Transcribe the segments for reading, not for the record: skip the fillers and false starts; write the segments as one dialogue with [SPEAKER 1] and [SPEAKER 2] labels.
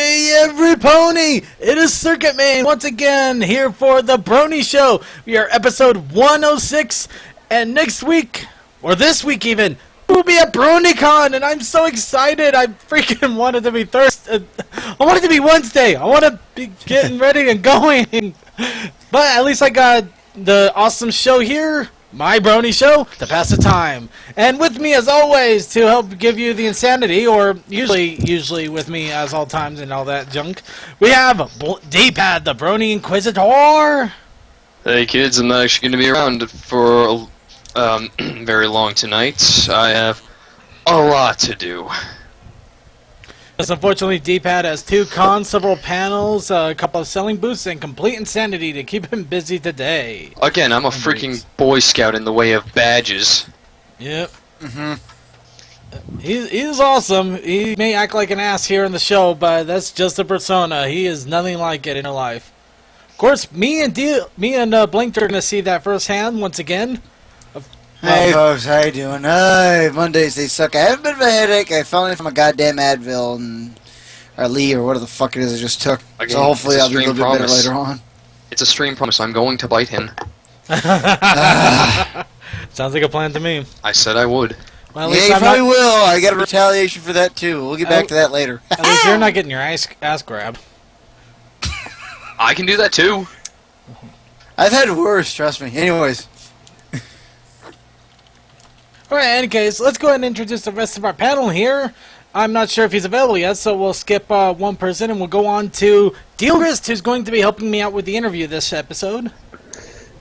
[SPEAKER 1] Hey everypony! It is Circuit Man once again here for the Brony Show. We are episode 106, and next week, or this week even, we'll be at BronyCon, and I'm so excited. I freaking wanted to be Thursday. I wanted to be Wednesday. I want to be getting ready and going. But at least I got the awesome show here, my Brony Show, to pass the time. And with me as always to help give you the insanity, or usually with me as all times and all that junk, we have D-Pad, the Brony Inquisitor.
[SPEAKER 2] Hey kids, I'm not actually going to be around for very long tonight. I have a lot to do.
[SPEAKER 1] Yes, unfortunately, D-Pad has 2 cons, several panels, a couple of selling booths, and complete insanity to keep him busy today.
[SPEAKER 2] Again, I'm a freaking Boy Scout in the way of badges.
[SPEAKER 1] Yep. He's awesome. He may act like an ass here in the show, but that's just a persona. He is nothing like it in real life. Of course, me and Blink are gonna see that firsthand once again.
[SPEAKER 3] Hey folks, how you doing? Mondays they suck. I have a bit of a headache. I finally from a goddamn Advil or Lee or whatever the fuck it is I just took.
[SPEAKER 2] Again,
[SPEAKER 3] so hopefully I'll be a little bit better
[SPEAKER 2] promise.
[SPEAKER 3] later on.
[SPEAKER 2] It's a stream promise. I'm going to bite him.
[SPEAKER 1] Sounds like a plan to me.
[SPEAKER 2] I said I would.
[SPEAKER 1] Well,
[SPEAKER 3] Yeah, you probably will. I got a retaliation for that too. We'll get back to that later.
[SPEAKER 1] At least you're not getting your ass grabbed.
[SPEAKER 2] I can do that too.
[SPEAKER 3] I've had worse, trust me. Anyways.
[SPEAKER 1] Alright, in any case, let's go ahead and introduce the rest of our panel here. I'm not sure if he's available yet, so we'll skip one person and we'll go on to Dealrist, who's going to be helping me out with the interview this episode.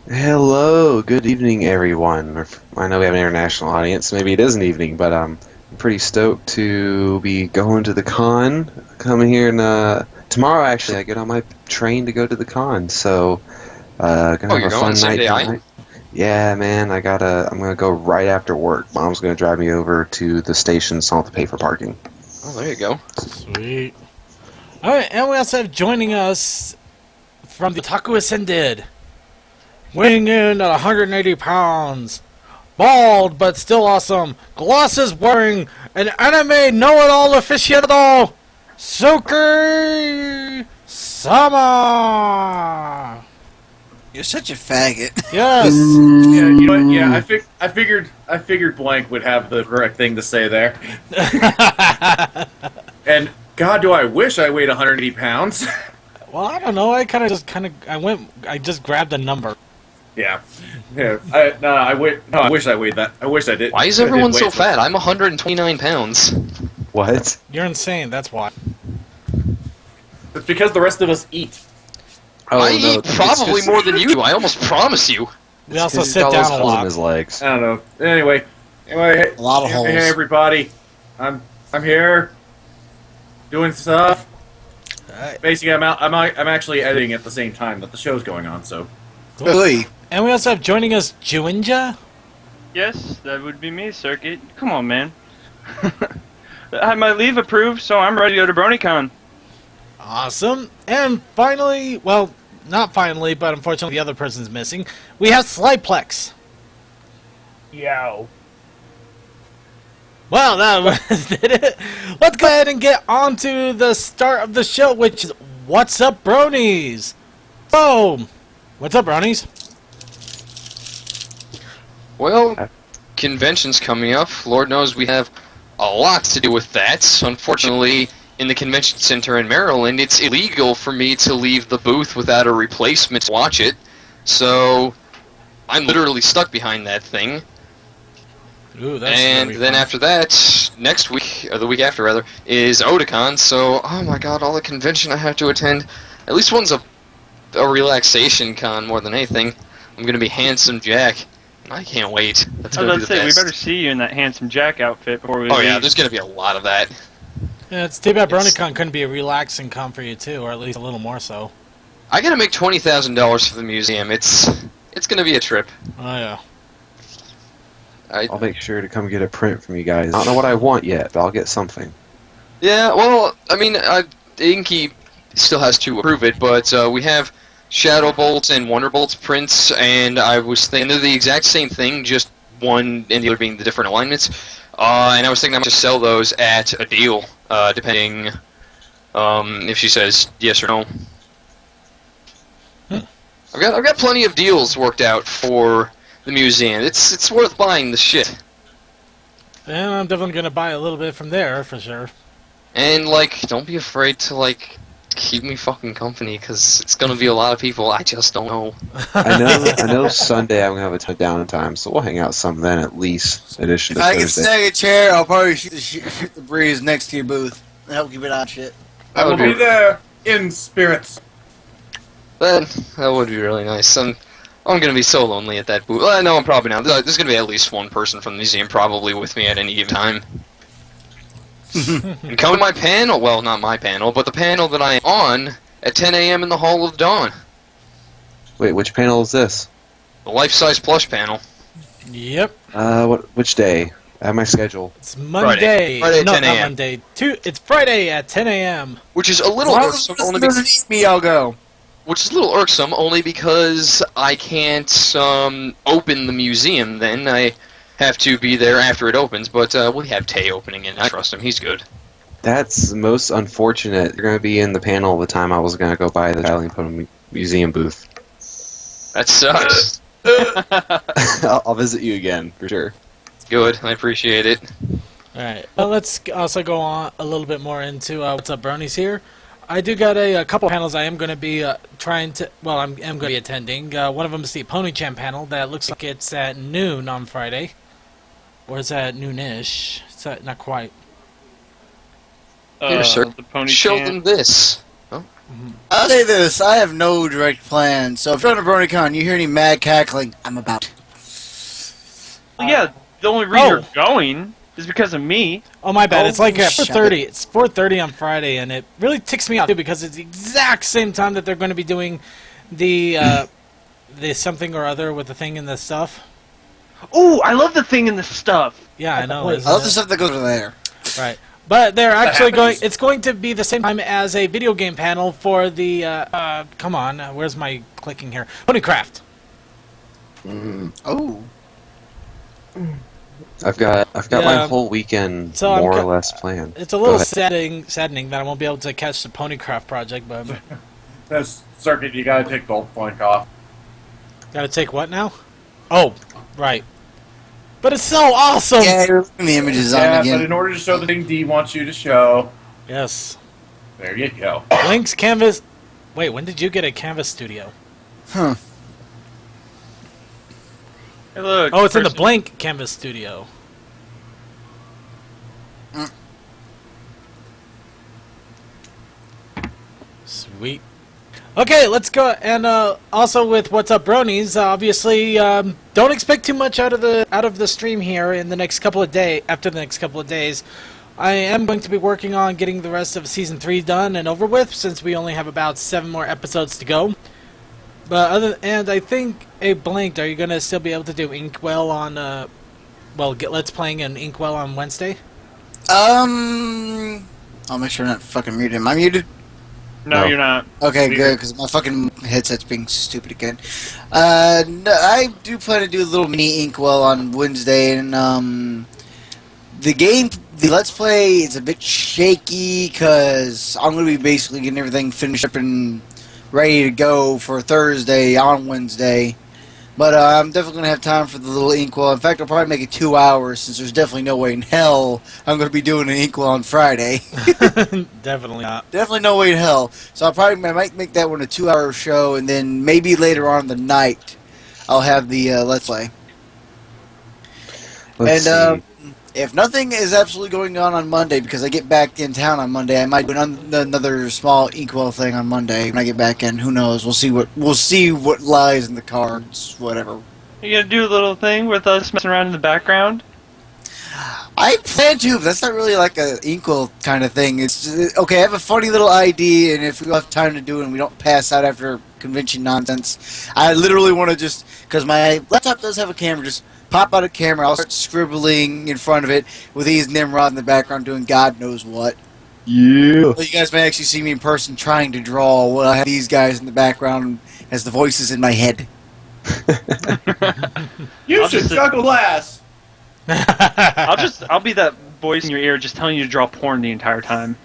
[SPEAKER 4] Hello, good evening everyone. I know we have an international audience, maybe it is an evening, but I'm pretty stoked to be going to the con. Coming here and tomorrow actually I get on my train to go to the con, so gonna have a fun night tonight. Yeah, man, I'm gonna go right after work. Mom's gonna drive me over to the station so I don't have to pay for parking.
[SPEAKER 2] Oh, there you go.
[SPEAKER 1] Sweet. Alright, and we also have joining us from the Otaku Ascended, weighing in at 180 pounds, bald but still awesome, glasses wearing, an anime know-it-all aficionado, Suki Sama!
[SPEAKER 3] You're such a faggot.
[SPEAKER 1] Yes.
[SPEAKER 5] Yeah, you know what? Yeah, I figured Blank would have the correct thing to say there. And God, do I wish I weighed 180 pounds.
[SPEAKER 1] Well, I don't know. I just grabbed a number.
[SPEAKER 5] Yeah. I wish I weighed that. I wish I did.
[SPEAKER 2] Why is everyone so fat? I'm 129 pounds.
[SPEAKER 4] What?
[SPEAKER 1] You're insane. That's why.
[SPEAKER 5] It's because the rest of us eat.
[SPEAKER 2] I eat probably more than you do. I almost promise you.
[SPEAKER 1] We also sit down a
[SPEAKER 4] in
[SPEAKER 1] lot.
[SPEAKER 4] his legs.
[SPEAKER 5] I don't know. Anyway, hey,
[SPEAKER 3] A lot of holes.
[SPEAKER 5] Hey everybody, I'm here doing stuff. Basically, I'm actually editing at the same time that the show's going on. So.
[SPEAKER 3] Really?
[SPEAKER 1] And we also have joining us Juinja.
[SPEAKER 6] Yes, that would be me, Circuit. Come on, man. I had my leave approved, so I'm ready to go to BronyCon.
[SPEAKER 1] Awesome. And finally, well, not finally, but unfortunately the other person's missing, we have Slyplex.
[SPEAKER 6] Yo.
[SPEAKER 1] Well, that did it. Let's go ahead and get on to the start of the show, which is What's Up, Bronies? So, what's up, Bronies?
[SPEAKER 2] Well, convention's coming up. Lord knows we have a lot to do with that. Unfortunately, in the convention center in Maryland, it's illegal for me to leave the booth without a replacement to watch it. So, I'm literally stuck behind that thing.
[SPEAKER 1] Ooh, that's
[SPEAKER 2] And then after that, next week, or the week after rather, is Otakon. So, oh my god, all the convention I have to attend. At least one's a relaxation con more than anything. I'm gonna be Handsome Jack. I can't wait. That's
[SPEAKER 6] I was
[SPEAKER 2] gonna
[SPEAKER 6] about
[SPEAKER 2] be
[SPEAKER 6] to
[SPEAKER 2] the
[SPEAKER 6] say,
[SPEAKER 2] best.
[SPEAKER 6] we better see you in that Handsome Jack outfit before we
[SPEAKER 2] Oh
[SPEAKER 6] leave.
[SPEAKER 2] yeah, there's gonna be a lot of that.
[SPEAKER 1] Yeah, it's too bad BronyCon couldn't be a relaxing con for you too, or at least a little more so.
[SPEAKER 2] I gotta make $20,000 for the museum. It's gonna be a trip.
[SPEAKER 1] Oh yeah.
[SPEAKER 4] I'll make sure to come get a print from you guys. I don't know what I want yet, but I'll get something.
[SPEAKER 2] Yeah, well, I mean, Inky still has to approve it, but we have Shadow Bolt and Wonderbolt prints, and I was thinking they're the exact same thing, just one and the other being the different alignments. And I was thinking I might just sell those at a deal, depending If she says yes or no. I've got plenty of deals worked out for the museum. It's worth buying the shit.
[SPEAKER 1] And I'm definitely gonna buy a little bit from there for sure.
[SPEAKER 2] And like, don't be afraid to like keep me fucking company, because it's gonna be a lot of people I just don't know.
[SPEAKER 4] I know Sunday I'm gonna have a ton of downtime, so we'll hang out some then at least. In addition
[SPEAKER 3] If
[SPEAKER 4] to
[SPEAKER 3] I can
[SPEAKER 4] Thursday.
[SPEAKER 3] snag a chair, I'll probably shoot the breeze next to your booth and help keep it on shit.
[SPEAKER 5] I will be there in spirit.
[SPEAKER 2] That would be really nice. I'm gonna be so lonely at that booth. Well, no, I'm probably not. There's gonna be at least one person from the museum probably with me at any given time. And come to my panel. Well, not my panel, but the panel that I am on at 10 a.m. in the Hall of Dawn.
[SPEAKER 4] Wait, which panel is this?
[SPEAKER 2] The life-size plush panel.
[SPEAKER 1] Yep.
[SPEAKER 4] Which day? I have my schedule.
[SPEAKER 1] It's Monday.
[SPEAKER 2] Friday at
[SPEAKER 1] no,
[SPEAKER 2] 10
[SPEAKER 1] not
[SPEAKER 2] a.m.
[SPEAKER 1] Monday. It's Friday at 10 a.m.
[SPEAKER 2] Which is a little irksome, only because
[SPEAKER 3] me, I'll go.
[SPEAKER 2] which is a little irksome only because I can't open the museum then. I have to be there after it opens, but we have Tay opening it. I trust him. He's good.
[SPEAKER 4] That's most unfortunate. You're going to be in the panel the time I was going to go by the Traveling Pony Museum booth.
[SPEAKER 2] That sucks.
[SPEAKER 4] I'll visit you again, for sure.
[SPEAKER 2] Good. I appreciate it.
[SPEAKER 1] Alright, well, let's also go on a little bit more into What's Up Bronies here. I do got a couple panels I am going to be I'm going to be attending. One of them is the Pony Champ panel that looks like it's at noon on Friday. Or is that noonish? It's not quite.
[SPEAKER 2] Here, sir.
[SPEAKER 6] The pony
[SPEAKER 2] Show
[SPEAKER 6] champ.
[SPEAKER 2] them this.
[SPEAKER 3] I'll say this, I have no direct plan, so if you're on a BronyCon, you hear any mad cackling, I'm about.
[SPEAKER 6] Well, yeah, the only reason you're going is because of me.
[SPEAKER 1] Oh, my bad.
[SPEAKER 3] Oh,
[SPEAKER 1] It's like at
[SPEAKER 3] shut
[SPEAKER 1] 4:30. It's 4:30 on Friday, and it really ticks me off, too, because it's the exact same time that they're going to be doing the something or other with the thing and the stuff.
[SPEAKER 6] Ooh, I love the thing and the stuff.
[SPEAKER 1] Yeah, I know.
[SPEAKER 3] I
[SPEAKER 1] isn't
[SPEAKER 3] love
[SPEAKER 1] it?
[SPEAKER 3] the stuff that goes over there.
[SPEAKER 1] Right. But they're actually
[SPEAKER 5] happens.
[SPEAKER 1] it's going to be the same time as a video game panel for the, come on, where's my clicking here? Ponycraft.
[SPEAKER 3] Oh.
[SPEAKER 4] I've got
[SPEAKER 1] Yeah,
[SPEAKER 4] my whole weekend
[SPEAKER 1] so I'm
[SPEAKER 4] more or
[SPEAKER 1] go-
[SPEAKER 4] less planned.
[SPEAKER 1] It's a
[SPEAKER 4] Go
[SPEAKER 1] little
[SPEAKER 4] ahead.
[SPEAKER 1] saddening that I won't be able to catch the Ponycraft project, but
[SPEAKER 5] That's circuit. You gotta take Gold Point off.
[SPEAKER 1] gotta take what now? Oh, right. But it's so awesome!
[SPEAKER 3] Yeah, you're looking the images on
[SPEAKER 5] Yeah,
[SPEAKER 3] again.
[SPEAKER 5] but in order to show the thing D wants you to show,
[SPEAKER 1] Yes.
[SPEAKER 5] there you go.
[SPEAKER 1] Link's Canvas... Wait, when did you get a Canvas studio?
[SPEAKER 3] Huh.
[SPEAKER 6] Hey, look.
[SPEAKER 1] Oh, it's in the
[SPEAKER 6] person-
[SPEAKER 1] blank Canvas studio. Sweet. Okay, let's go. And also with What's Up Bronies, obviously, don't expect too much out of the stream here in the next couple of days. After the next couple of days, I am going to be working on getting the rest of season 3 done and over with, since we only have about 7 more episodes to go. But I think Blinked, are you gonna still be able to do Inkwell on Let's Playing in Inkwell on Wednesday?
[SPEAKER 3] I'll make sure I'm not fucking muted. Am I muted?
[SPEAKER 6] No,
[SPEAKER 4] No.
[SPEAKER 6] you're not.
[SPEAKER 3] Okay,
[SPEAKER 6] Weird.
[SPEAKER 3] good, because my fucking headset's being stupid again. No, I do plan to do a little mini Inkwell on Wednesday, and the Let's Play is a bit shaky, because I'm going to be basically getting everything finished up and ready to go for Thursday on Wednesday. But I'm definitely going to have time for the little Inkwell. In fact, I'll probably make it 2 hours, since there's definitely no way in hell I'm going to be doing an Inkwell on Friday.
[SPEAKER 1] Definitely not.
[SPEAKER 3] Definitely no way in hell. So I might make that one a 2-hour show, and then maybe later on in the night I'll have the Let's Play.
[SPEAKER 4] Let's
[SPEAKER 3] And
[SPEAKER 4] see.
[SPEAKER 3] if nothing is absolutely going on Monday, because I get back in town on Monday, I might do another small Inkwell thing on Monday when I get back in. Who knows? We'll see what lies in the cards. Whatever.
[SPEAKER 6] You gonna do a little thing with us messing around in the background?
[SPEAKER 3] I plan to, but that's not really like a Inkwell kind of thing. It's just, okay, I have a funny little idea, and if we have time to do it and we don't pass out after convention nonsense, I literally want to just, because my laptop does have a camera, just pop out a camera, I'll start scribbling in front of it with these Nimrod in the background doing God knows what.
[SPEAKER 4] Yeah.
[SPEAKER 3] So you guys may actually see me in person trying to draw while I have these guys in the background as the voices in my head.
[SPEAKER 5] You
[SPEAKER 6] I'll
[SPEAKER 5] should
[SPEAKER 6] just-
[SPEAKER 5] juggle glass.
[SPEAKER 6] I'll be that voice in your ear just telling you to draw porn the entire time.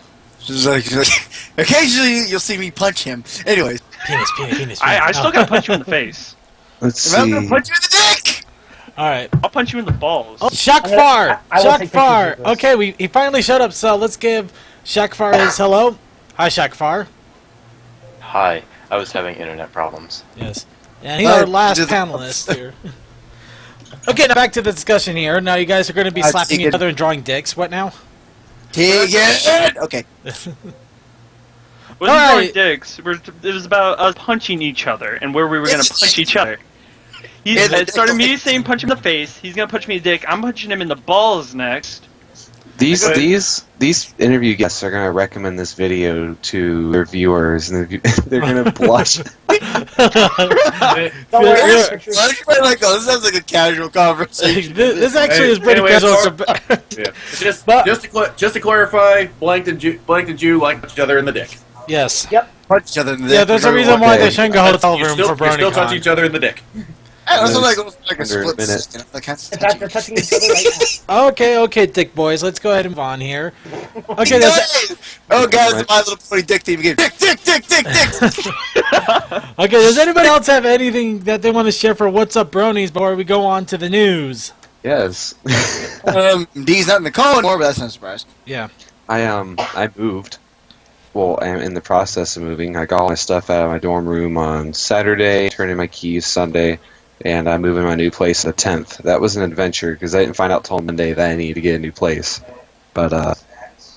[SPEAKER 3] Occasionally you'll see me punch him. Anyways,
[SPEAKER 1] Penis.
[SPEAKER 6] I still gotta punch you in the face.
[SPEAKER 4] Let's
[SPEAKER 3] if I'm gonna
[SPEAKER 4] see.
[SPEAKER 3] punch you in the dick.
[SPEAKER 1] All right.
[SPEAKER 6] I'll punch you in the balls.
[SPEAKER 1] Oh, Shakfar!
[SPEAKER 7] I will take
[SPEAKER 1] Shakfar!
[SPEAKER 7] pictures of this.
[SPEAKER 1] Okay, he finally showed up, so let's give Shakfar his hello. Hi, Shakfar.
[SPEAKER 8] Hi, I was having internet problems.
[SPEAKER 1] Yes. And he's our last panelist here. Okay, now back to the discussion here. Now you guys are going to be slapping each other and drawing dicks. What now?
[SPEAKER 3] Take it. Okay.
[SPEAKER 6] What
[SPEAKER 1] All
[SPEAKER 6] are
[SPEAKER 1] right.
[SPEAKER 6] dicks? It was about us punching each other and where we were gonna punch each other. It started me saying punch him in the face. He's gonna punch me in the dick. I'm punching him in the balls next.
[SPEAKER 4] These interview guests are gonna recommend this video to their viewers, and they're gonna blush.
[SPEAKER 7] Don't worry, I have pictures.
[SPEAKER 3] This sounds like a casual conversation.
[SPEAKER 1] This actually is pretty
[SPEAKER 5] Anyway,
[SPEAKER 1] casual.
[SPEAKER 5] Yeah. Just to clarify, Blanked and Jew like each other in the dick.
[SPEAKER 1] Yes.
[SPEAKER 7] Yep.
[SPEAKER 3] Punch each other in the dick.
[SPEAKER 1] Yeah, there's a reason why
[SPEAKER 4] Okay.
[SPEAKER 1] they shouldn't go hotel
[SPEAKER 5] You
[SPEAKER 1] room
[SPEAKER 5] still,
[SPEAKER 1] for
[SPEAKER 5] you still touch
[SPEAKER 1] BronyCon.
[SPEAKER 5] each other in the dick.
[SPEAKER 3] It was like a
[SPEAKER 4] Under a
[SPEAKER 3] split
[SPEAKER 4] minute.
[SPEAKER 3] second. That kind of
[SPEAKER 7] In fact, they're touching each other right now.
[SPEAKER 1] Okay, dick boys. Let's go ahead and move on here. Okay, that's
[SPEAKER 3] Oh, guys, the My Little Pony dick team again. Dick.
[SPEAKER 1] okay. Does anybody else have anything that they want to share for What's Up Bronies before we go on to the news?
[SPEAKER 4] Yes.
[SPEAKER 3] D's not in the call anymore, but that's not a surprise.
[SPEAKER 1] Yeah.
[SPEAKER 4] I moved. Well, I'm in the process of moving. I got all my stuff out of my dorm room on Saturday, turned in my keys Sunday, and I'm moving my new place the 10th. That was an adventure because I didn't find out till Monday that I needed to get a new place. But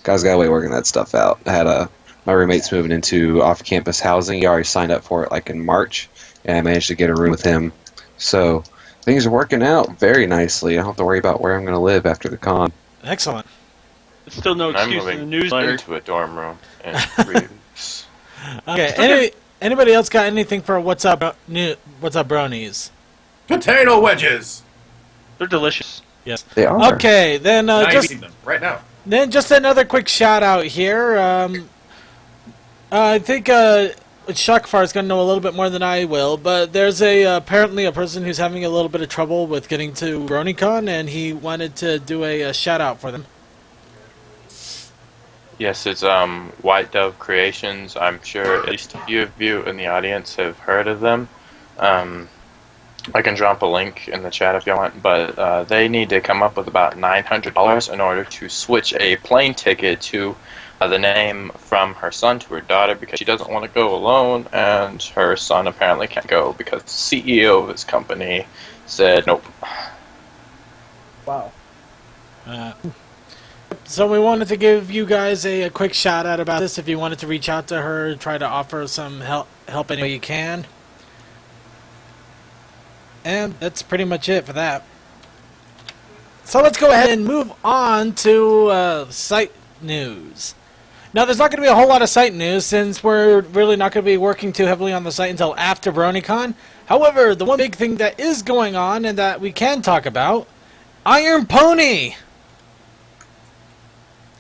[SPEAKER 4] guys got away working that stuff out. I had my roommate's moving into off-campus housing. He already signed up for it like in March, and I managed to get a room with him. So things are working out very nicely. I don't have to worry about where I'm going to live after the con.
[SPEAKER 1] Excellent.
[SPEAKER 6] Still no
[SPEAKER 8] And I'm
[SPEAKER 6] excuse in the
[SPEAKER 8] moving
[SPEAKER 6] newsletter.
[SPEAKER 8] into a dorm room in 3 weeks.
[SPEAKER 1] Okay. Anybody else got anything for What's Up Bronies?
[SPEAKER 5] Potato wedges.
[SPEAKER 6] They're delicious.
[SPEAKER 1] Yes.
[SPEAKER 4] They are.
[SPEAKER 1] Okay, then
[SPEAKER 5] I'm
[SPEAKER 1] just
[SPEAKER 5] eating them right now.
[SPEAKER 1] Just another quick shout out here. I think Shakfar is going to know a little bit more than I will, but there's apparently a person who's having a little bit of trouble with getting to BronyCon, and he wanted to do a shout out for them.
[SPEAKER 8] Yes, it's White Dove Creations. I'm sure at least a few of you in the audience have heard of them. I can drop a link in the chat if you want, but they need to come up with about $900 in order to switch a plane ticket to the name from her son to her daughter because she doesn't want to go alone, and her son apparently can't go because the CEO of his company said nope.
[SPEAKER 7] Wow.
[SPEAKER 1] So we wanted to give you guys a quick shout out about this. If you wanted to reach out to her, try to offer some help any way you can. And that's pretty much it for that. So let's go ahead and move on to site news. Now, there's not going to be a whole lot of site news since we're really not going to be working too heavily on the site until after BronyCon. However, the one big thing that is going on and that we can talk about, Iron Pony!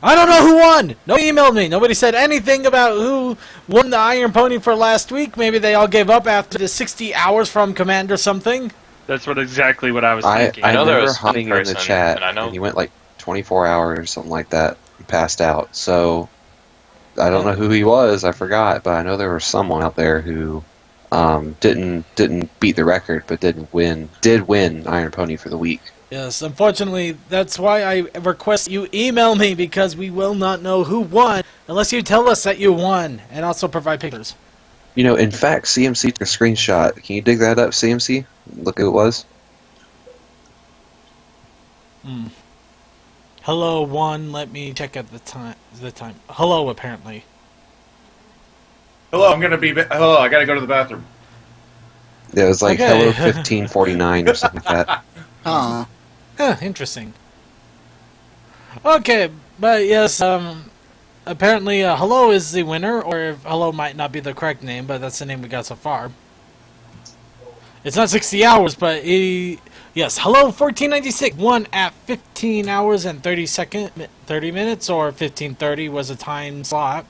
[SPEAKER 1] I don't know who won! Nobody emailed me. Nobody said anything about who won the Iron Pony for last week. Maybe they all gave up after the 60 hours from Command or something.
[SPEAKER 6] That's exactly what I was
[SPEAKER 4] I
[SPEAKER 6] thinking.
[SPEAKER 8] know there
[SPEAKER 4] remember
[SPEAKER 8] was one
[SPEAKER 4] hunting in the
[SPEAKER 8] person,
[SPEAKER 4] chat,
[SPEAKER 8] and I know-
[SPEAKER 4] he went like 24 hours or something like that and passed out. So I don't know who he was. I forgot, but I know there was someone out there who didn't beat the record, but did win Iron Pony for the week.
[SPEAKER 1] Yes, unfortunately, that's why I request you email me, because we will not know who won unless you tell us that you won, and also provide pictures.
[SPEAKER 4] You know, in fact, CMC took a screenshot. Can you dig that up, CMC? Look who it was.
[SPEAKER 1] Hello, one. Let me check at the time. Hello, apparently.
[SPEAKER 5] Hello, hello, I gotta go to the bathroom.
[SPEAKER 4] Yeah, it was like
[SPEAKER 1] Okay.
[SPEAKER 4] Hello 1549 or something like that.
[SPEAKER 3] Huh.
[SPEAKER 1] Huh, interesting. Okay, but yes, apparently Hello is the winner, or Hello might not be the correct name, but that's the name we got so far. It's not 60 hours, but yes, Hello 1496 won at 15 hours and 30 minutes, or 15:30 was a time slot.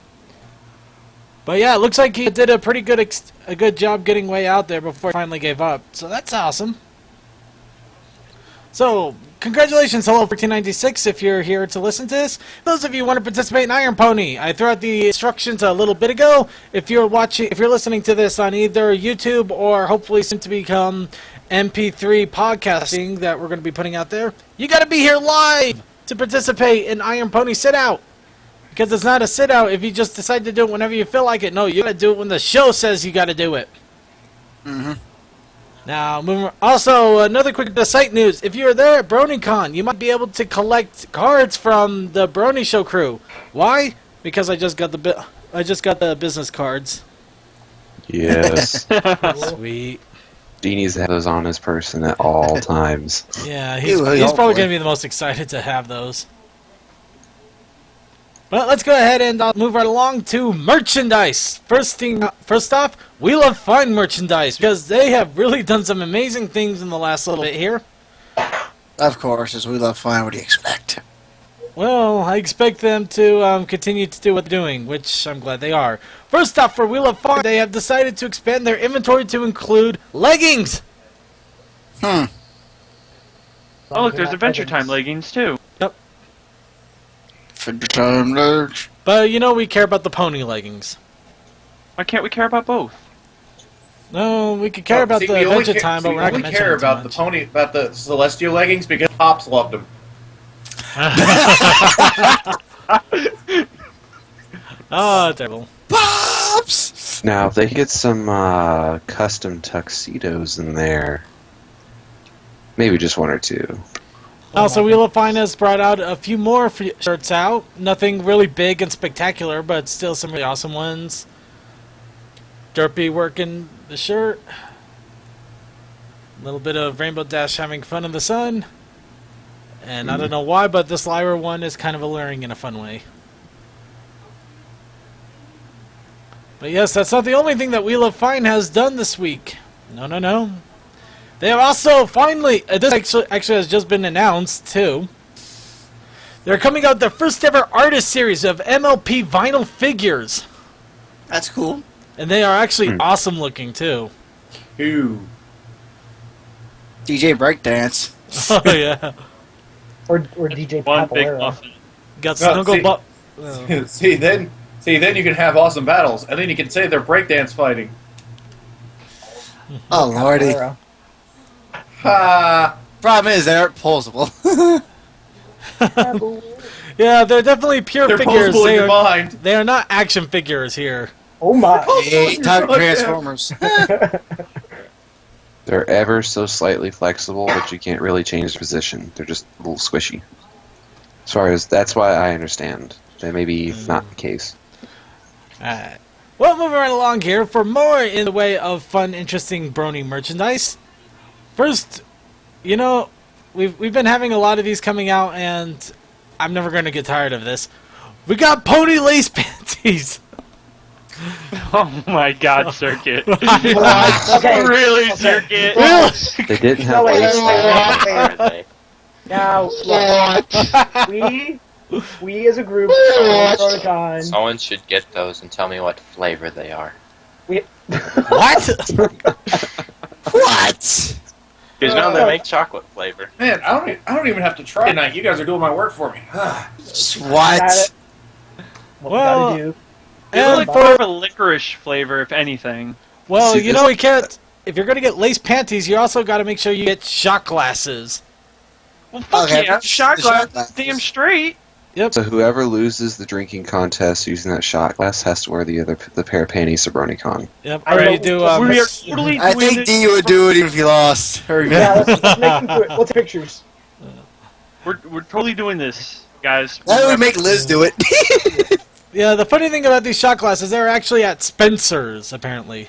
[SPEAKER 1] But yeah, it looks like he did a pretty good job getting way out there before he finally gave up. So that's awesome. So, congratulations, hello 1496, if you're here to listen to this. Those of you who want to participate in Iron Pony, I threw out the instructions a little bit ago. If you're listening to this on either YouTube or hopefully soon to become MP3 podcasting that we're going to be putting out there, you got to be here live to participate in Iron Pony Sit Out. Because it's not a sit out if you just decide to do it whenever you feel like it. No, you got to do it when the show says you got to do it.
[SPEAKER 3] Mm-hmm.
[SPEAKER 1] Now, also, another quick site news. If you're there at BronyCon, you might be able to collect cards from the Brony Show crew. Why? Because I just got the business cards.
[SPEAKER 4] Yes.
[SPEAKER 1] Sweet.
[SPEAKER 4] He needs to have those on his person at all times.
[SPEAKER 1] Yeah, he's probably going to be the most excited to have those. Well, let's go ahead and move right along to merchandise. First off, We Love Fun merchandise, because they have really done some amazing things in the last little bit here.
[SPEAKER 3] Of course, as We Love Fun, what do you expect?
[SPEAKER 1] Well, I expect them to continue to do what they're doing, which I'm glad they are. First off, for We Love Fun, they have decided to expand their inventory to include leggings.
[SPEAKER 6] Oh, look, there's Adventure Time leggings, too.
[SPEAKER 1] But, you know, we care about the pony leggings.
[SPEAKER 6] Why can't we care about both?
[SPEAKER 1] No, we could care about the Adventure Time, but we're not going to mention
[SPEAKER 5] care
[SPEAKER 1] it too
[SPEAKER 5] about
[SPEAKER 1] much.
[SPEAKER 5] about the Celestial leggings because Pops loved them.
[SPEAKER 1] Oh, terrible.
[SPEAKER 3] Pops!
[SPEAKER 4] Now, if they get some custom tuxedos in there, maybe just one or two.
[SPEAKER 1] Also, Wheel of Fine has brought out a few more shirts out. Nothing really big and spectacular, but still some really awesome ones. Derpy working the shirt. A little bit of Rainbow Dash having fun in the sun. And I don't know why, but this Lyra one is kind of alluring in a fun way. But yes, that's not the only thing that Wheel of Fine has done this week. No. They have also finally, this actually has just been announced too. They're coming out with their first ever artist series of MLP vinyl figures.
[SPEAKER 3] That's cool.
[SPEAKER 1] And they are actually awesome looking too.
[SPEAKER 5] Who?
[SPEAKER 3] DJ Breakdance.
[SPEAKER 1] Oh yeah.
[SPEAKER 7] Or DJ
[SPEAKER 6] One big
[SPEAKER 7] Papalera.
[SPEAKER 6] muffin.
[SPEAKER 1] Got
[SPEAKER 5] No,
[SPEAKER 1] Snuggle
[SPEAKER 5] see, then you can have awesome battles, and then you can say they're breakdance fighting.
[SPEAKER 3] Oh, lordy.
[SPEAKER 7] Papalera.
[SPEAKER 5] Ha!
[SPEAKER 3] Problem is, they aren't posable.
[SPEAKER 1] Yeah, they're definitely pure
[SPEAKER 5] They're
[SPEAKER 1] figures.
[SPEAKER 5] posable in your mind.
[SPEAKER 1] They are not action figures here.
[SPEAKER 7] Oh my.
[SPEAKER 3] Hey, type Transformers.
[SPEAKER 4] They're ever so slightly flexible, but you can't really change their position. They're just a little squishy. As far as that's why I understand. That may be not the case.
[SPEAKER 1] Alright. Well, moving right along here for more in the way of fun, interesting Brony merchandise. First, you know, we've been having a lot of these coming out, and I'm never going to get tired of this. We got pony lace panties.
[SPEAKER 6] Oh my god, Circuit.
[SPEAKER 7] Okay.
[SPEAKER 6] Really,
[SPEAKER 7] Okay.
[SPEAKER 6] Circuit?
[SPEAKER 1] Really?
[SPEAKER 4] They didn't have
[SPEAKER 7] No, wait,
[SPEAKER 4] lace.
[SPEAKER 7] wait, wait. Now, look, we as a group, Bronycon,
[SPEAKER 8] Someone should get those and tell me what flavor they are.
[SPEAKER 1] What?
[SPEAKER 3] What?
[SPEAKER 8] Because now they make chocolate flavor.
[SPEAKER 5] Man, I don't even have to try tonight. You guys are doing my work for me.
[SPEAKER 3] What?
[SPEAKER 7] what
[SPEAKER 1] Well,
[SPEAKER 7] we gotta do.
[SPEAKER 6] They
[SPEAKER 1] and
[SPEAKER 6] look like
[SPEAKER 1] for-
[SPEAKER 6] more of a licorice flavor, if anything.
[SPEAKER 1] Well,
[SPEAKER 4] See,
[SPEAKER 1] you know, we can't. If you're going to get lace panties, you also got to make sure you get shot glasses.
[SPEAKER 6] Well, fuck
[SPEAKER 3] Okay,
[SPEAKER 6] yeah,
[SPEAKER 3] the
[SPEAKER 6] shot
[SPEAKER 3] shot
[SPEAKER 6] glass,
[SPEAKER 3] glasses.
[SPEAKER 6] damn straight.
[SPEAKER 4] So whoever loses the drinking contest using that shot glass has to wear the pair of panties to BronyCon.
[SPEAKER 1] Yep.
[SPEAKER 7] I
[SPEAKER 1] Ready
[SPEAKER 7] know-
[SPEAKER 1] to do?
[SPEAKER 6] We are
[SPEAKER 1] Let's
[SPEAKER 6] totally
[SPEAKER 3] I
[SPEAKER 6] doing
[SPEAKER 3] think
[SPEAKER 6] it.
[SPEAKER 3] D would do it even if he lost.
[SPEAKER 7] Yeah, let's make them do it. We'll take pictures.
[SPEAKER 6] We're totally doing this, guys.
[SPEAKER 3] Why don't we make Liz do it?
[SPEAKER 1] Yeah, the funny thing about these shot glasses, they're actually at Spencer's, apparently.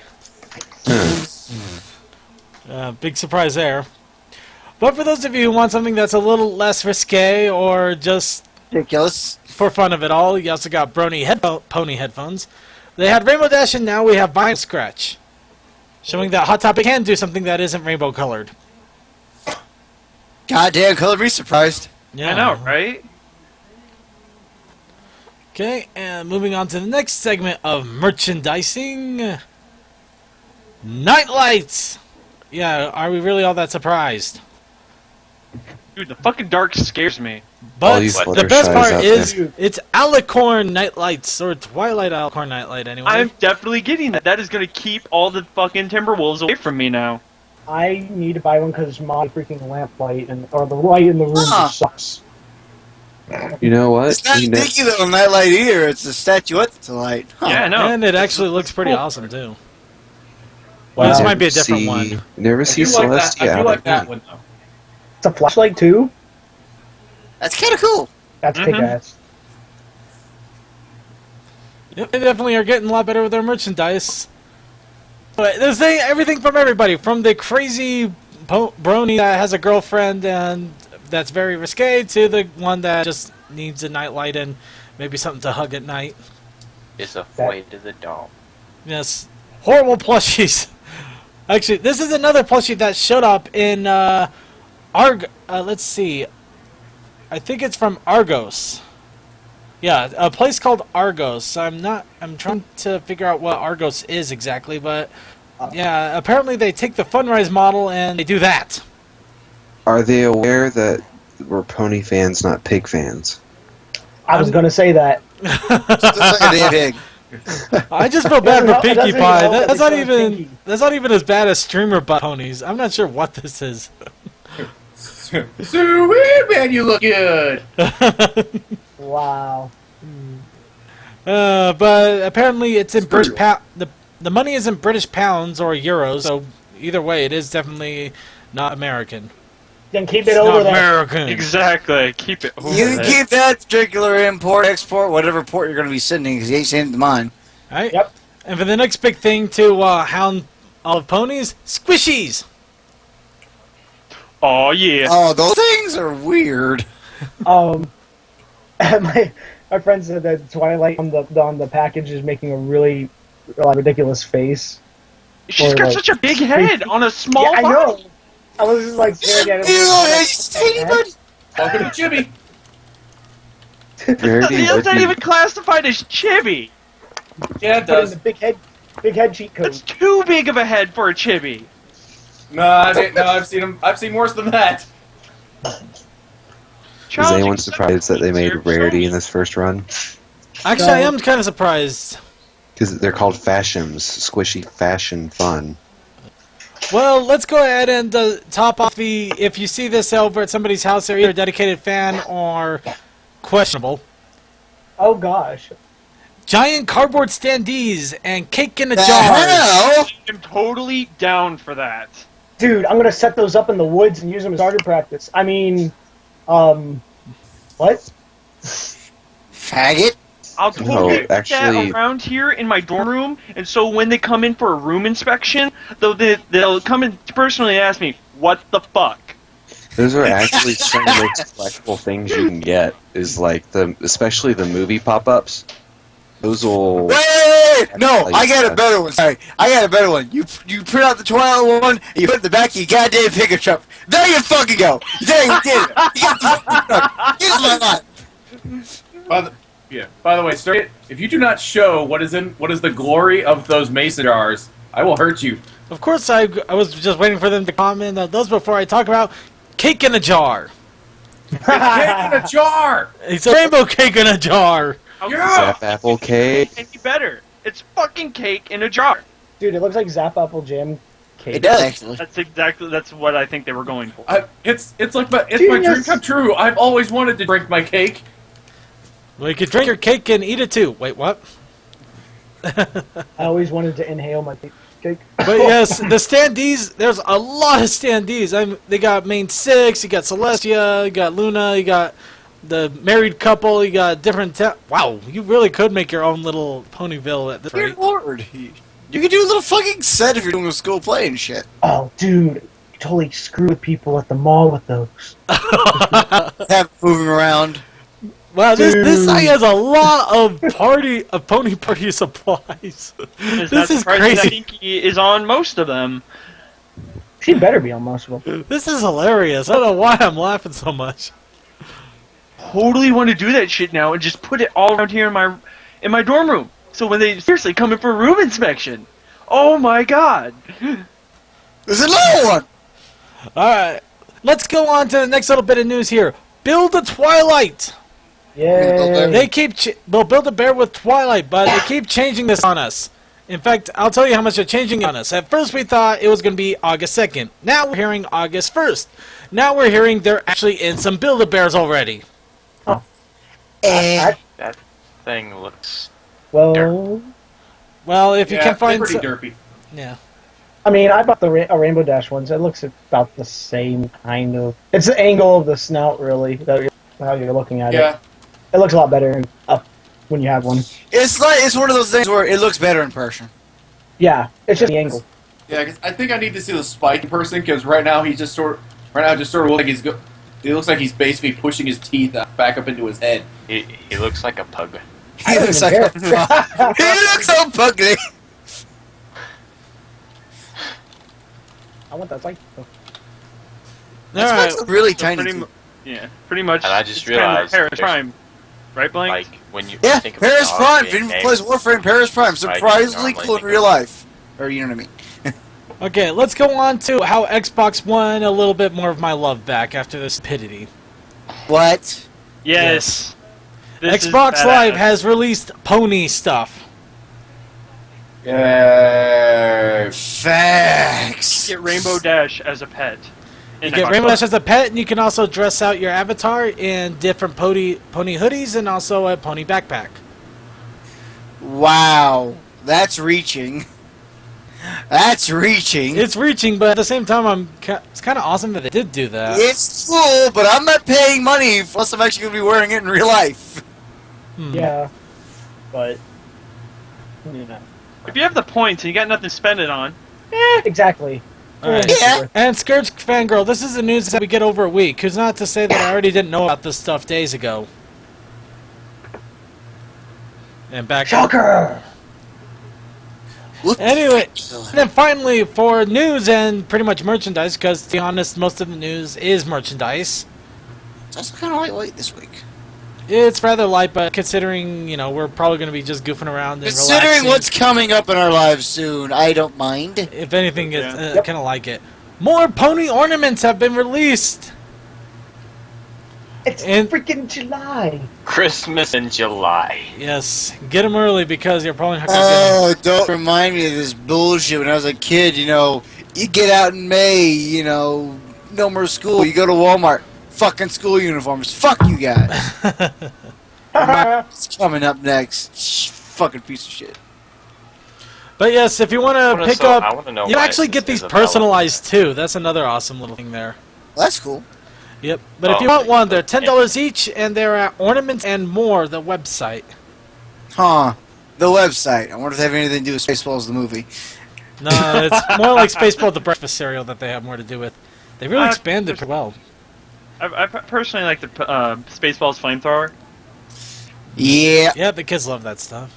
[SPEAKER 1] Big surprise there. But for those of you who want something that's a little less risque or just
[SPEAKER 3] Ridiculous.
[SPEAKER 1] for fun of it all, you also got Brony pony headphones. They had Rainbow Dash, and now we have Vinyl Scratch, showing that Hot Topic can do something that isn't rainbow colored.
[SPEAKER 3] Goddamn, color me surprised.
[SPEAKER 1] Yeah.
[SPEAKER 6] I know, right?
[SPEAKER 1] Okay, and moving on to the next segment of merchandising. Night lights! Yeah, are we really all that surprised?
[SPEAKER 6] Dude, the fucking dark scares me.
[SPEAKER 1] But
[SPEAKER 4] these
[SPEAKER 1] the best
[SPEAKER 4] Fluttershy's
[SPEAKER 1] part
[SPEAKER 4] out
[SPEAKER 1] is
[SPEAKER 7] there.
[SPEAKER 1] it's Alicorn Nightlights, or Twilight Alicorn Nightlight anyway.
[SPEAKER 6] I'm definitely getting that. That is gonna keep all the fucking Timberwolves away from me now.
[SPEAKER 7] I need to buy one because my freaking lamplight or the light in the room just sucks.
[SPEAKER 4] You know what?
[SPEAKER 3] It's not
[SPEAKER 4] We
[SPEAKER 3] a
[SPEAKER 4] ne-
[SPEAKER 3] dinky little nightlight either. It's a statuette that's a light. Huh.
[SPEAKER 6] Yeah, I know.
[SPEAKER 1] And it actually looks pretty awesome too.
[SPEAKER 7] Wow.
[SPEAKER 1] Well, this
[SPEAKER 4] you
[SPEAKER 1] might be a
[SPEAKER 4] never
[SPEAKER 1] different
[SPEAKER 4] see-
[SPEAKER 1] one.
[SPEAKER 4] You never
[SPEAKER 5] I
[SPEAKER 4] see
[SPEAKER 5] do like that.
[SPEAKER 4] Celestia
[SPEAKER 5] I do
[SPEAKER 4] out
[SPEAKER 5] like
[SPEAKER 4] at
[SPEAKER 5] that
[SPEAKER 4] night.
[SPEAKER 5] one though.
[SPEAKER 7] It's a flashlight too.
[SPEAKER 3] That's kind of cool.
[SPEAKER 7] That's
[SPEAKER 6] Mhm.
[SPEAKER 7] kick-ass.
[SPEAKER 1] Yep, they definitely are getting a lot better with their merchandise. But this thing, everything from everybody, from the crazy Brony that has a girlfriend and that's very risque, to the one that just needs a nightlight and maybe something to hug at night.
[SPEAKER 9] It's afraid of the dark.
[SPEAKER 1] Yes, horrible plushies. Actually, this is another plushie that showed up in let's see. I think it's from Argos. Yeah, a place called Argos. I'm trying to figure out what Argos is exactly, but yeah, apparently they take the Funrise model and they do that.
[SPEAKER 4] Are they aware that we're pony fans, not pig fans?
[SPEAKER 7] I was gonna say that.
[SPEAKER 3] Looks like a damn pig.
[SPEAKER 1] I just feel bad for
[SPEAKER 7] Doesn't
[SPEAKER 1] Pinkie
[SPEAKER 7] help
[SPEAKER 1] Pie.
[SPEAKER 7] that
[SPEAKER 1] That's
[SPEAKER 7] they
[SPEAKER 1] not
[SPEAKER 7] call it
[SPEAKER 1] even
[SPEAKER 7] Pinkie.
[SPEAKER 1] that's not even as bad as streamer butt ponies. I'm not sure what this is.
[SPEAKER 5] Sweet man, you look good.
[SPEAKER 7] Wow.
[SPEAKER 1] But apparently it's in British pound. The money is in British pounds or euros. So either way, it is definitely not American.
[SPEAKER 7] Then keep
[SPEAKER 1] It's
[SPEAKER 7] it over
[SPEAKER 1] not
[SPEAKER 7] there.
[SPEAKER 1] American.
[SPEAKER 6] Exactly. Keep it over
[SPEAKER 3] You can
[SPEAKER 6] there.
[SPEAKER 3] keep that particular import, export, whatever port you're going to be sending, because you ain't sending to mine.
[SPEAKER 1] Right?
[SPEAKER 7] Yep.
[SPEAKER 1] And for the next big thing to hound all of ponies, squishies.
[SPEAKER 6] Oh yeah.
[SPEAKER 3] Oh, those things are weird.
[SPEAKER 7] My friend said that Twilight on the package is making a really ridiculous face.
[SPEAKER 6] She's
[SPEAKER 7] or,
[SPEAKER 6] got
[SPEAKER 7] like,
[SPEAKER 6] such a big head on a small
[SPEAKER 7] Yeah, I
[SPEAKER 6] body.
[SPEAKER 7] know. I was just like staring at it.
[SPEAKER 3] It's tiny, buddy.
[SPEAKER 5] Welcome to Chibi.
[SPEAKER 4] Rarity
[SPEAKER 6] That's
[SPEAKER 4] would
[SPEAKER 6] not
[SPEAKER 4] be-
[SPEAKER 6] even classified as chibi.
[SPEAKER 5] Yeah, it
[SPEAKER 7] Put in
[SPEAKER 5] does.
[SPEAKER 7] the big head cheat code.
[SPEAKER 6] That's too big of a head for a chibi.
[SPEAKER 5] No, I've seen them. I've seen worse than that.
[SPEAKER 4] Is
[SPEAKER 6] Challenging
[SPEAKER 4] anyone surprised that they made
[SPEAKER 6] concepts
[SPEAKER 4] Rarity
[SPEAKER 6] here.
[SPEAKER 4] in this first run?
[SPEAKER 1] Actually, I am kind of surprised.
[SPEAKER 4] Because they're called fashions, squishy fashion fun.
[SPEAKER 1] Well, let's go ahead and top off the. If you see this over at somebody's house, they're either a dedicated fan or questionable.
[SPEAKER 7] Oh gosh.
[SPEAKER 1] Giant cardboard standees and cake in a
[SPEAKER 3] The
[SPEAKER 1] jar.
[SPEAKER 3] hell?
[SPEAKER 6] I'm totally down for that.
[SPEAKER 7] Dude, I'm gonna set those up in the woods and use them as target practice. I mean, what?
[SPEAKER 3] Faggot.
[SPEAKER 6] I'll totally put
[SPEAKER 4] actually-
[SPEAKER 6] that around here in my dorm room, and so when they come in for a room inspection, they'll come in personally and ask me, "What the fuck?"
[SPEAKER 4] Those are actually some of the most collectible things you can get. Is like especially the movie pop-ups. Those will.
[SPEAKER 3] Wait! No,
[SPEAKER 4] Like
[SPEAKER 3] I got a
[SPEAKER 4] that.
[SPEAKER 3] better one. Sorry, I got a better one. You print out the Twilight one, and you put it in the back of your goddamn pickup truck. There you fucking go. There you did it. You got the fucking truck. Here's my life.
[SPEAKER 5] By the way, sir, if you do not show what is the glory of those mason jars, I will hurt you.
[SPEAKER 1] Of course, I was just waiting for them to comment on those before I talk about cake in a jar.
[SPEAKER 5] It's cake in a jar.
[SPEAKER 1] It's a rainbow cake in a jar.
[SPEAKER 5] Yeah.
[SPEAKER 4] Zap apple cake.
[SPEAKER 6] Any better? It's fucking cake in a jar.
[SPEAKER 7] Dude, it looks like Zap Apple Jam cake.
[SPEAKER 3] It does actually.
[SPEAKER 6] That's what I think they were going for.
[SPEAKER 5] It's like my dream
[SPEAKER 7] Genius.
[SPEAKER 5] come true. I've always wanted to drink my cake.
[SPEAKER 1] Well, you could drink your cake and eat it too. Wait, what?
[SPEAKER 7] I always wanted to inhale my cake.
[SPEAKER 1] But yes, the standees, there's a lot of standees. They got Main 6, you got Celestia, you got Luna, you got the married couple, you got different... wow, you really could make your own little Ponyville at this
[SPEAKER 3] Dear
[SPEAKER 1] rate.
[SPEAKER 3] Lord. You could do a little fucking set if you're doing a school play and shit.
[SPEAKER 7] Oh, dude, you totally screw with people at the mall with those.
[SPEAKER 3] Have moving around.
[SPEAKER 1] Wow, this
[SPEAKER 7] Dude.
[SPEAKER 1] site has a lot of pony party supplies.
[SPEAKER 6] It's
[SPEAKER 1] This
[SPEAKER 6] not
[SPEAKER 1] is
[SPEAKER 6] surprising. I
[SPEAKER 1] crazy.
[SPEAKER 6] think he is on most of them.
[SPEAKER 7] She better be on most of them.
[SPEAKER 1] This is hilarious. I don't know why I'm laughing so much.
[SPEAKER 6] Totally want to do that shit now and just put it all around here in my dorm room. So when they seriously come in for a room inspection, oh my god!
[SPEAKER 3] There's another one.
[SPEAKER 1] Alright. let's go on to the next little bit of news here. Build a Twilight.
[SPEAKER 7] Yay.
[SPEAKER 1] They keep they'll build a bear with Twilight, but they keep changing this on us. In fact, I'll tell you how much they're changing on us. At first, we thought it was going to be August 2nd. Now we're hearing August 1st. Now we're hearing they're actually in some Build-A-Bears already.
[SPEAKER 8] That thing looks.
[SPEAKER 7] Well,
[SPEAKER 1] Well, if you
[SPEAKER 5] Yeah,
[SPEAKER 1] can find
[SPEAKER 5] they're pretty derpy.
[SPEAKER 1] yeah.
[SPEAKER 7] I mean, I bought the a Rainbow Dash ones. It looks about the same kind of. It's the angle of the snout, really, how you're looking at
[SPEAKER 5] Yeah.
[SPEAKER 7] it. It looks a lot better up when you have one.
[SPEAKER 3] It's one of those things where it looks better in person.
[SPEAKER 7] Yeah, it's just the angle.
[SPEAKER 5] Yeah, 'cause I think I need to see the spike in person because right now he just sort of looks like he's It looks like he's basically pushing his teeth back up into his head.
[SPEAKER 8] He looks like a pug.
[SPEAKER 3] He looks like a he looks so pugly.
[SPEAKER 7] I want that like.
[SPEAKER 3] That's
[SPEAKER 1] Alright.
[SPEAKER 3] really
[SPEAKER 6] So
[SPEAKER 3] tiny.
[SPEAKER 6] pretty
[SPEAKER 3] too.
[SPEAKER 6] Yeah, pretty much.
[SPEAKER 8] And I just
[SPEAKER 6] it's kind of
[SPEAKER 8] realized
[SPEAKER 6] Paris
[SPEAKER 8] there's-
[SPEAKER 6] Prime, right, Blank?
[SPEAKER 8] Like when you
[SPEAKER 3] Yeah,
[SPEAKER 8] think of
[SPEAKER 3] Paris
[SPEAKER 8] a dog
[SPEAKER 3] Prime.
[SPEAKER 8] being
[SPEAKER 3] Vinny
[SPEAKER 8] named-
[SPEAKER 3] plays Warframe. Paris Prime. Surprisingly
[SPEAKER 8] normally
[SPEAKER 3] cool in
[SPEAKER 8] think
[SPEAKER 3] real
[SPEAKER 8] of-
[SPEAKER 3] life. Or you know what I mean.
[SPEAKER 1] Okay, let's go on to how Xbox won a little bit more of my love back after this stupidity.
[SPEAKER 3] What?
[SPEAKER 6] Yes. This is
[SPEAKER 1] Xbox
[SPEAKER 6] badass.
[SPEAKER 1] Live has released pony stuff.
[SPEAKER 5] Yeah.
[SPEAKER 3] Facts.
[SPEAKER 6] Get Rainbow Dash as a pet.
[SPEAKER 1] You
[SPEAKER 6] in
[SPEAKER 1] get
[SPEAKER 6] Xbox
[SPEAKER 1] Rainbow
[SPEAKER 6] Live.
[SPEAKER 1] Dash as a pet, and you can also dress out your avatar in different pony hoodies and also a pony backpack.
[SPEAKER 3] Wow. That's reaching. That's reaching.
[SPEAKER 1] It's reaching, but at the same time, it's kind of awesome that they did do that.
[SPEAKER 3] It's cool, but I'm not paying money unless I'm actually going to be wearing it in real life.
[SPEAKER 1] Hmm.
[SPEAKER 7] Yeah, but you know,
[SPEAKER 6] If you have the points and you got nothing to spend it on,
[SPEAKER 7] exactly.
[SPEAKER 1] Alright.
[SPEAKER 3] Yeah.
[SPEAKER 1] And Scourge Fangirl, this is the news that we get over a week. Who's not to say that I already didn't know about this stuff days ago. And back.
[SPEAKER 7] Shocker!
[SPEAKER 1] Anyway, and then finally for news and pretty much merchandise, because to be honest, most of the news is merchandise.
[SPEAKER 3] It's also kind of lightweight this week.
[SPEAKER 1] It's rather light, but considering, you know, we're probably going to be just goofing around and
[SPEAKER 3] Considering
[SPEAKER 1] relaxing,
[SPEAKER 3] what's coming up in our lives soon, I don't mind.
[SPEAKER 1] if anything, it's
[SPEAKER 6] Yeah.
[SPEAKER 7] Yep.
[SPEAKER 1] kind of like it. More pony ornaments have been released.
[SPEAKER 7] It's
[SPEAKER 1] And-
[SPEAKER 7] freaking July.
[SPEAKER 8] Christmas in July.
[SPEAKER 1] Yes, get them early because you're probably not going to get them.
[SPEAKER 3] Oh, don't remind me of this bullshit. When I was a kid, you know, you get out in May, you know, no more school. You go to Walmart, fucking school uniforms. Fuck you guys. It's coming up next. Fucking piece of shit.
[SPEAKER 1] But yes, if you want to
[SPEAKER 8] wanna
[SPEAKER 1] pick
[SPEAKER 8] know-
[SPEAKER 1] up,
[SPEAKER 8] I wanna know
[SPEAKER 1] you
[SPEAKER 8] why
[SPEAKER 1] actually
[SPEAKER 8] this
[SPEAKER 1] get these
[SPEAKER 8] is available.
[SPEAKER 1] personalized too. That's another awesome little thing there.
[SPEAKER 3] Well, that's cool.
[SPEAKER 1] Yep. But if
[SPEAKER 8] Oh,
[SPEAKER 1] you want
[SPEAKER 8] okay.
[SPEAKER 1] one, they're $10 each, and they're at Ornaments and More, the website.
[SPEAKER 3] Huh. The website. I wonder if they have anything to do with Spaceballs the movie.
[SPEAKER 1] No, it's more like Spaceball the breakfast cereal that they have more to do with. They really expanded pretty well.
[SPEAKER 6] I personally like the Spaceballs flamethrower.
[SPEAKER 3] Yeah.
[SPEAKER 1] Yeah, the kids love that stuff.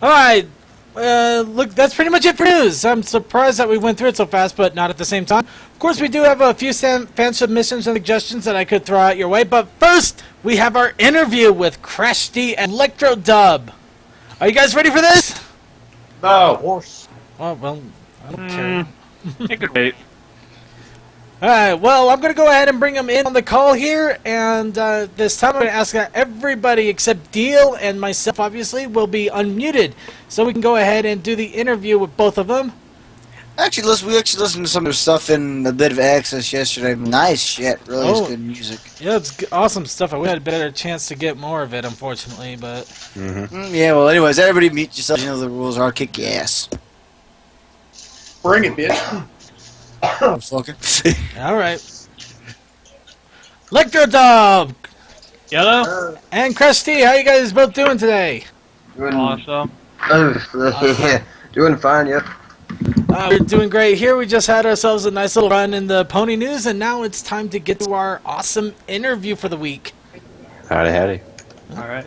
[SPEAKER 1] All right. Look, that's pretty much it for news. I'm surprised that we went through it so fast, but not at the same time. Of course, we do have a few fan submissions and suggestions that I could throw out your way, but first, we have our interview with Crash D and Lectro Dub. Are you guys ready for this?
[SPEAKER 5] No.
[SPEAKER 7] Horse.
[SPEAKER 1] Oh, well, I don't care.
[SPEAKER 6] It could wait.
[SPEAKER 1] Alright, well, I'm going to go ahead and bring them in on the call here, and this time I'm going to ask that everybody except Deal and myself, obviously, will be unmuted, so we can go ahead and do the interview with both of them.
[SPEAKER 3] Actually, we actually listened to some of their stuff in a bit of access yesterday. Nice shit. Really is good music.
[SPEAKER 1] Yeah, it's awesome stuff. I wish I had a better chance to get more of it, unfortunately, but...
[SPEAKER 3] Yeah, well, anyways, everybody meet yourself. You know the rules are kick your ass.
[SPEAKER 5] Bring it, bitch.
[SPEAKER 3] I'm fucking.
[SPEAKER 1] Alright. Lectro Dub!
[SPEAKER 6] Yellow?
[SPEAKER 1] And Crash T, how you guys both doing today?
[SPEAKER 6] Awesome.
[SPEAKER 10] Doing fine, yeah.
[SPEAKER 1] We're doing great here. We just had ourselves a nice little run in the pony news, and now it's time to get to our awesome interview for the week.
[SPEAKER 4] Howdy, howdy.
[SPEAKER 6] Alright.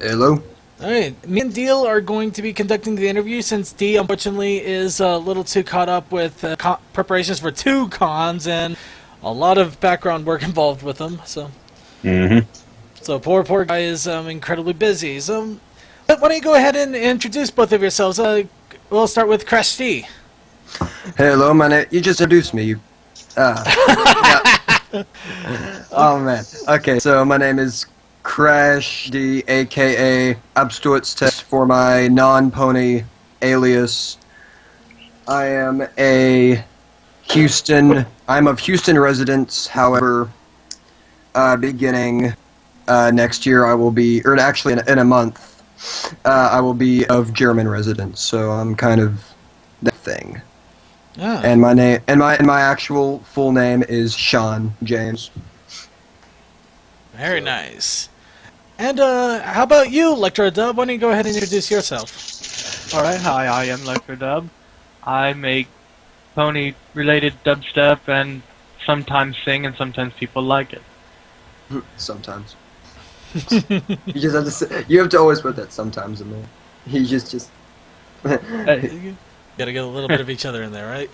[SPEAKER 10] Hello.
[SPEAKER 1] Alright, me and Deal are going to be conducting the interview since D, unfortunately, is a little too caught up with preparations for 2 cons and a lot of background work involved with them. So, so poor guy is incredibly busy. So, but why don't you go ahead and introduce both of yourselves? We'll start with Crash D.
[SPEAKER 10] Hello, my name. You just introduced me. Yeah. Oh man. Okay, so my name is Crash D, aka Absturztest for my non-pony alias. I am I'm of Houston residence, however, beginning next year I will be, or actually in a month, I will be of German residence, so I'm kind of that thing.
[SPEAKER 1] Ah.
[SPEAKER 10] And my name and my actual full name is Sean James.
[SPEAKER 1] Very nice. And how about you, Lectro Dub? Why don't you go ahead and introduce yourself?
[SPEAKER 6] Alright, hi, I am Lectro Dub. I make pony-related dubstep and sometimes sing and sometimes people like it.
[SPEAKER 10] Sometimes. You just have to say, you have to always put that sometimes in there. You just
[SPEAKER 1] Gotta get a little bit of each other in there, right?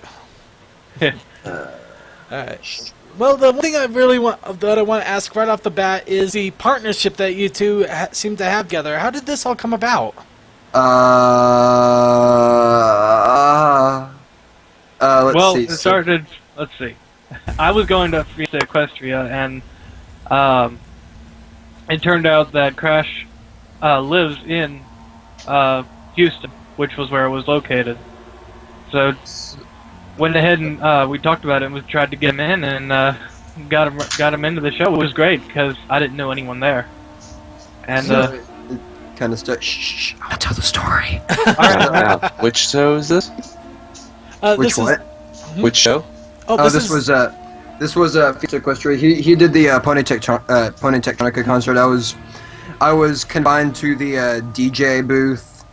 [SPEAKER 1] Alright. Well, the one thing I want to ask right off the bat is the partnership that you two seem to have together. How did this all come about?
[SPEAKER 10] Let's see.
[SPEAKER 6] It started, let's see. I was going to Fiesta Equestria, and it turned out that Crash lives in Houston, which was where it was located. So went ahead and we talked about it and we tried to get him in, and got him into the show. It was great because I didn't know anyone there, and
[SPEAKER 10] kind of stuff. Shh, I'll tell the story.
[SPEAKER 6] Alright.
[SPEAKER 4] Which show is this?
[SPEAKER 10] Which what?
[SPEAKER 4] Which show?
[SPEAKER 10] This was Fiesta Equestria. He did the Pony Tectonica concert. I was confined to the DJ booth.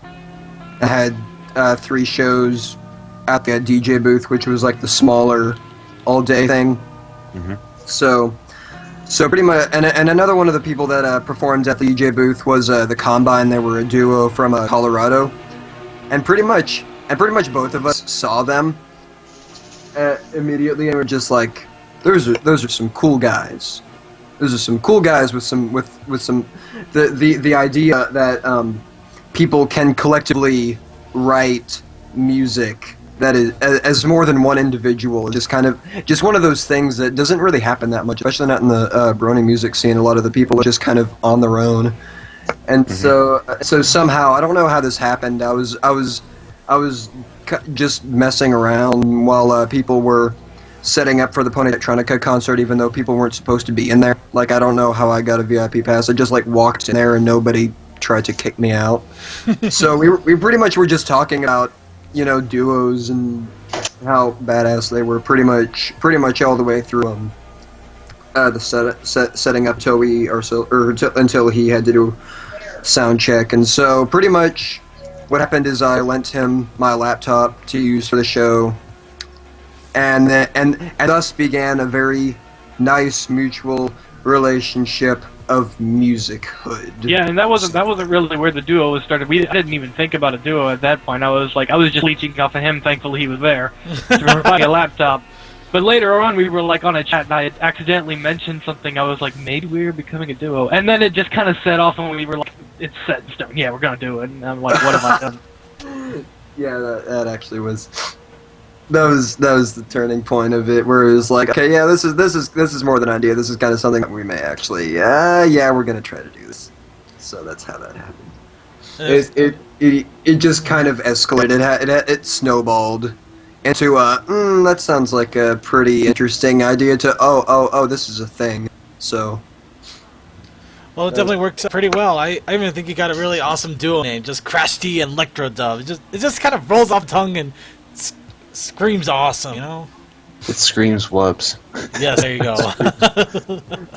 [SPEAKER 10] I had 3 shows at the DJ booth, which was like the smaller all-day thing.
[SPEAKER 4] Mm-hmm.
[SPEAKER 10] So pretty much, and another one of the people that performed at the DJ booth was the Combine. They were a duo from Colorado, and pretty much both of us saw them immediately, and were just like, those are some cool guys. Those are some cool guys with some the idea that people can collectively write music that is as more than one individual. Just one of those things that doesn't really happen that much, especially not in the Brony music scene. A lot of the people are just kind of on their own, and so somehow, I don't know how this happened. I was just messing around while people were setting up for the Pony Electronica concert, even though people weren't supposed to be in there. Like, I don't know how I got a VIP pass. I just like walked in there and nobody tried to kick me out. So we pretty much were just talking about, duos and how badass they were pretty much all the way through the setting up until he had to do sound check. And so pretty much what happened is I lent him my laptop to use for the show, and thus began a very nice mutual relationship of music-hood.
[SPEAKER 6] Yeah, and that wasn't really where the duo was started. I didn't even think about a duo at that point. I was just leeching off of him. Thankfully, he was there to provide a laptop. But later on, we were like on a chat, and I had accidentally mentioned something. I was like, maybe we're becoming a duo, and then it just kind of set off, and we were like, it's set in stone. Yeah, we're gonna do it. And I'm like, what have I done?
[SPEAKER 10] Yeah, that actually was. That was the turning point of it, where it was like, okay, yeah, this is more than an idea. This is kind of something that we may actually, we're gonna try to do this. So that's how that happened. It just kind of escalated. It snowballed into that sounds like a pretty interesting idea. To this is a thing. So.
[SPEAKER 1] Well, it definitely works pretty well. I even think you got a really awesome duo name, just Crash D and Lectro Dub. It just kind of rolls off the tongue and screams awesome,
[SPEAKER 4] It screams wubs.
[SPEAKER 1] Yes, there you go.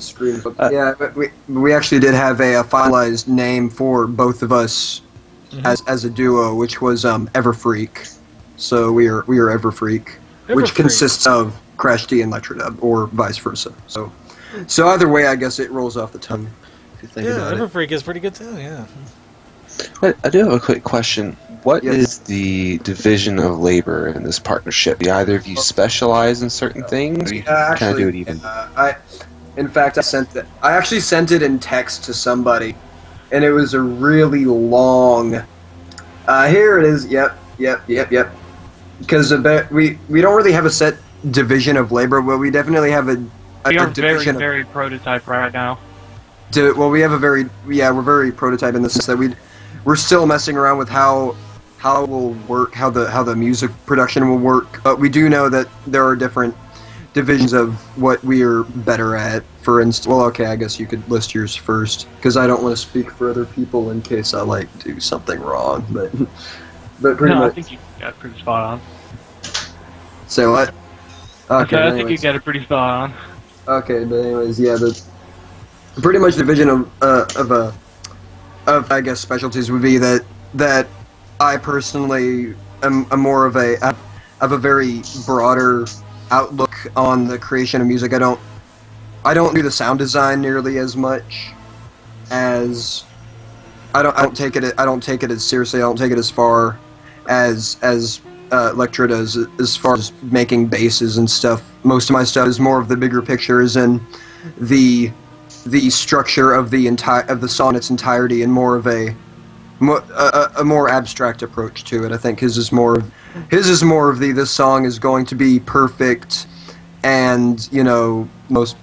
[SPEAKER 10] Screams. Yeah, but we actually did have a finalized name for both of us as a duo, which was Everfreak. So we are Everfreak, which consists of Crash D and Lectro Dub, or vice versa. So either way, I guess it rolls off the tongue. If you think about
[SPEAKER 1] Everfreak is pretty good too. Yeah.
[SPEAKER 4] I do have a quick question. What is the division of labor in this partnership? Do either of you specialize in certain things? Or you kind of do it even?
[SPEAKER 10] In fact, I actually sent it in text to somebody, and it was a really long. Here it is. Yep. Because we don't really have a set division of labor, but we definitely have a
[SPEAKER 6] We are very,
[SPEAKER 10] division of,
[SPEAKER 6] very prototype right now.
[SPEAKER 10] we have a we're very prototype in the sense that we're still messing around with how it will work, how the music production will work, but we do know that there are different divisions of what we are better at. For instance, well, okay, I guess you could list yours first, because I don't want to speak for other people in case I like do something wrong, but pretty
[SPEAKER 6] No,
[SPEAKER 10] much.
[SPEAKER 6] I think you got it pretty spot on.
[SPEAKER 10] So what? Okay,
[SPEAKER 6] I think you
[SPEAKER 10] anyways.
[SPEAKER 6] got it pretty spot on.
[SPEAKER 10] Okay, but anyways, yeah, the pretty much the division of I guess specialties would be that I personally am more of a very broader outlook on the creation of music. I don't do the sound design nearly as much as I don't take it as seriously. I don't take it as far as Lectro does as far as making basses and stuff. Most of my stuff is more of the bigger pictures and the structure of the song in its entirety, and more of a more abstract approach to it. I think his is more of this song is going to be perfect and most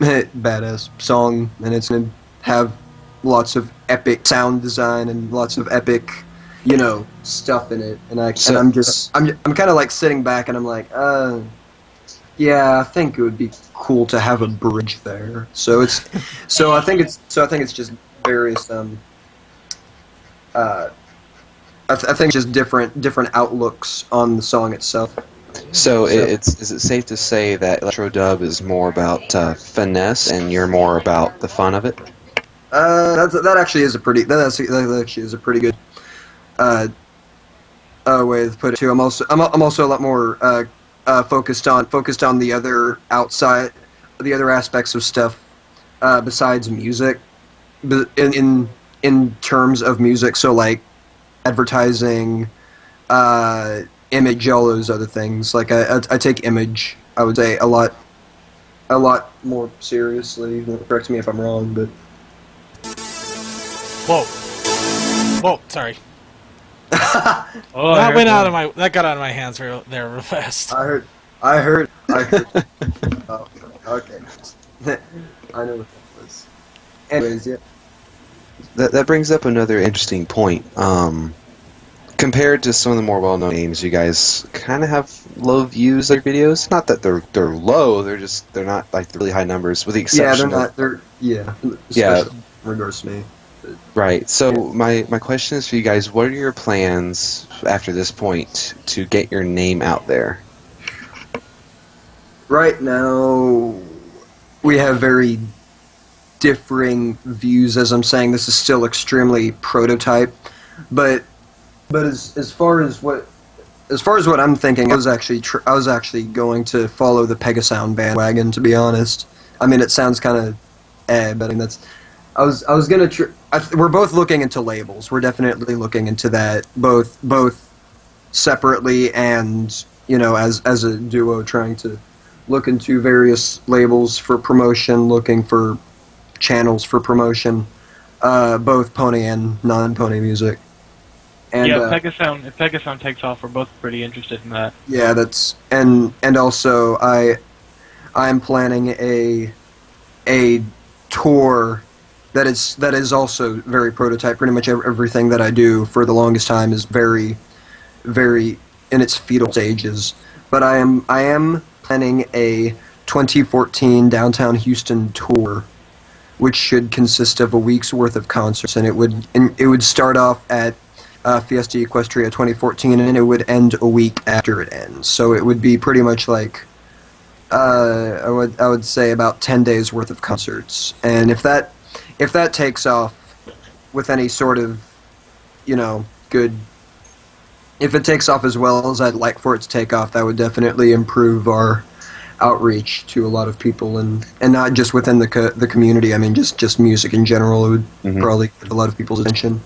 [SPEAKER 10] badass song, and it's gonna have lots of epic sound design and lots of epic stuff in it, and I'm kind of like sitting back and I'm like, yeah, I think it would be cool to have a bridge there. So I think it's just various I think just different outlooks on the song itself.
[SPEAKER 4] So is it safe to say that Electro Dub is more about finesse and you're more about the fun of it?
[SPEAKER 10] That actually is a pretty good way to put it too. I'm also a lot more focused on the other aspects of stuff besides music, in terms of music. So like advertising, image, all those other things. Like I take image, I would say, a lot more seriously. Correct me if I'm wrong, but
[SPEAKER 1] Whoa, sorry.
[SPEAKER 6] Oh,
[SPEAKER 1] That got out of my hands real fast.
[SPEAKER 10] I heard. Oh, okay. I know what that was. Anyways, yeah.
[SPEAKER 4] That brings up another interesting point. Compared to some of the more well-known names, you guys kind of have low views of your videos. Not that they're low; they're not like the really high numbers, with the exception.
[SPEAKER 10] Especially in regards to me.
[SPEAKER 4] Right. So my question is for you guys: what are your plans after this point to get your name out there?
[SPEAKER 10] Right now, we have very differing views. As I'm saying, this is still extremely prototype, but as far as what I'm thinking, I was actually going to follow the Pegasound bandwagon. To be honest, I mean, it sounds kind of but I mean I was gonna. We're both looking into labels. We're definitely looking into that, both separately and as a duo, trying to look into various labels for promotion, looking for channels for promotion, both pony and non-pony music. And,
[SPEAKER 6] if Pegasound takes off, we're both pretty interested in that.
[SPEAKER 10] Yeah, that's and also I'm planning a tour that is also very prototype. Pretty much everything that I do for the longest time is very, very in its fetal stages. But I am planning a 2014 downtown Houston tour, which should consist of a week's worth of concerts, and it would start off at Fiesta Equestria 2014, and it would end a week after it ends. So it would be pretty much like I would say about 10 days worth of concerts. And if that takes off with any sort of good, if it takes off as well as I'd like for it to take off, that would definitely improve our outreach to a lot of people, and not just within the community. I mean, just music in general. It would probably get a lot of people's attention.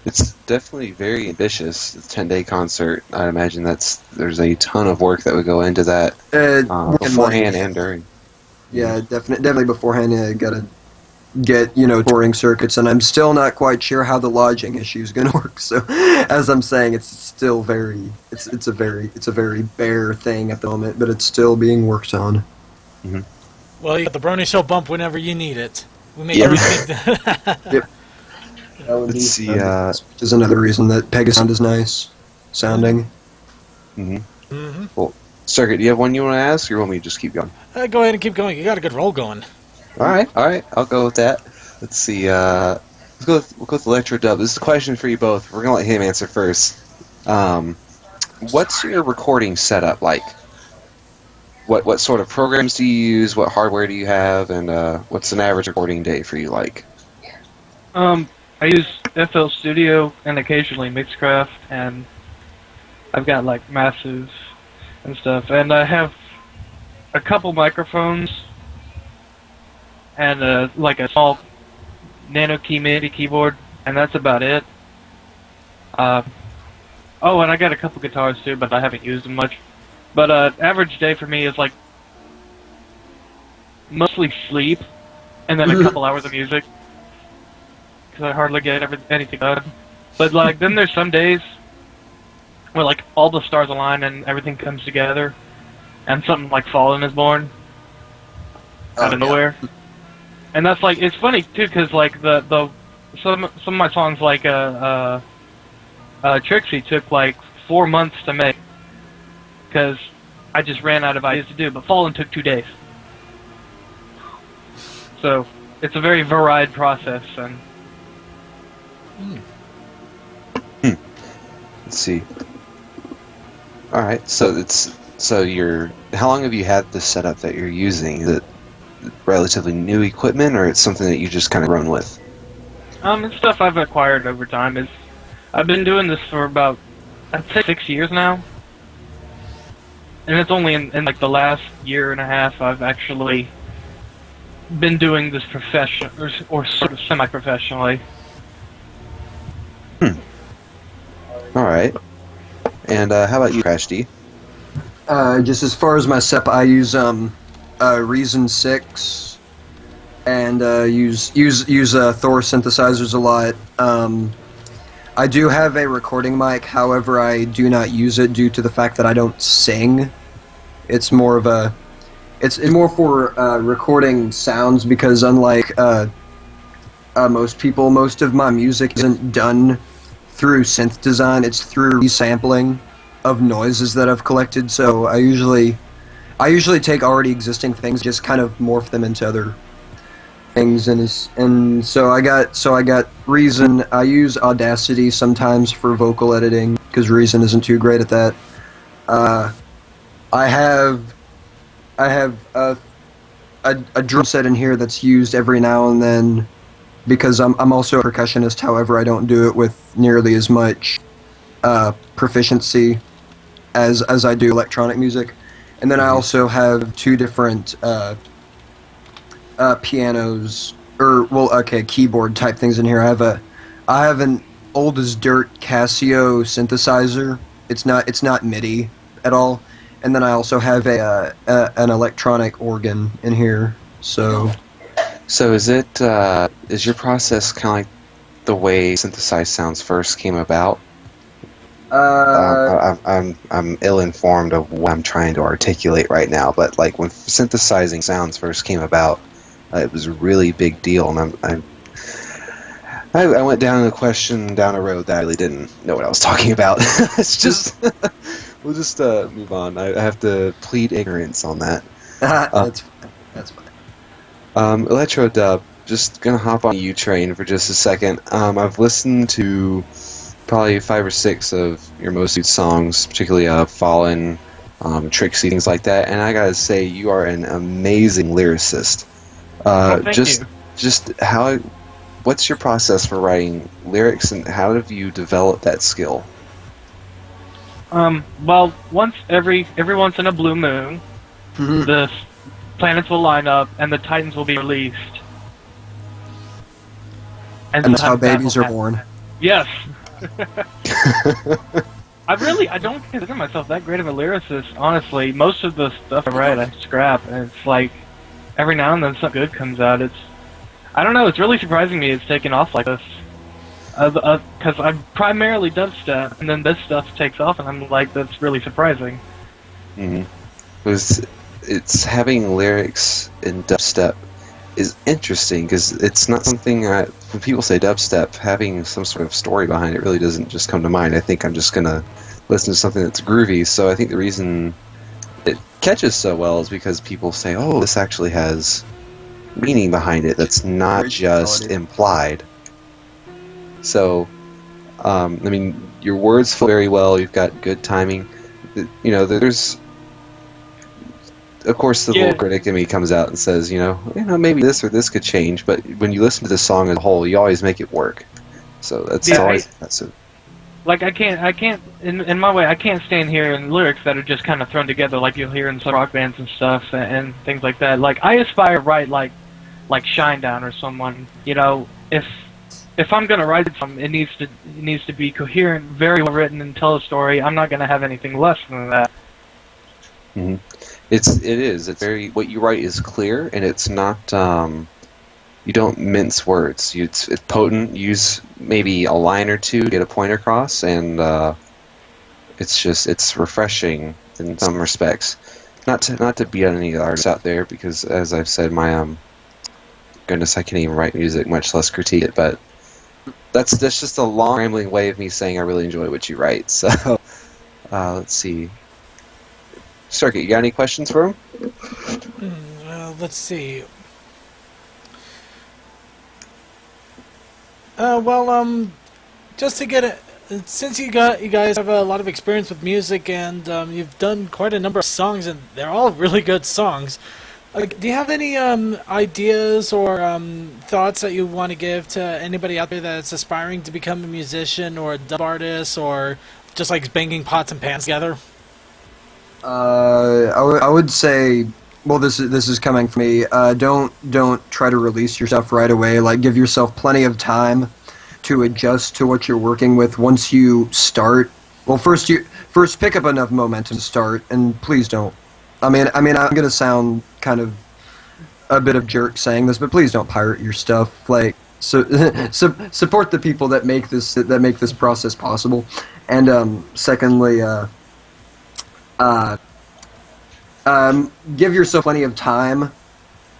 [SPEAKER 4] It's definitely very ambitious. The 10-day concert. I imagine there's a ton of work that would go into that beforehand and during.
[SPEAKER 10] Yeah, definitely beforehand. Yeah, get touring circuits, and I'm still not quite sure how the lodging issue is going to work. So, as I'm saying, it's still it's a very bare thing at the moment, but it's still being worked on.
[SPEAKER 4] Mm-hmm.
[SPEAKER 1] Well, you got the Brony Show bump whenever you need it. We make
[SPEAKER 10] Yep.
[SPEAKER 1] everything.
[SPEAKER 10] Yep.
[SPEAKER 4] Let's see.
[SPEAKER 10] Which is another reason that Pegasound is nice sounding.
[SPEAKER 4] Mm-hmm. Well, Circuit, do you have one you want to ask, or you want me to just keep going?
[SPEAKER 1] Go ahead and keep going. You got a good roll going.
[SPEAKER 4] All right. I'll go with that. Let's see. We'll go with Electro Dub. This is a question for you both. We're gonna let him answer first. What's your recording setup like? What sort of programs do you use? What hardware do you have? And what's an average recording day for you like?
[SPEAKER 6] I use FL Studio and occasionally Mixcraft, and I've got like Massive and stuff, and I have a couple microphones and like a small Nano Key MIDI keyboard, and that's about it. Oh, and I got a couple guitars too, but I haven't used them much. But average day for me is like mostly sleep, and then a couple hours of music, because I hardly get anything done. But like then there's some days where like all the stars align and everything comes together, and something like Fallen is born out of nowhere. And that's like, it's funny too, because like some of my songs like Trixie took like 4 months to make, because I just ran out of ideas to do. But Fallen took 2 days. So it's a very varied process. And
[SPEAKER 4] Let's see. All right. So how long have you had this setup that you're using? Is it relatively new equipment, or it's something that you just kind of run with?
[SPEAKER 6] It's stuff I've acquired over time. I've been doing this for about, I'd say, 6 years now. And it's only in like the last year and a half I've actually been doing this or sort of semi-professionally.
[SPEAKER 4] All right. And how about you, Crash D?
[SPEAKER 10] Just as far as my setup, I use Reason 6 and use Thor synthesizers a lot. I do have a recording mic, however, I do not use it due to the fact that I don't sing. It's more for recording sounds, because unlike most people, most of my music isn't done through synth design. It's through resampling of noises that I've collected. So I usually take already existing things, just kind of morph them into other things, and so I got Reason. I use Audacity sometimes for vocal editing, because Reason isn't too great at that. I have a drum set in here that's used every now and then, because I'm also a percussionist. However, I don't do it with nearly as much proficiency as I do electronic music. And then I also have 2 different pianos, keyboard type things in here. I have an old as dirt Casio synthesizer. It's not MIDI at all. And then I also have an electronic organ in here. So
[SPEAKER 4] is your process kind of like the way synthesized sounds first came about? I'm ill-informed of what I'm trying to articulate right now, but like when synthesizing sounds first came about, it was a really big deal, and I went down a question down a road that I really didn't know what I was talking about. It's just we'll just move on. I have to plead ignorance on that.
[SPEAKER 10] That's fine.
[SPEAKER 4] Electro Dub, just gonna hop on U train for just a second. I've listened to probably 5 or 6 of your most used songs, particularly Fallen, Trixie, things like that, and I gotta say, you are an amazing lyricist.
[SPEAKER 6] Thank you.
[SPEAKER 4] Just what's your process for writing lyrics, and how have you developed that skill?
[SPEAKER 6] Well, every once in a blue moon, the planets will line up and the Titans will be released.
[SPEAKER 10] And that's how babies are born.
[SPEAKER 6] Yes. I don't consider myself that great of a lyricist, honestly. Most of the stuff I write, I scrap, and it's like every now and then something good comes out. I don't know. It's really surprising me it's taken off like this. Because I'm primarily dubstep, and then this stuff takes off, and I'm like, that's really surprising.
[SPEAKER 4] Mm-hmm. It's having lyrics in dubstep is interesting because it's not something when people say dubstep, having some sort of story behind it really doesn't just come to mind. I think I'm just gonna listen to something that's groovy. So I think the reason it catches so well is because people say, "Oh, this actually has meaning behind it that's not just implied." So, I mean, your words flow very well. You've got good timing. You know, there's, of course, the little critic in me comes out and says, maybe this or this could change. But when you listen to the song as a whole, you always make it work. So that's always that's it.
[SPEAKER 6] Like I can't in my way I can't stand hearing lyrics that are just kind of thrown together like you'll hear in some rock bands and stuff and things like that. Like I aspire to write like Shinedown or someone. If I'm gonna write something, it needs to be coherent, very well written, and tell a story. I'm not gonna have anything less than that.
[SPEAKER 4] Mm-hmm. It's very, what you write is clear, and it's not, you don't mince words. It's potent. Use maybe a line or two to get a point across, and it's refreshing in some respects. Not to beat on any artists out there, because as I've said, my goodness, I can't even write music, much less critique it. But that's just a long rambling way of me saying I really enjoy what you write. So let's see. Circuit, you got any questions for him?
[SPEAKER 1] Let's see. Just to get it, since you guys have a lot of experience with music and you've done quite a number of songs and they're all really good songs. Do you have any ideas or thoughts that you want to give to anybody out there that's aspiring to become a musician or a dub artist or just like banging pots and pans together?
[SPEAKER 10] I would say, well, this is coming from me. Don't try to release yourself right away. Like, give yourself plenty of time to adjust to what you're working with. Once you start, well, first pick up enough momentum to start, and please don't. I mean, I'm gonna sound kind of a bit of jerk saying this, but please don't pirate your stuff. Like, support the people that make this process possible, and secondly, give yourself plenty of time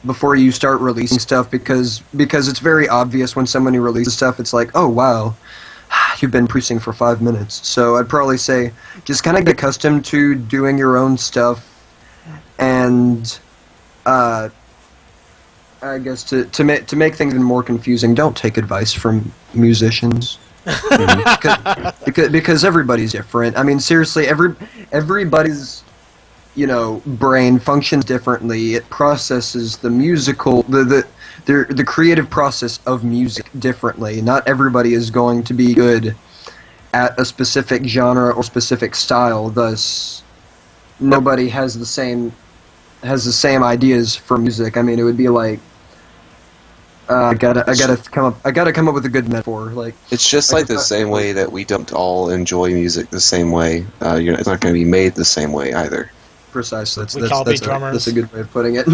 [SPEAKER 10] before you start releasing stuff, because it's very obvious when somebody releases stuff. It's like, oh wow, you've been producing for 5 minutes. So I'd probably say just kind of get accustomed to doing your own stuff, and I guess to make things even more confusing, don't take advice from musicians. because everybody's different. I mean, seriously, everybody's brain functions differently. It processes the musical, the creative process of music differently. Not everybody is going to be good at a specific genre or specific style. Thus, nobody has the same ideas for music. I mean, it would be like, I gotta come up with a good metaphor. Like,
[SPEAKER 4] it's just like the same way that we don't all enjoy music the same way. It's not going to be made the same way either.
[SPEAKER 10] Precisely.
[SPEAKER 1] That's
[SPEAKER 10] a good way of putting it.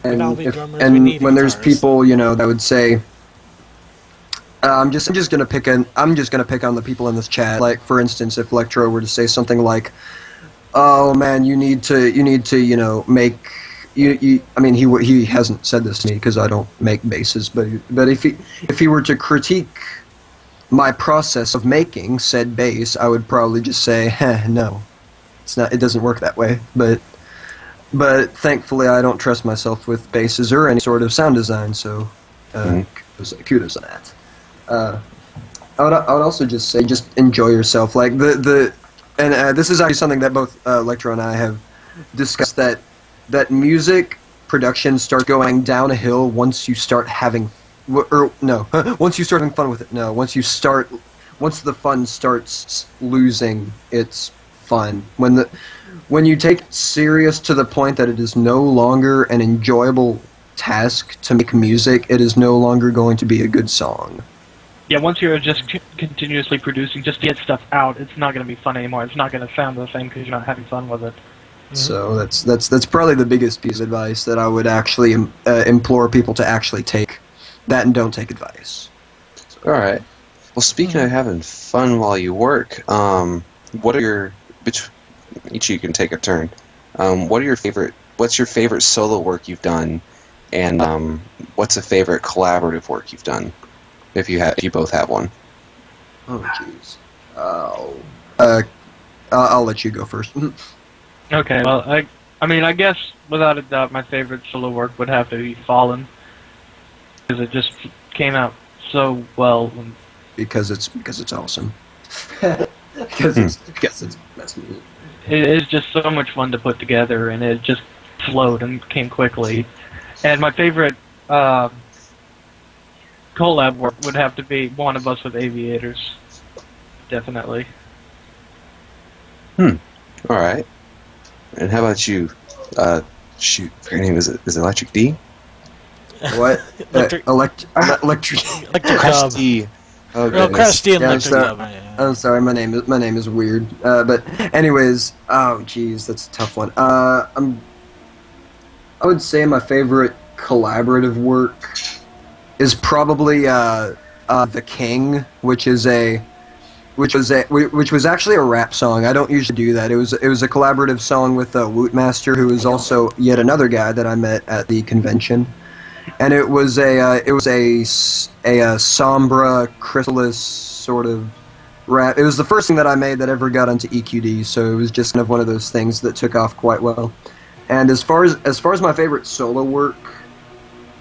[SPEAKER 10] And
[SPEAKER 1] when
[SPEAKER 10] there's people, that would say, I'm just gonna pick on the people in this chat. Like, for instance, if Electro were to say something like, "Oh man, you need to make." I mean, he hasn't said this to me because I don't make basses, but if he were to critique my process of making said bass, I would probably just say, no, it's not. It doesn't work that way. But thankfully, I don't trust myself with basses or any sort of sound design. So kudos on that. I would also just say, just enjoy yourself. Like this is actually something that both Electro and I have discussed, that music production starts going down a hill once you start having, once you start having fun with it. No, once the fun starts losing its fun. When you take it serious to the point that it is no longer an enjoyable task to make music, it is no longer going to be a good song.
[SPEAKER 6] Yeah, once you're just continuously producing just to get stuff out, it's not going to be fun anymore. It's not going to sound the same because you're not having fun with it.
[SPEAKER 10] So that's probably the biggest piece of advice that I would actually implore people to actually take. That and don't take advice.
[SPEAKER 4] All right. Well, speaking of having fun while you work, what are your each of you can take a turn. What's your favorite solo work you've done, and what's a favorite collaborative work you've done? If you both have one.
[SPEAKER 10] Oh, jeez. I'll let you go first.
[SPEAKER 6] Okay, well, I guess without a doubt, my favorite solo work would have to be Fallen, because it just came out so well.
[SPEAKER 10] Because it's awesome. because it's that's me.
[SPEAKER 6] It is just so much fun to put together, and it just flowed and came quickly. And my favorite collab work would have to be One of Us with Aviators. Definitely.
[SPEAKER 4] All right. And how about you? Shoot, your name is Electric D?
[SPEAKER 10] What?
[SPEAKER 1] Electric
[SPEAKER 4] Crash
[SPEAKER 1] Dub.
[SPEAKER 4] D. Oh,
[SPEAKER 1] No,
[SPEAKER 4] goodness.
[SPEAKER 1] Crash D and
[SPEAKER 10] Yeah,
[SPEAKER 1] Lectro
[SPEAKER 10] so-
[SPEAKER 1] Dub. Yeah.
[SPEAKER 10] I'm sorry, my name is weird. But anyways, oh jeez, that's a tough one. I would say my favorite collaborative work is probably The King, which was actually a rap song. I don't usually do that. It was a collaborative song with Wootmaster, who is also yet another guy that I met at the convention. And it was a sombra chrysalis sort of rap. It was the first thing that I made that ever got onto EQD, so it was just kind of one of those things that took off quite well. And as far as my favorite solo work,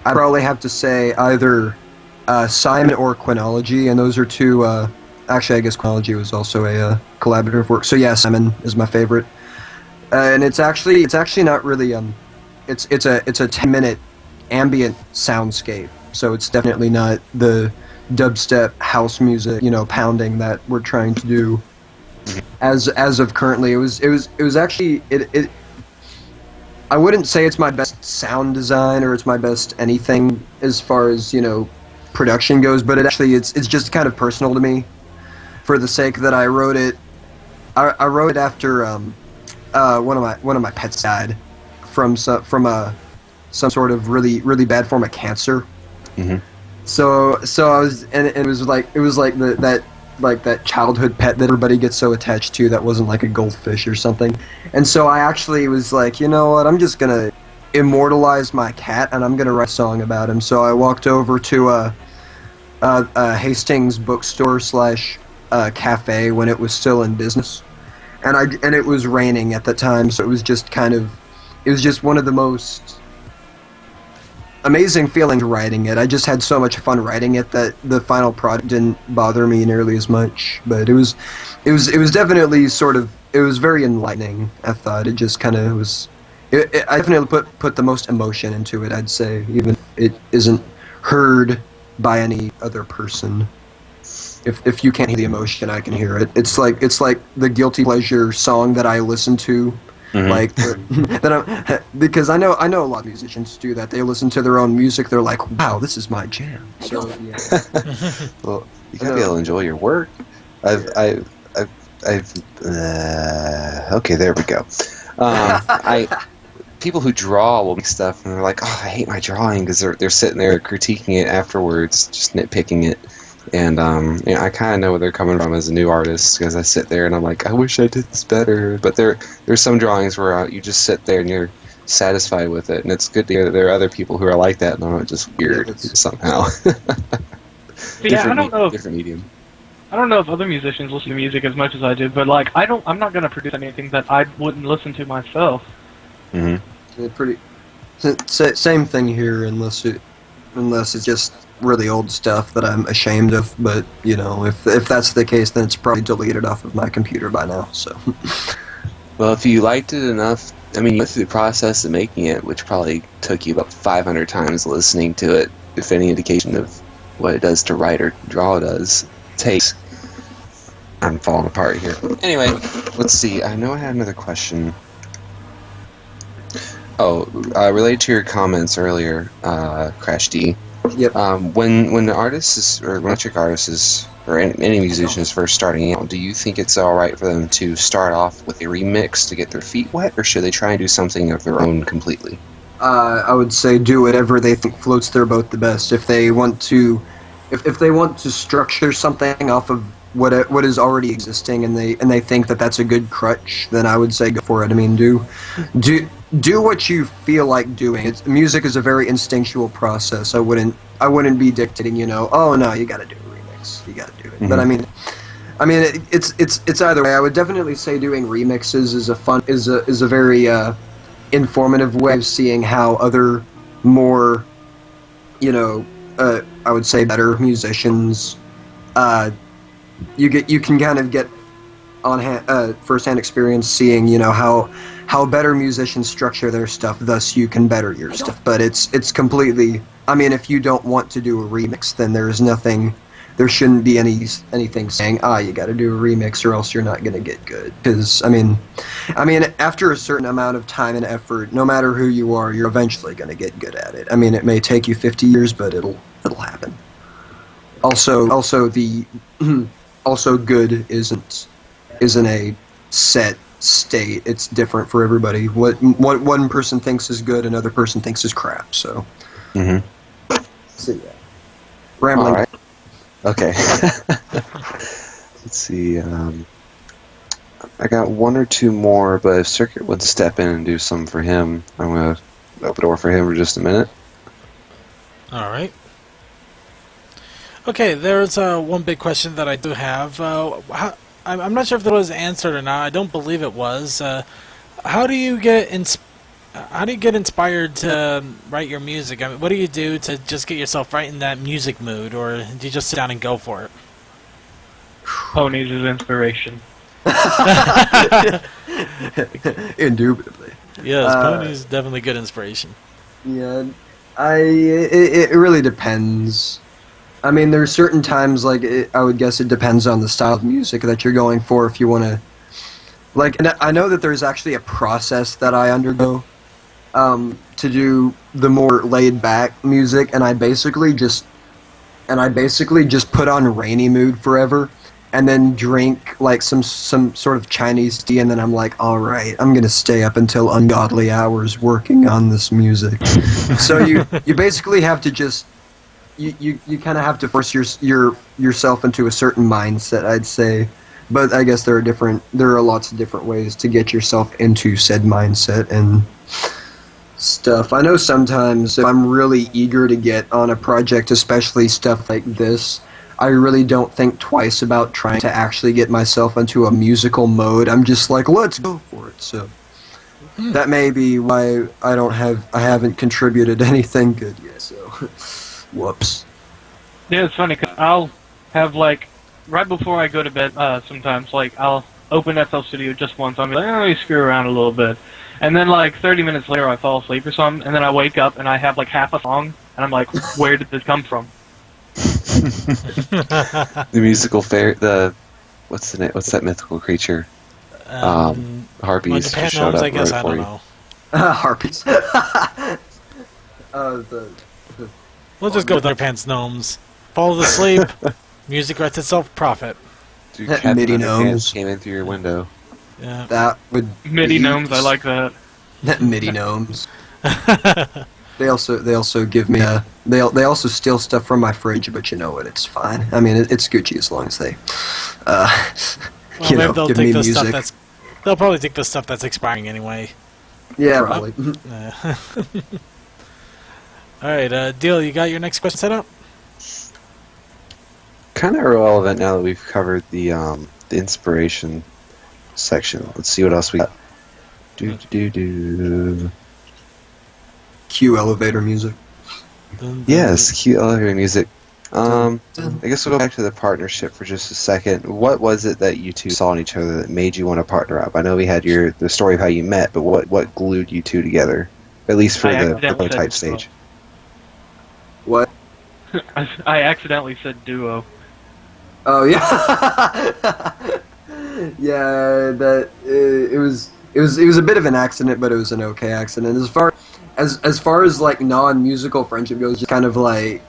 [SPEAKER 10] I'd probably have to say either Simon or Quinology, and those are two. Actually, I guess Quinology was also a collaborative work. So yeah, Simon is my favorite, and it's actually not really it's a 10-minute ambient soundscape, so it's definitely not the dubstep house music, pounding that we're trying to do. As of currently, it was actually it. I wouldn't say it's my best sound design or it's my best anything as far as production goes, but it's just kind of personal to me, for the sake that I wrote it. I wrote it after one of my pets died from some sort of really bad form of cancer.
[SPEAKER 4] Mm-hmm.
[SPEAKER 10] So I was, and it was like that childhood pet that everybody gets so attached to that wasn't like a goldfish or something. And so I actually was like, you know what, I'm just gonna immortalize my cat and I'm gonna write a song about him. So I walked over to a Hastings bookstore / cafe when it was still in business, and it was raining at the time, so it was just one of the most amazing feelings writing it. I just had so much fun writing it that the final product didn't bother me nearly as much. But it was definitely it was very enlightening. I thought it just kind of was. I definitely put the most emotion into it, I'd say, even if it isn't heard by any other person. If you can't hear the emotion, I can hear it. It's like the guilty pleasure song that I listen to. Mm-hmm. Because I know a lot of musicians do that. They listen to their own music. They're like, "Wow, this is my jam." So yeah.
[SPEAKER 4] Well, you gotta be able to enjoy your work. Okay, there we go. People who draw will make stuff and they're like, "Oh, I hate my drawing," because they're sitting there critiquing it afterwards, just nitpicking it. And I kind of know where they're coming from as a new artist, because I sit there and I'm like, I wish I did this better. But there's some drawings where you just sit there and you're satisfied with it, and it's good to hear that there are other people who are like that, and they're not just weird somehow.
[SPEAKER 6] Yeah, I don't know.
[SPEAKER 4] Different medium.
[SPEAKER 6] I don't know if other musicians listen to music as much as I do, but I'm not gonna produce anything that I wouldn't listen to myself.
[SPEAKER 4] Mm-hmm.
[SPEAKER 10] Yeah, same thing here, unless it's just really old stuff that I'm ashamed of. But if that's the case, then it's probably deleted off of my computer by now. So.
[SPEAKER 4] Well, if you liked it enough, you went through the process of making it, which probably took you about 500 times listening to it. If any indication of what it does to write or draw takes. I'm falling apart here. Anyway, let's see. I know I had another question. Oh, related to your comments earlier, Crash D.
[SPEAKER 10] Yep.
[SPEAKER 4] When the artist or electric artist or any musician is first starting out, do you think it's all right for them to start off with a remix to get their feet wet, or should they try and do something of their own completely?
[SPEAKER 10] I would say do whatever they think floats their boat the best. If they want to, if they want to structure something off of what is already existing, and they think that that's a good crutch, then I would say go for it. I mean, do what you feel like doing. Music is a very instinctual process. I wouldn't be dictating. Oh no, you got to do a remix. You got to do it. Mm-hmm. But I mean, it's either way. I would definitely say doing remixes is a very informative way of seeing how other more, I would say better musicians, you can kind of get on first-hand experience seeing, how better musicians structure their stuff. Thus, you can better your stuff. But it's completely. I mean, if you don't want to do a remix, then there's nothing. There shouldn't be anything saying, you got to do a remix or else you're not going to get good. Because I mean, after a certain amount of time and effort, no matter who you are, you're eventually going to get good at it. I mean, it may take you 50 years, but it'll happen. Also good isn't a set state. It's different for everybody. What one person thinks is good, another person thinks is crap. So. Mm-hmm. So yeah. Rambling.
[SPEAKER 4] All right. Okay. Let's see. I got one or two more, but if Circuit would step in and do some for him, I'm going to open the door for him for just a minute.
[SPEAKER 1] All right. Okay, there's one big question that I do have. I'm not sure if that was answered or not. I don't believe it was. How do you get inspired to write your music? I mean, what do you do to just get yourself right in that music mood, or do you just sit down and go for it?
[SPEAKER 6] Ponies is inspiration.
[SPEAKER 10] Indubitably.
[SPEAKER 1] Yes, Pony's definitely good inspiration.
[SPEAKER 10] Yeah, it really depends. I mean, there's certain times, I would guess it depends on the style of music that you're going for. If you want to, and I know that there's actually a process that I undergo to do the more laid-back music, and I basically just put on Rainy Mood forever, and then drink some sort of Chinese tea, and then I'm like, all right, I'm gonna stay up until ungodly hours working on this music. So you basically have to just. You kind of have to force yourself into a certain mindset, I'd say, but I guess there are lots of different ways to get yourself into said mindset and stuff. I know sometimes if I'm really eager to get on a project, especially stuff like this, I really don't think twice about trying to actually get myself into a musical mode. I'm just like, let's go for it. So that may be why I haven't contributed anything good yet. So. Whoops.
[SPEAKER 6] Yeah, it's funny, 'cause I'll have, right before I go to bed, sometimes, I'll open FL Studio just once, I'm like, let me screw around a little bit. And then, 30 minutes later, I fall asleep or something, and then I wake up, and I have, half a song, and I'm like, where did this come from?
[SPEAKER 4] The musical what's that mythical creature? Harpies just showed up
[SPEAKER 1] I guess,
[SPEAKER 4] right
[SPEAKER 1] I
[SPEAKER 4] for
[SPEAKER 1] don't
[SPEAKER 4] you.
[SPEAKER 1] know.
[SPEAKER 10] Harpies.
[SPEAKER 1] We'll just go with Underpants Gnomes. Fall asleep, music writes itself, profit.
[SPEAKER 4] Dude,
[SPEAKER 10] MIDI gnomes
[SPEAKER 4] came in through your window.
[SPEAKER 1] Yeah.
[SPEAKER 10] That would
[SPEAKER 6] MIDI gnomes, I like that.
[SPEAKER 10] MIDI gnomes. They also give me they also steal stuff from my fridge, but you know what? It's fine. I mean, it's Gucci as long as they
[SPEAKER 1] they'll
[SPEAKER 10] give
[SPEAKER 1] take
[SPEAKER 10] me
[SPEAKER 1] the
[SPEAKER 10] music.
[SPEAKER 1] stuff they'll probably take the stuff that's expiring anyway.
[SPEAKER 10] Yeah, probably.
[SPEAKER 1] All right, Deal, you got your next question set up?
[SPEAKER 4] Kind of irrelevant now that we've covered the inspiration section. Let's see what else we got.
[SPEAKER 10] Cue elevator music.
[SPEAKER 4] Yes, cue elevator music. I guess we'll go back to the partnership for just a second. What was it that you two saw in each other that made you want to partner up? I know we had the story of how you met, but what glued you two together? At least for the prototype stage.
[SPEAKER 10] What?
[SPEAKER 6] I accidentally said duo.
[SPEAKER 10] Oh yeah, yeah. That it was a bit of an accident, but it was an okay accident. As far as non-musical friendship goes, just kind of I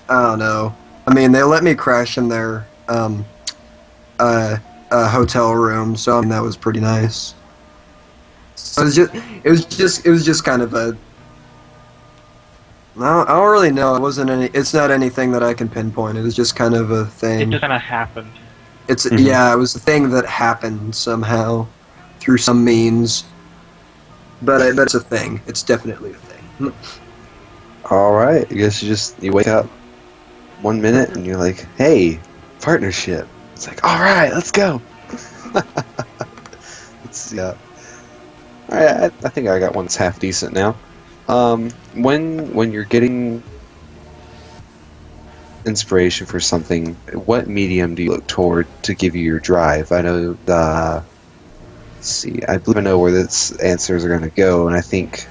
[SPEAKER 10] don't know. I mean, they let me crash in their hotel room, so that was pretty nice. So it was just kind of a No, I don't really know. It wasn't any. It's not anything that I can pinpoint. It was just kind of a
[SPEAKER 6] It
[SPEAKER 10] thing.
[SPEAKER 6] just kind of happened.
[SPEAKER 10] It's
[SPEAKER 4] Mhm.
[SPEAKER 10] yeah. It was a thing that happened somehow through some means. But it's a thing. It's definitely a thing.
[SPEAKER 4] All right. I guess you wake up 1 minute and you're like, hey, partnership. It's like, all right, let's go. Yeah. All right. I think I got one that's half decent now. When you're getting inspiration for something, what medium do you look toward to give you your drive? I know let's see, I believe I know where this answers are going to go, and I think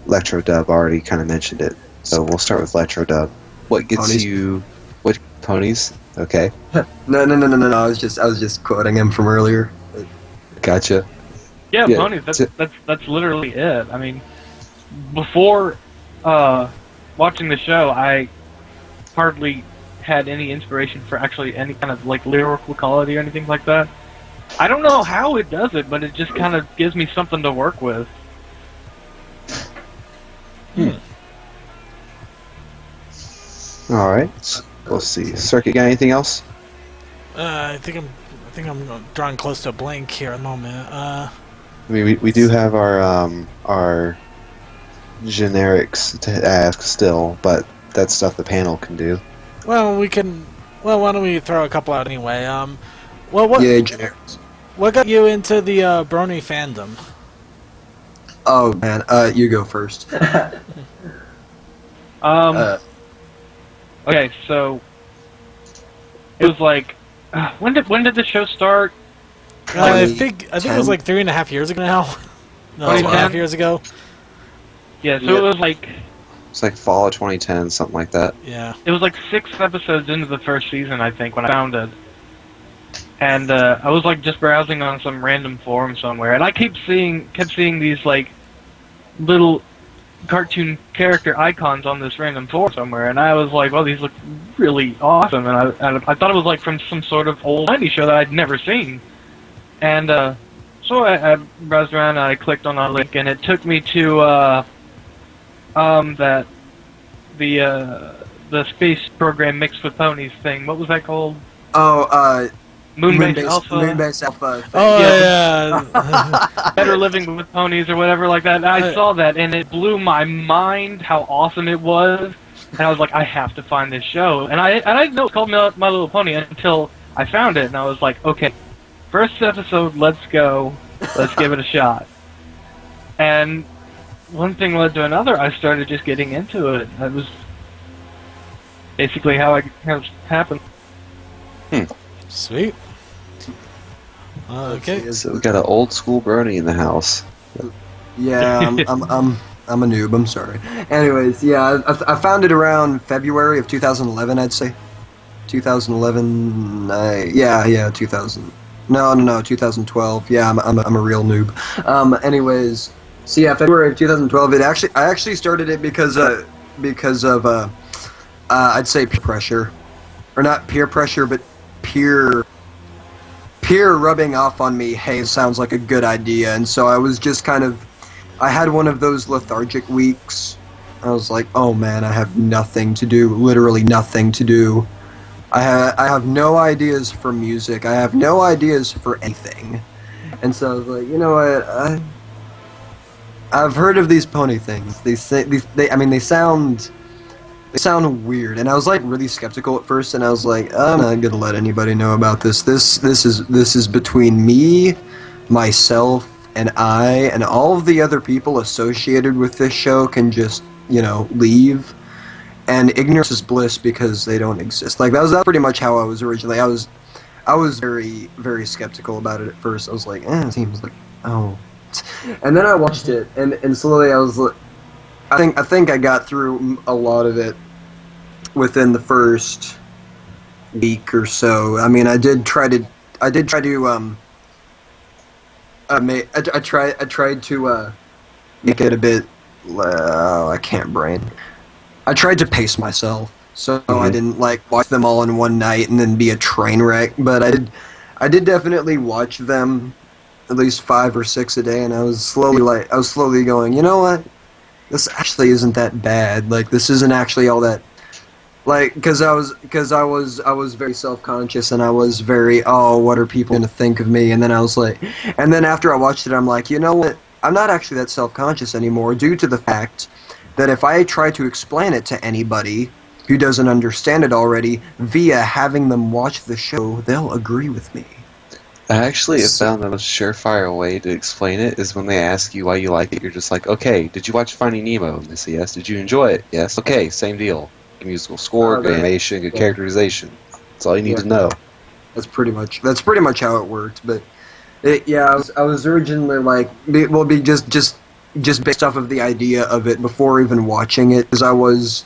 [SPEAKER 4] Lectro Dub already kind of mentioned it. So we'll start with Lectro Dub. What gets
[SPEAKER 10] Ponies.
[SPEAKER 4] you? What ponies? Okay,
[SPEAKER 10] No. I was just quoting him from earlier.
[SPEAKER 4] gotcha.
[SPEAKER 6] Yeah,
[SPEAKER 4] Yeah,
[SPEAKER 6] ponies. That's literally it. I mean, before watching the show, I hardly had any inspiration for actually any kind of like lyrical quality or anything like that. I don't know how it does it, but it just kind of gives me something to work with.
[SPEAKER 4] All right. We'll see. Circuit, got anything else?
[SPEAKER 1] I think I'm drawing close to a blank here at the moment.
[SPEAKER 4] I mean, we do have our generics to ask still, but that's stuff the panel can do.
[SPEAKER 1] Well, we can. Well, why don't we throw a couple out anyway? Well, what
[SPEAKER 10] Yeah, generics.
[SPEAKER 1] what got you into the Brony fandom?
[SPEAKER 10] Oh man, you go first.
[SPEAKER 6] Okay, so it was like when did the show start?
[SPEAKER 1] I think it was like 3.5 years ago now. No, 2.5 years ago.
[SPEAKER 6] Yeah, so it was like
[SPEAKER 4] It's like fall of 2010, something like that.
[SPEAKER 1] Yeah.
[SPEAKER 6] it was like 6 episodes into the first season, I think, when I found it. And I was like just browsing on some random forum somewhere, and I kept seeing these like little cartoon character icons on this random forum somewhere, and I was like, well, these look really awesome, and I thought it was like from some sort of old 90s show that I'd never seen. And so I browsed around and I clicked on a link, and it took me to the space program mixed with ponies thing. What was that called?
[SPEAKER 10] Oh,
[SPEAKER 6] Moonbase Alpha.
[SPEAKER 10] Moonbase Alpha.
[SPEAKER 1] Oh yeah.
[SPEAKER 6] Better Living with Ponies or whatever like that. And I saw that and it blew my mind how awesome it was. And I was like, I have to find this show. And I didn't know it was called My Little Pony until I found it. And I was like, okay, first episode, let's go. Let's give it a shot. And one thing led to another. I started just getting into it. That was basically how it happened.
[SPEAKER 1] Sweet. Okay.
[SPEAKER 4] So we got an old school Brony in the house.
[SPEAKER 10] Yeah, I'm a noob. I'm sorry. Anyways, yeah, I found it around February of 2011, I'd say. 2011. 2000. No, 2012. Yeah, I'm a real noob. Anyways, so yeah, February of 2012. I actually started it because of I'd say peer pressure, or not peer pressure, but peer rubbing off on me. Hey, it sounds like a good idea, and so I was just I had one of those lethargic weeks. I was like, oh man, I have nothing to do, literally nothing to do. I have no ideas for music. I have no ideas for anything. And so I was like, you know what? I've heard of these pony things. They sound weird. And I was like really skeptical at first. And I was like, I'm not gonna let anybody know about this. This is between me, myself, and I, and all of the other people associated with this show can just, leave. And ignorance is bliss because they don't exist. Like that was pretty much how I was originally. I was very, very skeptical about it at first. I was like, it seems like, oh. And then I watched it, and slowly I was like, I think I got through a lot of it within the first week or so. I mean, I tried to make it a bit. I can't brain. I tried to pace myself, so I didn't watch them all in one night and then be a train wreck. But I did definitely watch them at least 5 or 6 a day, and I was slowly going, you know what? this actually isn't that bad. Like, this isn't actually all that. Like, because I was very self-conscious, and I was very, oh, what are people going to think of me? And then I was like, and then after I watched it, I'm like, you know what? I'm not actually that self-conscious anymore, due to the fact that if I try to explain it to anybody who doesn't understand it already, via having them watch the show, they'll agree with me.
[SPEAKER 4] I actually have found the most surefire way to explain it is when they ask you why you like it. You're just like, okay, did you watch Finding Nemo? And they say yes. Did you enjoy it? Yes. Okay, same deal. Good musical score, good animation, good characterization. That's all you need to know.
[SPEAKER 10] That's pretty much how it worked. But I was originally like, just based off of the idea of it before even watching it, because I was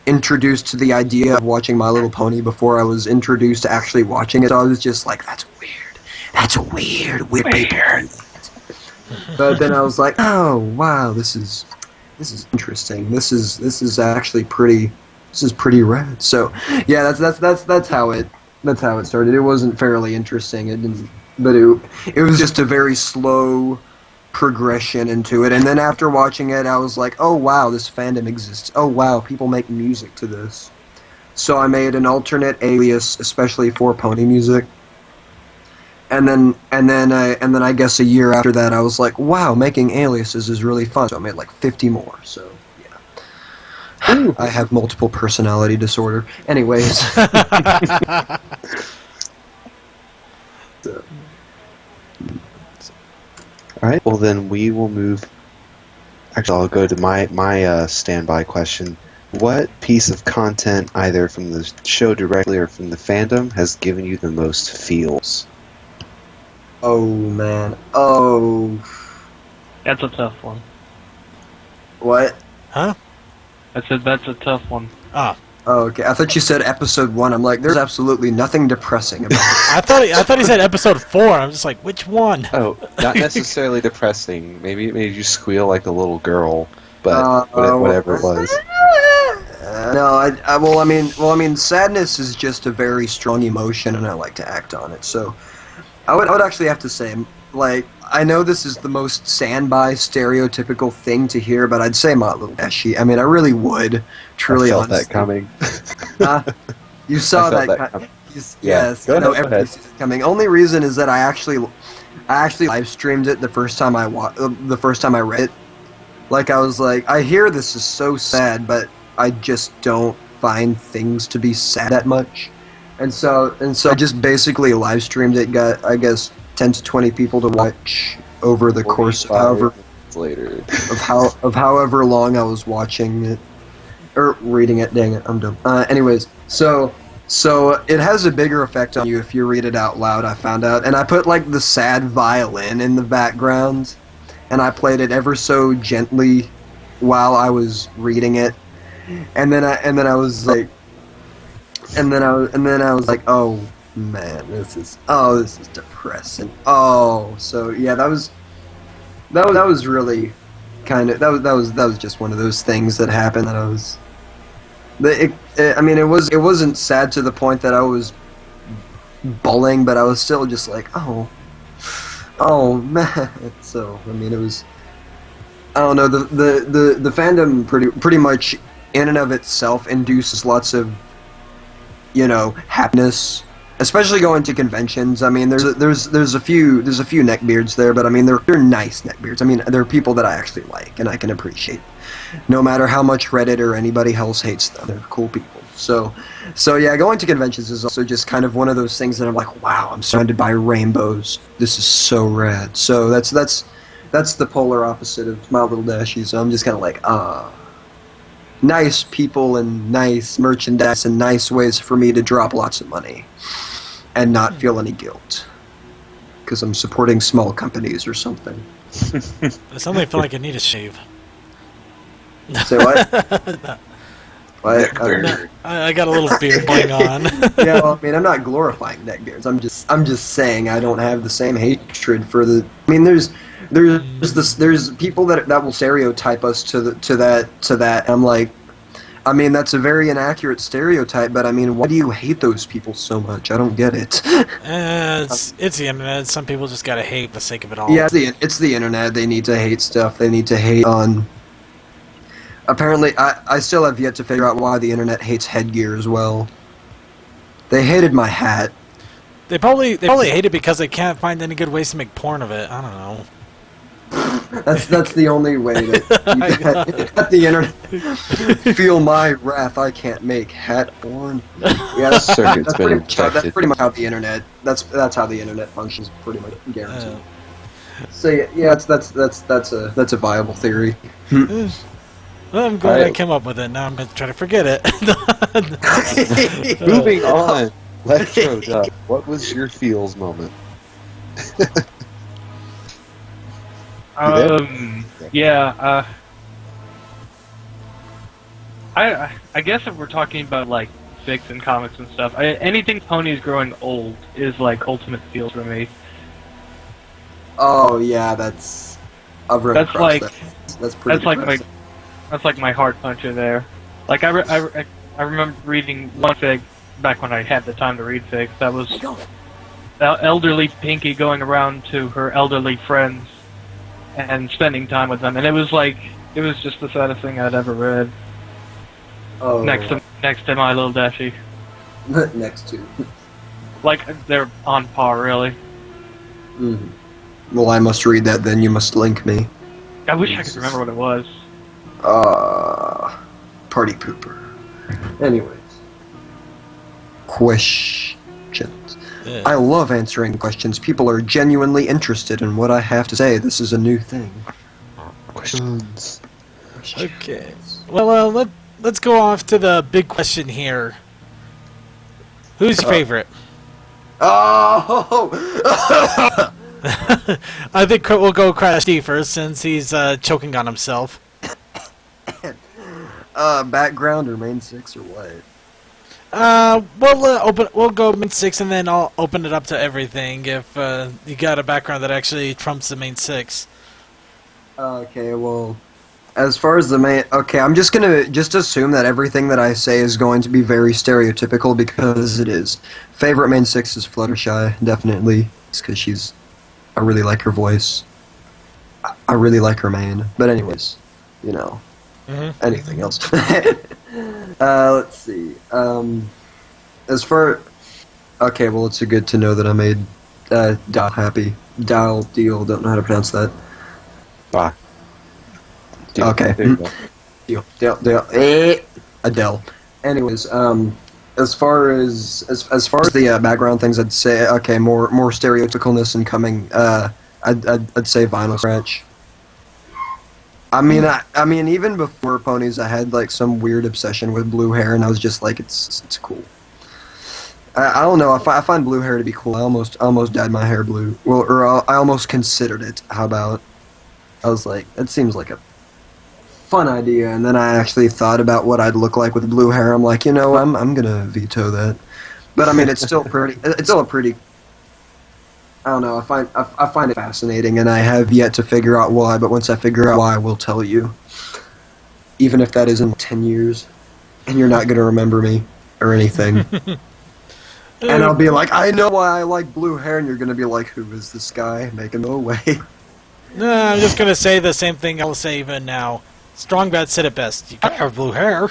[SPEAKER 10] introduced to the idea of watching My Little Pony before I was introduced to actually watching it. So I was just like, that's weird. That's weird. Weird. But then I was like, oh wow, this is interesting. This is actually pretty. This is pretty rad. So yeah, that's how it started. It wasn't fairly interesting. It didn't, but it was just a very slow progression into it. And then after watching it, I was like, oh wow, this fandom exists. Oh wow, people make music to this. So I made an alternate alias, especially for pony music. And then I guess a year after that, I was like, wow, making aliases is really fun. So I made like 50 more. So yeah, ooh. I have multiple personality disorder. Anyways.
[SPEAKER 4] So. All right. Well, then we will move. Actually, I'll go to my standby question. What piece of content, either from the show directly or from the fandom, has given you the most feels?
[SPEAKER 10] Oh man. Oh.
[SPEAKER 6] That's a tough one.
[SPEAKER 10] What?
[SPEAKER 1] Huh?
[SPEAKER 6] That's a tough one.
[SPEAKER 1] Ah.
[SPEAKER 10] Oh, okay. I thought you said episode 1. I'm like, there's absolutely nothing depressing about it.
[SPEAKER 1] I thought he said episode 4. I'm just like, which one?
[SPEAKER 4] Oh, not necessarily depressing. Maybe it made you squeal like a little girl, but whatever it was.
[SPEAKER 10] No, well, I mean, sadness is just a very strong emotion, and I like to act on it. So, I would actually have to say, like, I know this is the most standby, stereotypical thing to hear, but I'd say My Little Dashi. I mean, I really would, truly.
[SPEAKER 4] I felt
[SPEAKER 10] honestly.
[SPEAKER 4] that coming.
[SPEAKER 10] You saw that coming. Yes, I know everything coming. Only reason is that I actually live streamed it the first time I read it. Like, I was like, I hear this is so sad, but I just don't find things to be sad that much. And so I just basically live streamed it, got, I guess, 10 to 20 people to watch over the course of however long I was watching it or reading it. Dang it, I'm dumb. Anyways, so it has a bigger effect on you if you read it out loud, I found out. And I put like the sad violin in the background, and I played it ever so gently while I was reading it. And then I was like, oh man, this is depressing. Oh, so yeah, that was really kind of that was just one of those things that happened that I was. It wasn't sad to the point that I was bawling, but I was still just like, oh man. So I mean, it was. I don't know. The fandom pretty much in and of itself induces lots of, happiness, especially going to conventions. I mean, there's a few neckbeards there, but I mean they're nice neckbeards. I mean, they're people that I actually like and I can appreciate, no matter how much Reddit or anybody else hates them. They're cool people. So yeah, going to conventions is also just kind of one of those things that I'm like, wow, I'm surrounded by rainbows. This is so rad. So that's the polar opposite of My Little Dashi. So I'm just kind of like, nice people and nice merchandise and nice ways for me to drop lots of money and not feel any guilt because I'm supporting small companies or something.
[SPEAKER 1] I suddenly feel like I need a shave.
[SPEAKER 10] Say what? What?
[SPEAKER 1] I got a little beard going on.
[SPEAKER 10] Yeah, well, I mean, I'm not glorifying neckbeards. I'm just saying I don't have the same hatred for the. I mean, there's people that will stereotype us to that. I'm like, I mean, that's a very inaccurate stereotype, but I mean, why do you hate those people so much? I don't get it.
[SPEAKER 1] It's the internet. Some people just gotta hate for the sake of it all.
[SPEAKER 10] Yeah, it's the internet. They need to hate stuff. They need to hate on Apparently, I still have yet to figure out why the internet hates headgear as well. They hated my hat.
[SPEAKER 1] They probably hate it because they can't find any good ways to make porn of it. I don't know.
[SPEAKER 10] That's the only way that at the internet feel my wrath. I can't make hat porn. Yeah, that's pretty much how the internet. That's how the internet functions. Pretty much guaranteed. So yeah, that's a viable theory.
[SPEAKER 1] Well, I'm glad I came up with it. Now I'm going to try to forget it.
[SPEAKER 4] Moving on. Lectro Dub, what was your feels moment?
[SPEAKER 6] Yeah. I guess if we're talking about like fics and comics and stuff, anything ponies growing old is like ultimate feels for me.
[SPEAKER 10] Oh yeah, that's. I've run
[SPEAKER 6] That's
[SPEAKER 10] across
[SPEAKER 6] like
[SPEAKER 10] that. That's pretty.
[SPEAKER 6] That's like my heart puncher there. Like I remember reading one fig back when I had the time to read figs. That was elderly Pinky going around to her elderly friends and spending time with them, and it was just the saddest thing I'd ever read.
[SPEAKER 10] Oh.
[SPEAKER 6] Next to My Little Dashie.
[SPEAKER 10] Next to.
[SPEAKER 6] Like they're on par, really.
[SPEAKER 10] Mm. Well, I must read that. Then you must link me.
[SPEAKER 6] I wish I could remember what it was.
[SPEAKER 10] Party pooper. Anyways. Questions.
[SPEAKER 1] Yeah.
[SPEAKER 10] I love answering questions. People are genuinely interested in what I have to say. This is a new thing.
[SPEAKER 4] Questions.
[SPEAKER 1] Okay. Well, let's go off to the big question here. Who's your favorite?
[SPEAKER 10] Oh!
[SPEAKER 1] I think we'll go Crash D first since he's choking on himself.
[SPEAKER 10] Background or main six or what?
[SPEAKER 1] We'll go main six and then I'll open it up to everything if you got a background that actually trumps the main six.
[SPEAKER 10] Okay, well, as far as the main... Okay, I'm just gonna assume that everything that I say is going to be very stereotypical because it is. Favorite main six is Fluttershy, definitely. It's because I really like her voice. I really like her main. But anyways, you know.
[SPEAKER 1] Mm-hmm.
[SPEAKER 10] Anything else? Let's see. As far... Okay, well, it's good to know that I made Dial happy. Deal, don't know how to pronounce that.
[SPEAKER 4] Bah.
[SPEAKER 10] Okay.
[SPEAKER 4] Deal.
[SPEAKER 10] Deal. Adele. Anyways, as far as the background things, I'd say more stereotypicalness and coming. I'd say Vinyl Scratch. I mean, even before ponies, I had like some weird obsession with blue hair, and I was just like, it's cool. I don't know. I find blue hair to be cool. I almost dyed my hair blue. Well, or I almost considered it. How about? I was like, it seems like a fun idea, and then I actually thought about what I'd look like with blue hair. I'm like, I'm gonna veto that. But I mean, it's still pretty. It's still a pretty. I don't know. I find it fascinating, and I have yet to figure out why. But once I figure out why, I will tell you. Even if that is in 10 years, and you're not gonna remember me or anything. And I'll be like, I know why I like blue hair, and you're gonna be like, who is this guy? Make him go away.
[SPEAKER 1] No, I'm just gonna say the same thing I'll say even now. Strong Bad said it best. You gotta have blue hair.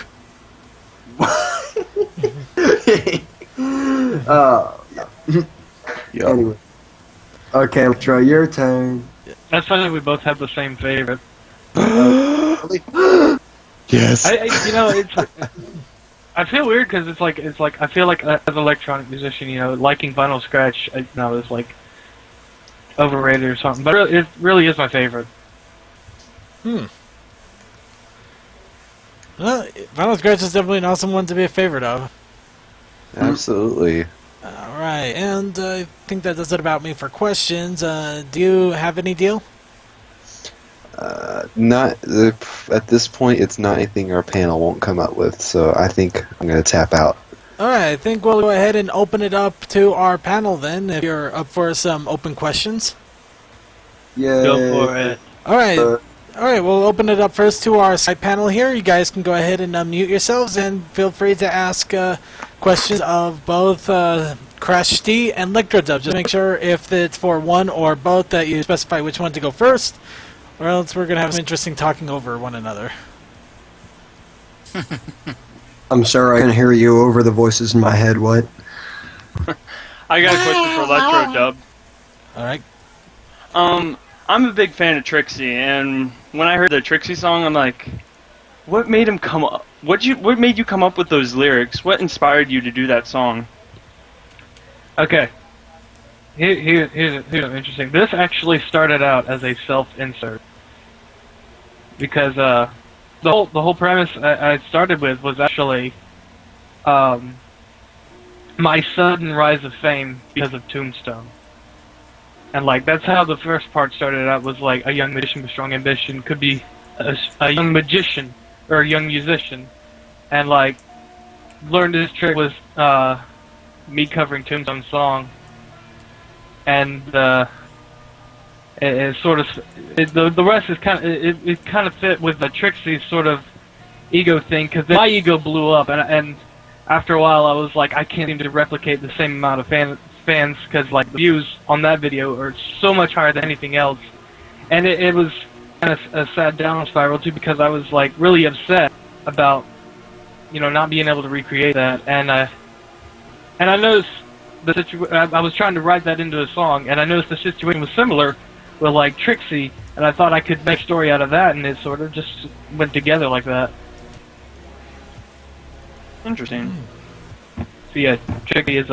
[SPEAKER 10] Yeah. Anyway. Okay, Lectro, your turn.
[SPEAKER 6] That's funny. We both have the same favorite.
[SPEAKER 4] Yes.
[SPEAKER 6] I feel weird because it's like I feel like as an electronic musician, liking Vinyl Scratch, is like overrated or something. But it really is my favorite.
[SPEAKER 1] Well, Vinyl Scratch is definitely an awesome one to be a favorite of.
[SPEAKER 4] Absolutely.
[SPEAKER 1] Alright, and I think that does it about me for questions. Do you have any deal?
[SPEAKER 4] Not at this point. It's not anything our panel won't come up with, so I think I'm going to tap out.
[SPEAKER 1] Alright, I think we'll go ahead and open it up to our panel then, if you're up for some open questions.
[SPEAKER 10] Yeah.
[SPEAKER 6] Go for it.
[SPEAKER 1] Alright, we'll open it up first to our side panel here. You guys can go ahead and unmute yourselves and feel free to ask questions of both Crash D and Lectro Dub. Just make sure if it's for one or both that you specify which one to go first, or else we're going to have some interesting talking over one another.
[SPEAKER 10] I'm sorry, I can hear you over the voices in my head. What?
[SPEAKER 11] I got a question for Electro Dub.
[SPEAKER 1] Alright.
[SPEAKER 11] I'm a big fan of Trixie, and when I heard the Trixie song, I'm like, what made him come up? What made you come up with those lyrics? What inspired you to do that song?
[SPEAKER 6] Okay. Here's interesting. This actually started out as a self-insert because the whole premise I started with was actually my sudden rise of fame because of Tombstone. And like that's how the first part started out, was like a young magician with strong ambition could be a young magician or a young musician, and like learned this trick was me covering Tombstone's song, and it sort of the rest is kind of it kind of fit with the Trixie sort of ego thing, because my ego blew up, and after a while I was like, I can't seem to replicate the same amount of fans, because like the views on that video are so much higher than anything else, and it was kind of a sad down spiral too, because I was like really upset about not being able to recreate that, and I noticed I was trying to write that into a song, and I noticed the situation was similar with like Trixie, and I thought I could make a story out of that, and it sort of just went together like that.
[SPEAKER 11] Interesting.
[SPEAKER 6] So yeah, Trixie is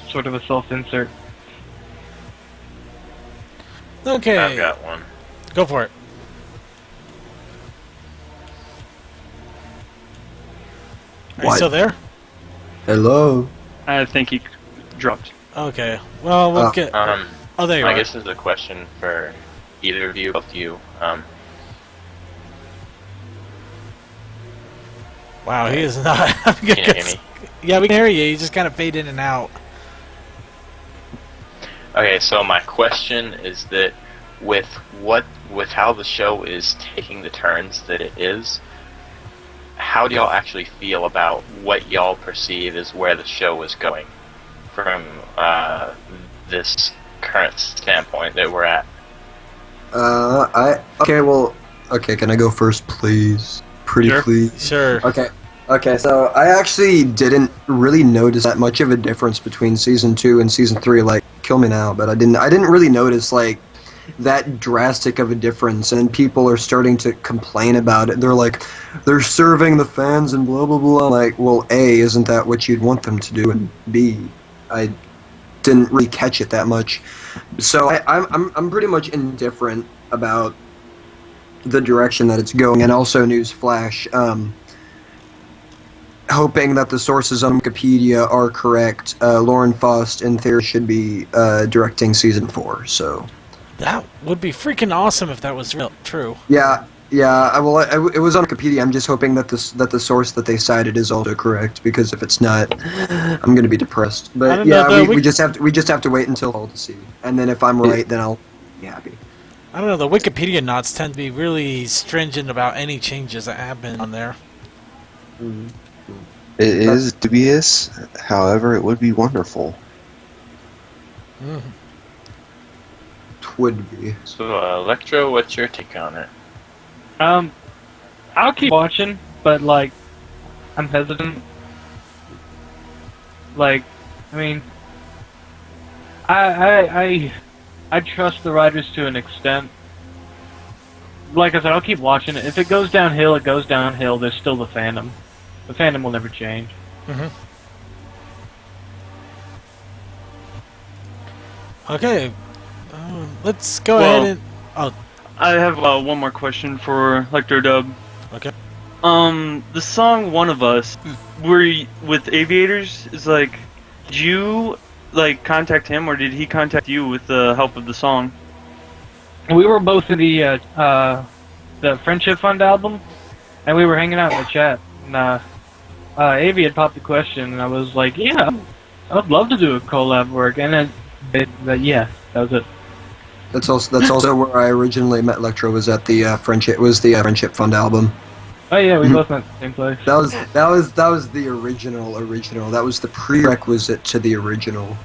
[SPEAKER 6] sort of a self-insert.
[SPEAKER 1] Okay.
[SPEAKER 8] I've got one.
[SPEAKER 1] Go for it. Are you
[SPEAKER 10] What?
[SPEAKER 1] still there?
[SPEAKER 10] Hello.
[SPEAKER 11] I think he dropped.
[SPEAKER 1] Okay. Well, we'll get... Oh, there you
[SPEAKER 8] I
[SPEAKER 1] are.
[SPEAKER 8] guess this is a question for either of you, both of you.
[SPEAKER 1] Wow, he is not having a
[SPEAKER 8] Can you
[SPEAKER 1] good...
[SPEAKER 8] hear me?
[SPEAKER 1] Yeah, we can hear you. You just kind of fade in and out.
[SPEAKER 8] Okay, so my question is that with how the show is taking the turns that it is, how do y'all actually feel about what y'all perceive as where the show is going from this current standpoint that we're at?
[SPEAKER 10] Okay, can I go first, please? Pretty
[SPEAKER 11] Sure.
[SPEAKER 10] please.
[SPEAKER 1] Sure.
[SPEAKER 10] Okay, so I actually didn't really notice that much of a difference between season 2 and season 3. Like, kill me now, but I didn't really notice like that drastic of a difference, and people are starting to complain about it. They're like, they're serving the fans and blah blah blah. I'm like, well, A, isn't that what you'd want them to do? And B, I didn't really catch it that much. So I'm pretty much indifferent about the direction that it's going. And also, newsflash, hoping that the sources on Wikipedia are correct, Lauren Faust in theory should be directing season 4. So
[SPEAKER 1] That would be freaking awesome if that was true.
[SPEAKER 10] yeah. It was on Wikipedia. I'm just hoping that the source that they cited is also correct, because if it's not, I'm gonna be depressed.
[SPEAKER 1] I
[SPEAKER 10] But
[SPEAKER 1] don't
[SPEAKER 10] yeah,
[SPEAKER 1] know,
[SPEAKER 10] we just have to wait until fall to see, and then if I'm right, then I'll be happy.
[SPEAKER 1] I don't know, the Wikipedia knots tend to be really stringent about any changes that happen on there.
[SPEAKER 4] It is dubious, however, it would be wonderful.
[SPEAKER 1] Mm.
[SPEAKER 10] Would be.
[SPEAKER 8] So, Electro, what's your take on it?
[SPEAKER 6] I'll keep watching, but like, I'm hesitant. Like, I mean, I trust the writers to an extent. Like I said, I'll keep watching it. If it goes downhill, it goes downhill. There's still the fandom. The fandom will never change.
[SPEAKER 1] Mm-hmm. Okay, let's go ahead and... Oh,
[SPEAKER 11] I have one more question for Electro Dub.
[SPEAKER 1] okay.
[SPEAKER 11] The song "One of Us," were you, with Aviators, is like, did you like contact him, or did he contact you with the help of the song?
[SPEAKER 6] We were both in the Friendship Fund album, and we were hanging out in the chat. And Avi had popped the question, and I was like, "Yeah, I would love to do a collab work." And then, yeah, that was it.
[SPEAKER 10] That's also where I originally met Electro, was at the Friendship Fund album.
[SPEAKER 6] Oh yeah, we both met the same place.
[SPEAKER 10] That was the original. That was the prerequisite to the original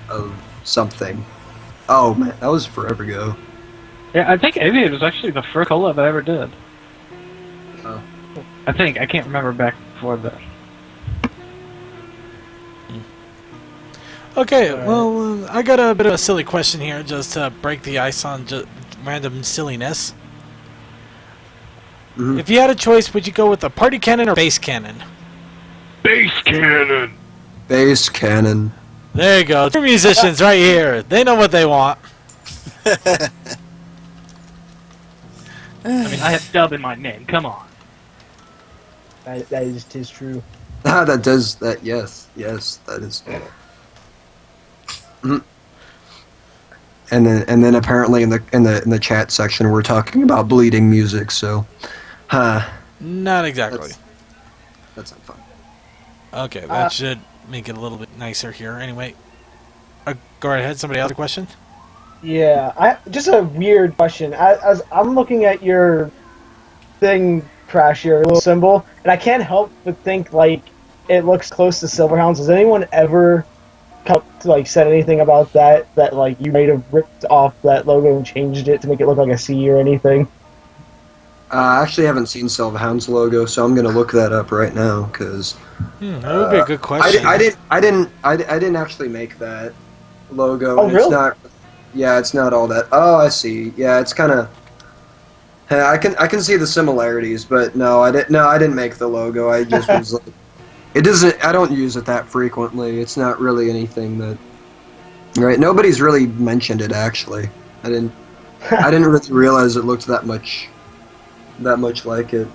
[SPEAKER 10] of something. Oh man, that was forever ago.
[SPEAKER 6] Yeah, I think Aviator was actually the first collab I ever did.
[SPEAKER 10] Oh.
[SPEAKER 6] I think I can't remember back before that.
[SPEAKER 1] Okay, well, I got a bit of a silly question here, just to break the ice on random silliness.
[SPEAKER 10] Mhm.
[SPEAKER 1] If you had a choice, would you go with a party cannon or base cannon?
[SPEAKER 6] Base cannon.
[SPEAKER 10] Bass cannon.
[SPEAKER 1] There you go. Two musicians right here. They know what they want.
[SPEAKER 6] I mean, I have Dub in my name. Come on.
[SPEAKER 7] That is tis true.
[SPEAKER 10] Ah, that does that. Yes, that is. Mhm. And then apparently in the chat section we're talking about bleeding music. So,
[SPEAKER 1] Not exactly.
[SPEAKER 10] that's not fun.
[SPEAKER 1] Okay, that should make it a little bit nicer here. Anyway, go right ahead. Somebody else have a question?
[SPEAKER 7] Yeah, just a weird question. As I'm looking at your thing, Crash, your little symbol, and I can't help but think like it looks close to Silverhounds. Has anyone ever said anything about that? That like you might have ripped off that logo and changed it to make it look like a C or anything?
[SPEAKER 10] I actually haven't seen Silverhound's logo, so I'm gonna look that up right now because
[SPEAKER 1] That would be a good question.
[SPEAKER 10] I didn't actually make that logo.
[SPEAKER 7] Oh,
[SPEAKER 10] and
[SPEAKER 7] really?
[SPEAKER 10] It's not. Yeah, it's not all that. Oh, I see. Yeah, it's kind of. I can see the similarities, but no, I didn't make the logo. I just was like, it doesn't. I don't use it that frequently. It's not really anything that. Right. Nobody's really mentioned it actually. I didn't really realize it looked that much like it.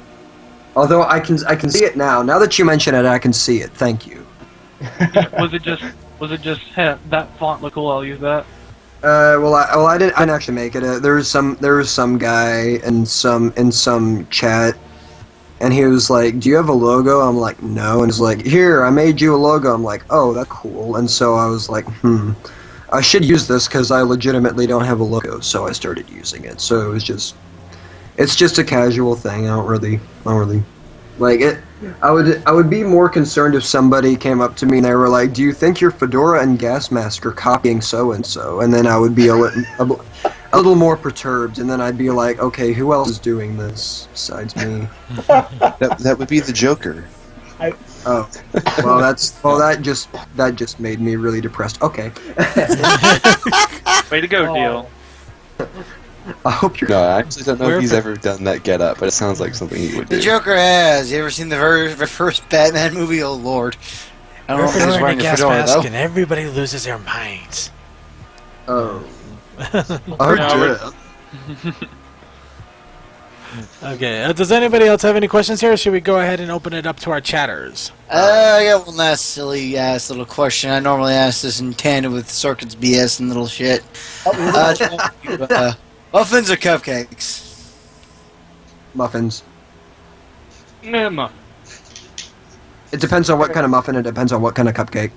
[SPEAKER 10] Although I can see it now. Now that you mention it, I can see it. Thank you.
[SPEAKER 6] Was it just hey, that font look cool? I'll use that.
[SPEAKER 10] I didn't actually make it. There was some guy in some chat, and he was like, "Do you have a logo?" I'm like, "No," and he's like, "Here, I made you a logo." I'm like, "Oh, that's cool." And so I was like, I should use this because I legitimately don't have a logo. So I started using it. So it's just a casual thing. I don't really like it. I would be more concerned if somebody came up to me and they were like, "Do you think your fedora and gas mask are copying so and so?" And then I would be a little more perturbed, and then I'd be like, "Okay, who else is doing this besides me?"
[SPEAKER 4] That would be the Joker.
[SPEAKER 10] Oh, well, that just made me really depressed. Okay.
[SPEAKER 11] Way to go, Deal.
[SPEAKER 10] I hope you're.
[SPEAKER 4] No, I actually don't know if he's ever done that get up, but it sounds like something he would do.
[SPEAKER 3] The Joker has. You ever seen the very first Batman movie? Oh Lord! I don't know if he was wearing a
[SPEAKER 1] gas
[SPEAKER 3] fedora
[SPEAKER 1] mask
[SPEAKER 3] though.
[SPEAKER 1] and everybody loses their minds.
[SPEAKER 10] Oh.
[SPEAKER 1] Okay, does anybody else have any questions here, or should we go ahead and open it up to our chatters?
[SPEAKER 3] I got one last silly ass little question. I normally ask this in tandem with Circuit's BS and little shit. Muffins or cupcakes?
[SPEAKER 10] Muffins.
[SPEAKER 6] Muffin.
[SPEAKER 10] It depends on what kind of muffin. It depends on what kind of cupcake.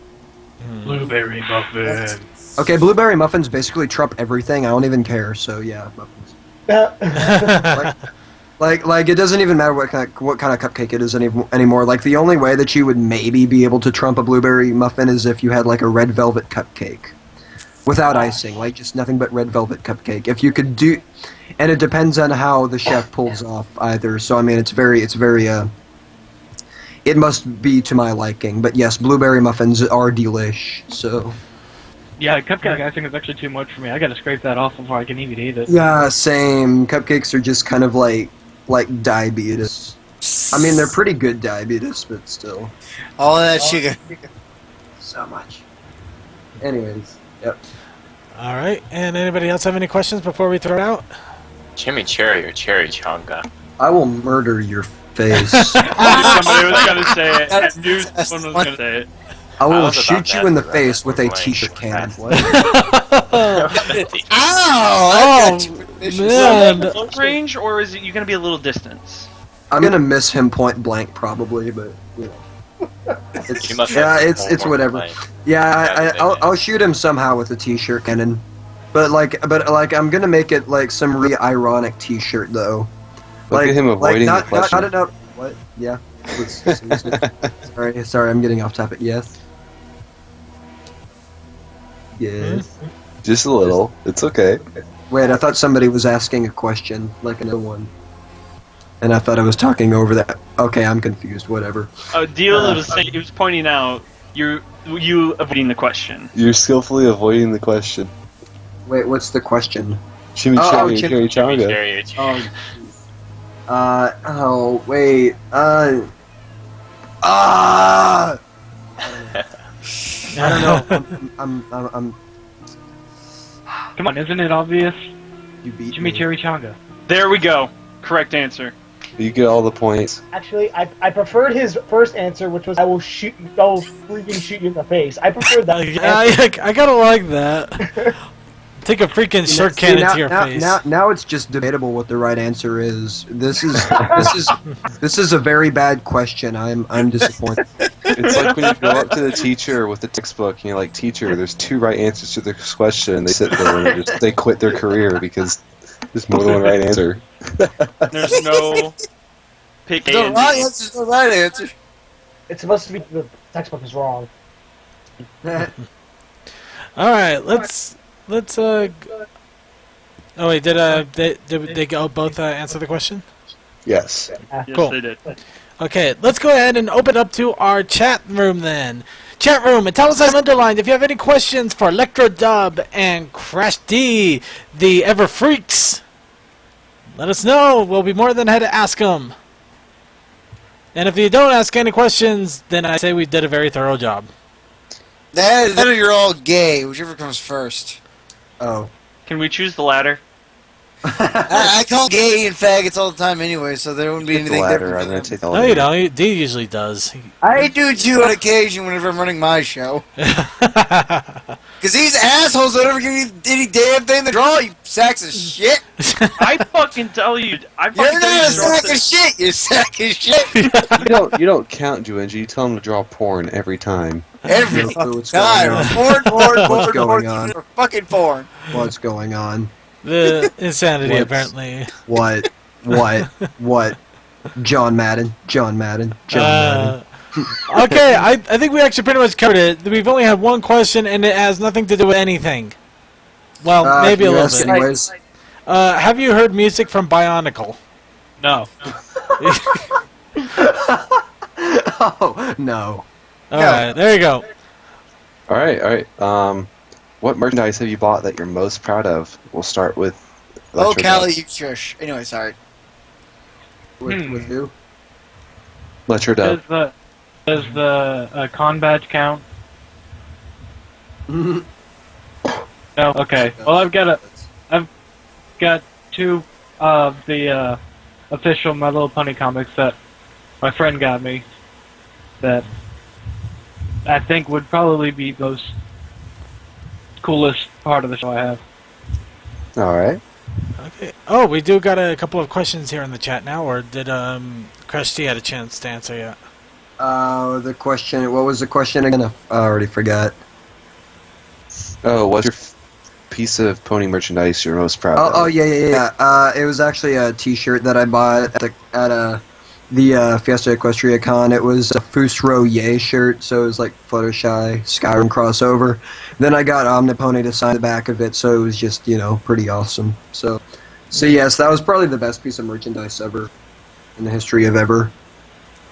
[SPEAKER 6] Blueberry muffin.
[SPEAKER 10] Okay, blueberry muffins basically trump everything. I don't even care. So yeah, muffins. Like it doesn't even matter what kind of cupcake it is anymore. Like the only way that you would maybe be able to trump a blueberry muffin is if you had like a red velvet cupcake. Without icing, like just nothing but red velvet cupcake. If you could do, and it depends on how the chef pulls off either. So I mean, it's very, it must be to my liking. But yes, blueberry muffins are delish. So.
[SPEAKER 6] Yeah, cupcake icing is actually too much for me. I gotta scrape that off before I can even eat it.
[SPEAKER 10] Yeah, same. Cupcakes are just kind of like diabetes. I mean, they're pretty good diabetes, but still.
[SPEAKER 3] All of that sugar.
[SPEAKER 10] So much. Anyways, yep.
[SPEAKER 1] All right, and anybody else have any questions before we throw it out?
[SPEAKER 9] Chimichurri or cherry chonga?
[SPEAKER 10] I will murder your face.
[SPEAKER 11] Somebody was gonna say it. I knew someone was gonna say it.
[SPEAKER 10] I will
[SPEAKER 9] was about
[SPEAKER 10] shoot you
[SPEAKER 9] that
[SPEAKER 10] in the
[SPEAKER 9] around
[SPEAKER 10] face
[SPEAKER 9] that
[SPEAKER 10] with a
[SPEAKER 9] point.
[SPEAKER 10] t-shirt cannon.
[SPEAKER 3] Ow!
[SPEAKER 1] Man,
[SPEAKER 11] Close range, or is it you gonna be a little distance?
[SPEAKER 10] I'm gonna miss him point blank probably, but you know. It's,
[SPEAKER 9] You must
[SPEAKER 10] yeah,
[SPEAKER 9] have
[SPEAKER 10] it's
[SPEAKER 9] more
[SPEAKER 10] whatever.
[SPEAKER 9] than
[SPEAKER 10] Yeah, I'll shoot him somehow with a t-shirt cannon. But I'm gonna make it like some really ironic t-shirt though.
[SPEAKER 4] Look at him avoiding the question.
[SPEAKER 10] Not enough. What? Yeah. Sorry, I'm getting off topic. Yes. Yes.
[SPEAKER 4] Just a little. It's okay.
[SPEAKER 10] Wait, I thought somebody was asking a question, like another one. and I thought I was talking over that. Okay, I'm confused. Whatever.
[SPEAKER 11] Deal was saying, he was pointing out you avoiding the question.
[SPEAKER 4] You're skillfully avoiding the question.
[SPEAKER 10] Wait, what's the question?
[SPEAKER 4] Chimichurri,
[SPEAKER 9] Chimichurri.
[SPEAKER 10] Wait. I don't know. I'm.
[SPEAKER 6] Come on, isn't it obvious?
[SPEAKER 10] You beat me.
[SPEAKER 6] Chimichurri Changa.
[SPEAKER 11] There we go. Correct answer.
[SPEAKER 4] You get all the points.
[SPEAKER 7] Actually, I preferred his first answer, which was I will freaking shoot you in the face. I preferred that.
[SPEAKER 1] I kind of like that. Take a freaking short cannon to your face.
[SPEAKER 10] Now it's just debatable what the right answer is. This is a very bad question. I'm disappointed.
[SPEAKER 4] It's like when you go up to the teacher with the textbook and you're like, "Teacher, there's 2 right answers to this question." And they sit there and they quit their career because there's more than one right answer.
[SPEAKER 11] There's no pick A
[SPEAKER 3] The
[SPEAKER 11] and
[SPEAKER 3] right
[SPEAKER 11] B.
[SPEAKER 3] answer's the right answer.
[SPEAKER 7] It's supposed to be the textbook is wrong.
[SPEAKER 1] All right, let's. Oh wait, did they go both answer the question?
[SPEAKER 4] Yes.
[SPEAKER 11] Yes,
[SPEAKER 1] Cool.
[SPEAKER 11] they did.
[SPEAKER 1] Okay, let's go ahead and open up to our chat room then. Chat room, italicized and underlined. If you have any questions for Lectro Dub and Crash D, the Everfreaks, let us know. We'll be more than happy to ask them. And if you don't ask any questions, then I say we did a very thorough job.
[SPEAKER 3] That or you're all gay, whichever comes first.
[SPEAKER 10] Oh.
[SPEAKER 11] Can we choose the latter?
[SPEAKER 3] I call gay and faggots all the time anyway, so there wouldn't be
[SPEAKER 4] Take the
[SPEAKER 3] anything
[SPEAKER 4] ladder.
[SPEAKER 3] different.
[SPEAKER 4] I'm gonna take the
[SPEAKER 1] No,
[SPEAKER 4] ladder.
[SPEAKER 1] you don't. D usually does.
[SPEAKER 3] I do too on occasion whenever I'm running my show. Because these assholes don't ever give you any damn thing to draw, you sacks of shit.
[SPEAKER 11] I fucking tell you.
[SPEAKER 3] You're not a sack of shit, you sack of shit.
[SPEAKER 4] You don't count, Juanji. You tell them to draw porn every time.
[SPEAKER 3] Every
[SPEAKER 10] No clue what's
[SPEAKER 3] time.
[SPEAKER 10] going on. What's
[SPEAKER 3] Porn,
[SPEAKER 10] going on?
[SPEAKER 3] fucking porn.
[SPEAKER 10] What's going on?
[SPEAKER 1] The insanity,
[SPEAKER 10] What's-
[SPEAKER 1] apparently.
[SPEAKER 10] What? John Madden. Madden.
[SPEAKER 1] Okay, I think we actually pretty much covered it. We've only had one question, and it has nothing to do with anything. Well, maybe a little bit.
[SPEAKER 10] Anyways.
[SPEAKER 1] Have you heard music from Bionicle?
[SPEAKER 6] No.
[SPEAKER 10] Oh no.
[SPEAKER 1] Alright, there you go.
[SPEAKER 4] All right. What merchandise have you bought that you're most proud of? We'll start with.
[SPEAKER 3] Oh,
[SPEAKER 4] Electro
[SPEAKER 3] Callie,
[SPEAKER 4] Dub.
[SPEAKER 3] you shush. Anyway, sorry.
[SPEAKER 10] With who?
[SPEAKER 4] Electro Dub.
[SPEAKER 6] Does the con badge count? No. Okay. Well, I've got 2 of the official My Little Pony comics that my friend got me. That I think would probably be the most coolest part of the show I have.
[SPEAKER 4] All right.
[SPEAKER 1] Okay. Oh, we do got a couple of questions here in the chat now, or did Crash T had a chance to answer yet?
[SPEAKER 10] The question. What was the question again? I already forgot.
[SPEAKER 4] Oh, what's your piece of pony merchandise you're most proud of?
[SPEAKER 10] Oh yeah. It was actually a T-shirt that I bought at the Fiesta Equestria Con. It was a Fusro Yay shirt, so it was like Fluttershy Skyrim crossover. Then I got Omnipony to sign the back of it, so it was just pretty awesome. So yes, that was probably the best piece of merchandise ever in the history of ever.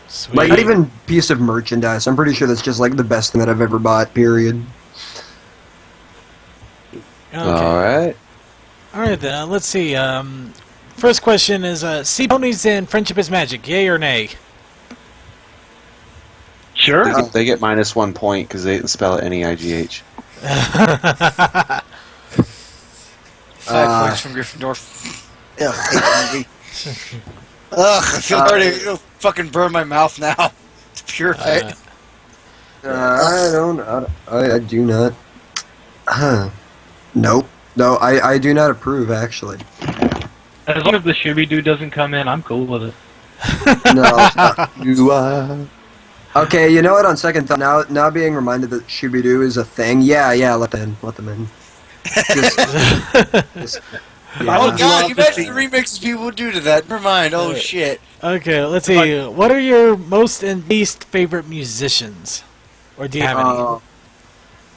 [SPEAKER 1] Sweet.
[SPEAKER 10] Like not even piece of merchandise. I'm pretty sure that's just like the best thing that I've ever bought. Period.
[SPEAKER 1] Okay.
[SPEAKER 4] All right.
[SPEAKER 1] Alright then, let's see. First question is, see ponies in Friendship is Magic, yay or nay?
[SPEAKER 6] Sure.
[SPEAKER 4] They get -1 point because they didn't spell it N-E-I-G-H.
[SPEAKER 3] 5 points from Gryffindor. Ugh, I hate that movie. Ugh, I feel already it'll fucking burn my mouth now. It's pure pain.
[SPEAKER 10] I do not. Nope. No, I do not approve, actually.
[SPEAKER 6] As long as the Shooby-Doo doesn't come in, I'm cool with it.
[SPEAKER 10] No.
[SPEAKER 4] You are.
[SPEAKER 10] Okay, you know what? On second thought, now being reminded that Shooby-Doo is a thing, yeah, let them in. Just,
[SPEAKER 3] Oh god, you imagine the remixes people would do to that. Never mind, oh shit.
[SPEAKER 1] Okay, let's see. What are your most and least favorite musicians? Or do you have any?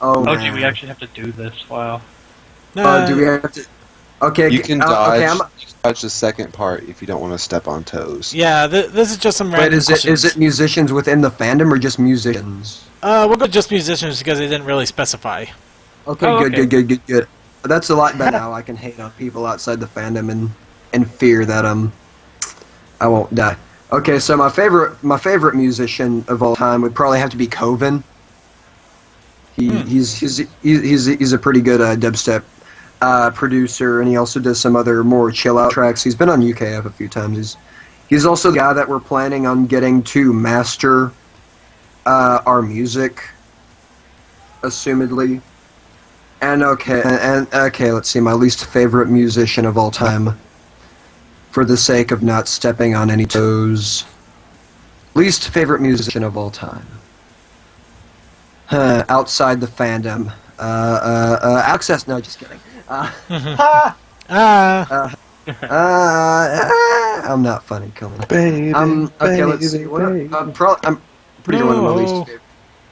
[SPEAKER 6] Oh, gee, we actually have to do this. Wow.
[SPEAKER 10] do we have to? Okay,
[SPEAKER 4] You can
[SPEAKER 10] okay,
[SPEAKER 4] dodge.
[SPEAKER 10] I'm,
[SPEAKER 4] You can dodge the second part if you don't want to step on toes.
[SPEAKER 1] Yeah, this is just some
[SPEAKER 10] wait,
[SPEAKER 1] random
[SPEAKER 10] is
[SPEAKER 1] questions.
[SPEAKER 10] it musicians within the fandom or just musicians?
[SPEAKER 1] We'll go just musicians because they didn't really specify.
[SPEAKER 10] Okay,
[SPEAKER 6] Oh,
[SPEAKER 10] good,
[SPEAKER 6] okay.
[SPEAKER 10] good. That's a lot better now. I can hate on people outside the fandom and fear that I won't die. Okay, so my favorite musician of all time would probably have to be Coven. He's a pretty good dubstep producer, and he also does some other more chill out tracks. He's been on UKF a few times. He's also the guy that we're planning on getting to master our music, assumedly. And okay, let's see, my least favorite musician of all time, for the sake of not stepping on any toes. Least favorite musician of all time. Outside the fandom. Access. No, just kidding. I'm not funny, Coleman.
[SPEAKER 4] Baby,
[SPEAKER 10] Okay, let's see. I'm pretty sure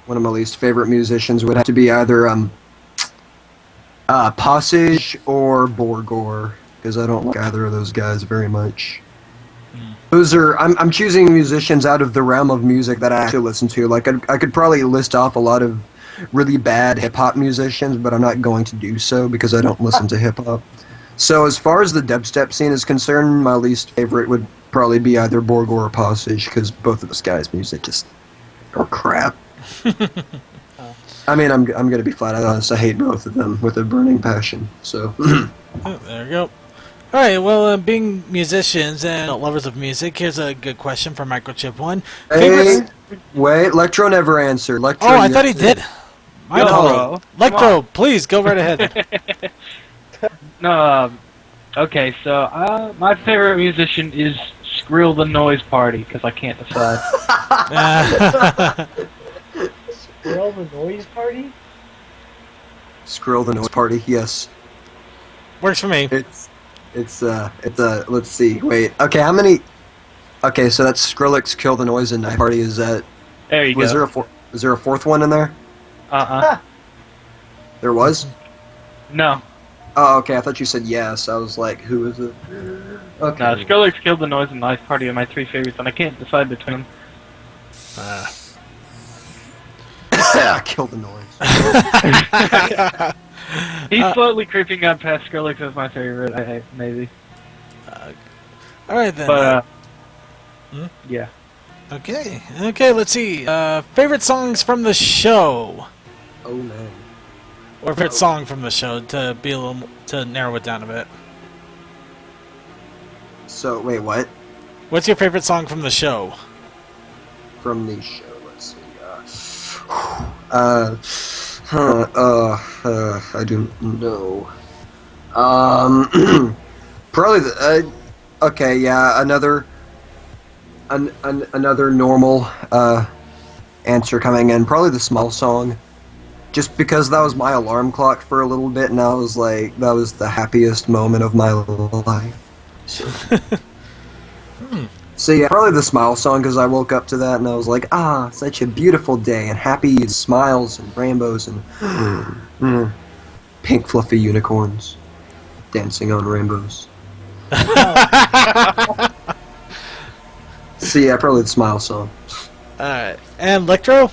[SPEAKER 10] one of my least favorite musicians would have to be either Passage or Borgor, because I don't like either of those guys very much. Those are I'm choosing musicians out of the realm of music that I actually listen to. Like I could probably list off a lot of really bad hip hop musicians, but I'm not going to do so because I don't listen to hip hop. So as far as the dubstep scene is concerned, my least favorite would probably be either Borgor or Passage, because both of those guys' music just are crap. I mean, I'm gonna be flat out honest. I hate both of them with a burning passion. So
[SPEAKER 1] Oh, there we go. All right. Well, being musicians and lovers of music, here's a good question for Microchip One.
[SPEAKER 10] hey, wait, Electro never answered. Electro,
[SPEAKER 1] Oh, I thought he did. My
[SPEAKER 6] Go,
[SPEAKER 1] bad.
[SPEAKER 6] bro.
[SPEAKER 1] Electro, please go right ahead.
[SPEAKER 6] No, okay, so my favorite musician is Skrill the Noise Party, because I can't decide.
[SPEAKER 7] Skrill the Noise Party?
[SPEAKER 10] Skrill the Noise Party. Yes,
[SPEAKER 1] Works for me.
[SPEAKER 10] it's let's see. Wait. Okay, how many? Okay, so that's Skrillex, Kill the Noise, and Night Party. Is that?
[SPEAKER 6] There you
[SPEAKER 10] Was
[SPEAKER 6] go.
[SPEAKER 10] there a fourth one in there? There was.
[SPEAKER 6] No.
[SPEAKER 10] Oh, okay. I thought you said yes. I was like, who is it? Okay.
[SPEAKER 6] No, Skrillex, Kill the Noise, and Nice Party are my three favorites, and I can't decide between them.
[SPEAKER 10] Kill the Noise.
[SPEAKER 6] He's slowly creeping up past Skrillex as my favorite, maybe.
[SPEAKER 1] All right then.
[SPEAKER 6] But, yeah.
[SPEAKER 1] Okay. Okay. Let's see. Favorite songs from the show,
[SPEAKER 10] Oh man.
[SPEAKER 1] or favorite song from the show to be a little to narrow it down a bit.
[SPEAKER 10] So wait, what?
[SPEAKER 1] What's your favorite song from the show?
[SPEAKER 10] From the show, let's see. I don't know. Probably the. Okay, yeah, another normal answer coming in. Probably the Small Song. Just because that was my alarm clock for a little bit, and I was like, that was the happiest moment of my life. So yeah, probably the Smile Song, because I woke up to that and I was like, such a beautiful day, and happy and smiles and rainbows and pink fluffy unicorns dancing on rainbows. So yeah, probably the Smile Song.
[SPEAKER 1] Alright. And Electro?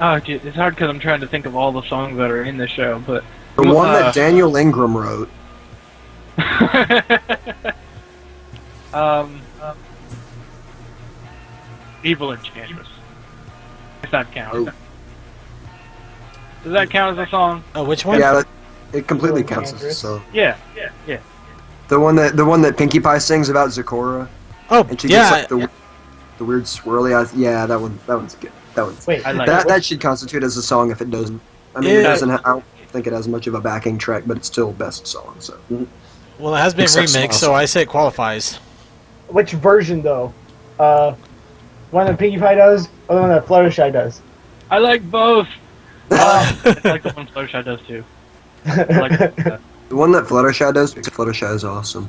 [SPEAKER 6] Oh, dude, it's hard because I'm trying to think of all the songs that are in the show, but...
[SPEAKER 10] The one that Daniel Ingram wrote.
[SPEAKER 6] Evil Enchantress. If that counts.
[SPEAKER 10] Oh.
[SPEAKER 6] Does that count as a song?
[SPEAKER 1] Oh, which one?
[SPEAKER 10] Yeah, it completely counts as a song.
[SPEAKER 6] Yeah.
[SPEAKER 10] The one that Pinkie Pie sings about Zecora,
[SPEAKER 1] Oh,
[SPEAKER 10] and she
[SPEAKER 1] yeah.
[SPEAKER 10] gets like the weird swirly eyes. Yeah, that one's good. That one's
[SPEAKER 7] Wait,
[SPEAKER 6] I like
[SPEAKER 10] that should constitute as a song if it doesn't. I mean, it doesn't. I don't think it has much of a backing track, but it's still best song. So.
[SPEAKER 1] Well, it has been
[SPEAKER 10] Except
[SPEAKER 1] remixed,
[SPEAKER 10] Smile
[SPEAKER 1] so I say it qualifies.
[SPEAKER 7] which version though? One that Pinkie Pie does, or the one that Fluttershy does?
[SPEAKER 6] I like both. I like the one Fluttershy does too. I like
[SPEAKER 10] The one that Fluttershy does, because Fluttershy is awesome.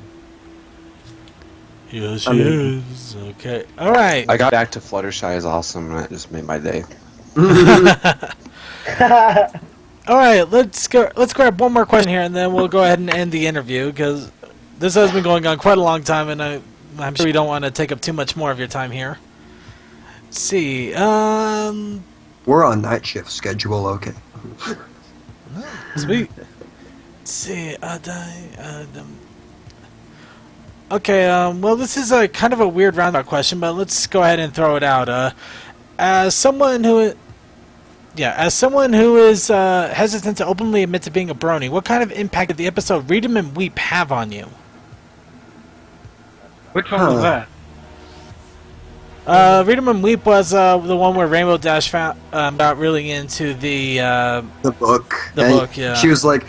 [SPEAKER 1] Yes,
[SPEAKER 10] she
[SPEAKER 1] is. Okay. Alright.
[SPEAKER 4] I got back to Fluttershy is awesome, and that just made my day.
[SPEAKER 1] All right, let's go. Let's grab one more question here, and then we'll go ahead and end the interview because this has been going on quite a long time, and I'm sure we don't want to take up too much more of your time here. Let's see.
[SPEAKER 10] We're on night shift schedule, okay.
[SPEAKER 1] Sweet. Let's see. Okay. Well, this is a kind of a weird roundabout question, but let's go ahead and throw it out. As someone who is hesitant to openly admit to being a brony, what kind of impact did the episode "Read 'Em and Weep" have on you?
[SPEAKER 6] Which one was that?
[SPEAKER 1] "Read 'Em and Weep" was the one where Rainbow Dash found got really into the
[SPEAKER 10] book.
[SPEAKER 1] The
[SPEAKER 10] And
[SPEAKER 1] book, yeah.
[SPEAKER 10] She was like,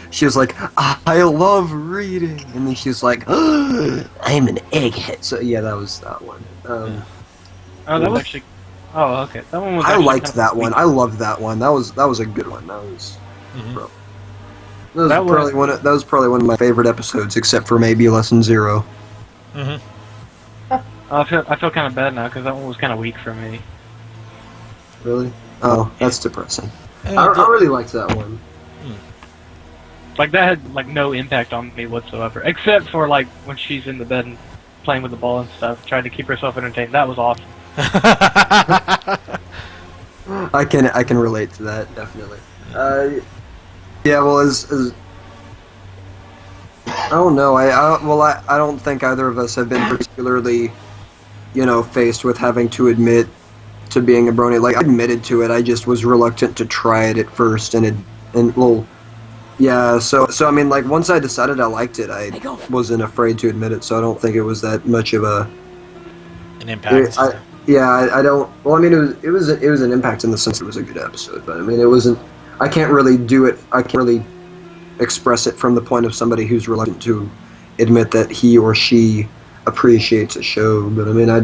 [SPEAKER 10] I love reading, and then she was like, I'm an egghead. So yeah, that was that one.
[SPEAKER 6] Oh, that was actually. Oh, okay. That one was.
[SPEAKER 10] I
[SPEAKER 6] actually
[SPEAKER 10] liked
[SPEAKER 6] kind of
[SPEAKER 10] that
[SPEAKER 6] sweet.
[SPEAKER 10] one. I loved that one. That was a good one. That was. Bro.
[SPEAKER 6] That was-
[SPEAKER 10] That was probably one of my favorite episodes, except for maybe Lesson 0.
[SPEAKER 1] Mm-hmm.
[SPEAKER 6] I feel kind of bad now because that one was kind of weak for me.
[SPEAKER 10] Really? Oh, that's depressing.
[SPEAKER 1] And
[SPEAKER 10] I really liked that one.
[SPEAKER 6] Like that had like no impact on me whatsoever, except for like when she's in the bed and playing with the ball and stuff, trying to keep herself entertained. That was awesome.
[SPEAKER 10] I can relate to that, definitely. Yeah, well, as I don't know. I don't think either of us have been particularly, faced with having to admit to being a brony. Like, I admitted to it. I just was reluctant to try it at first, yeah. So I mean, like, once I decided I liked it, I wasn't afraid to admit it. So I don't think it was that much of
[SPEAKER 1] an impact.
[SPEAKER 10] I don't. Well, I mean, it was an impact in the sense it was a good episode, but I mean, it wasn't. I can't really do it. I can't really express it from the point of somebody who's reluctant to admit that he or she appreciates a show. But I mean, I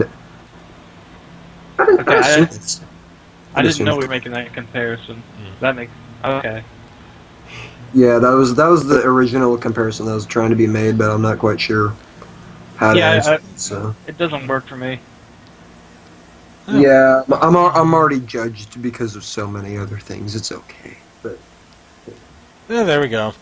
[SPEAKER 6] didn't know we were making that comparison. That makes okay.
[SPEAKER 10] Yeah, that was the original comparison that was trying to be made, but I'm not quite sure how to answer it, so.
[SPEAKER 6] It doesn't work for me.
[SPEAKER 10] Yeah, I'm already judged because of so many other things. It's okay, but
[SPEAKER 1] Yeah, there we go.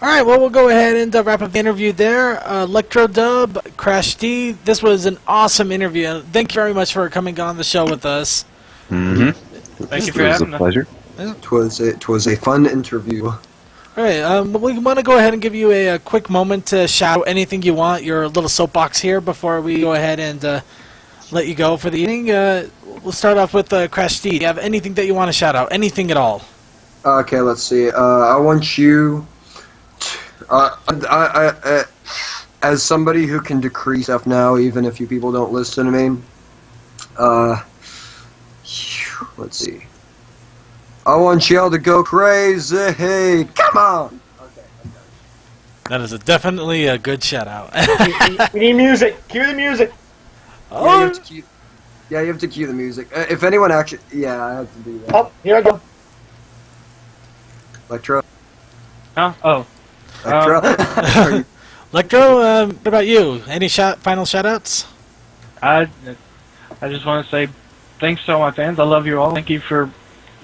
[SPEAKER 1] All right, well, we'll go ahead and wrap up the interview there. Electro Dub, Crash D, this was an awesome interview. Thank you very much for coming on the show with us.
[SPEAKER 4] Mm-hmm.
[SPEAKER 6] Thank you for having us.
[SPEAKER 4] It was a pleasure.
[SPEAKER 10] it was a fun interview.
[SPEAKER 1] All right, we want to go ahead and give you a quick moment to shout anything you want, your little soapbox here, before we go ahead and let you go for the evening. We'll start off with Crash D. Do you have anything that you want to shout out? Anything at all?
[SPEAKER 10] Okay, let's see. I want you. I as somebody who can decree stuff now, even if you people don't listen to me. Let's see. I want y'all to go crazy. Hey, come on. Okay.
[SPEAKER 1] That is definitely a good shout out.
[SPEAKER 7] We need music. Cue the music.
[SPEAKER 10] Yeah, you have to cue the music. If anyone actually, I have to do that.
[SPEAKER 7] Oh, here I go.
[SPEAKER 10] Electro.
[SPEAKER 6] Huh? Oh.
[SPEAKER 10] Electro.
[SPEAKER 1] Electro, what about you? Any final shout-outs?
[SPEAKER 6] I just want to say thanks to all my fans. I love you all. Thank you for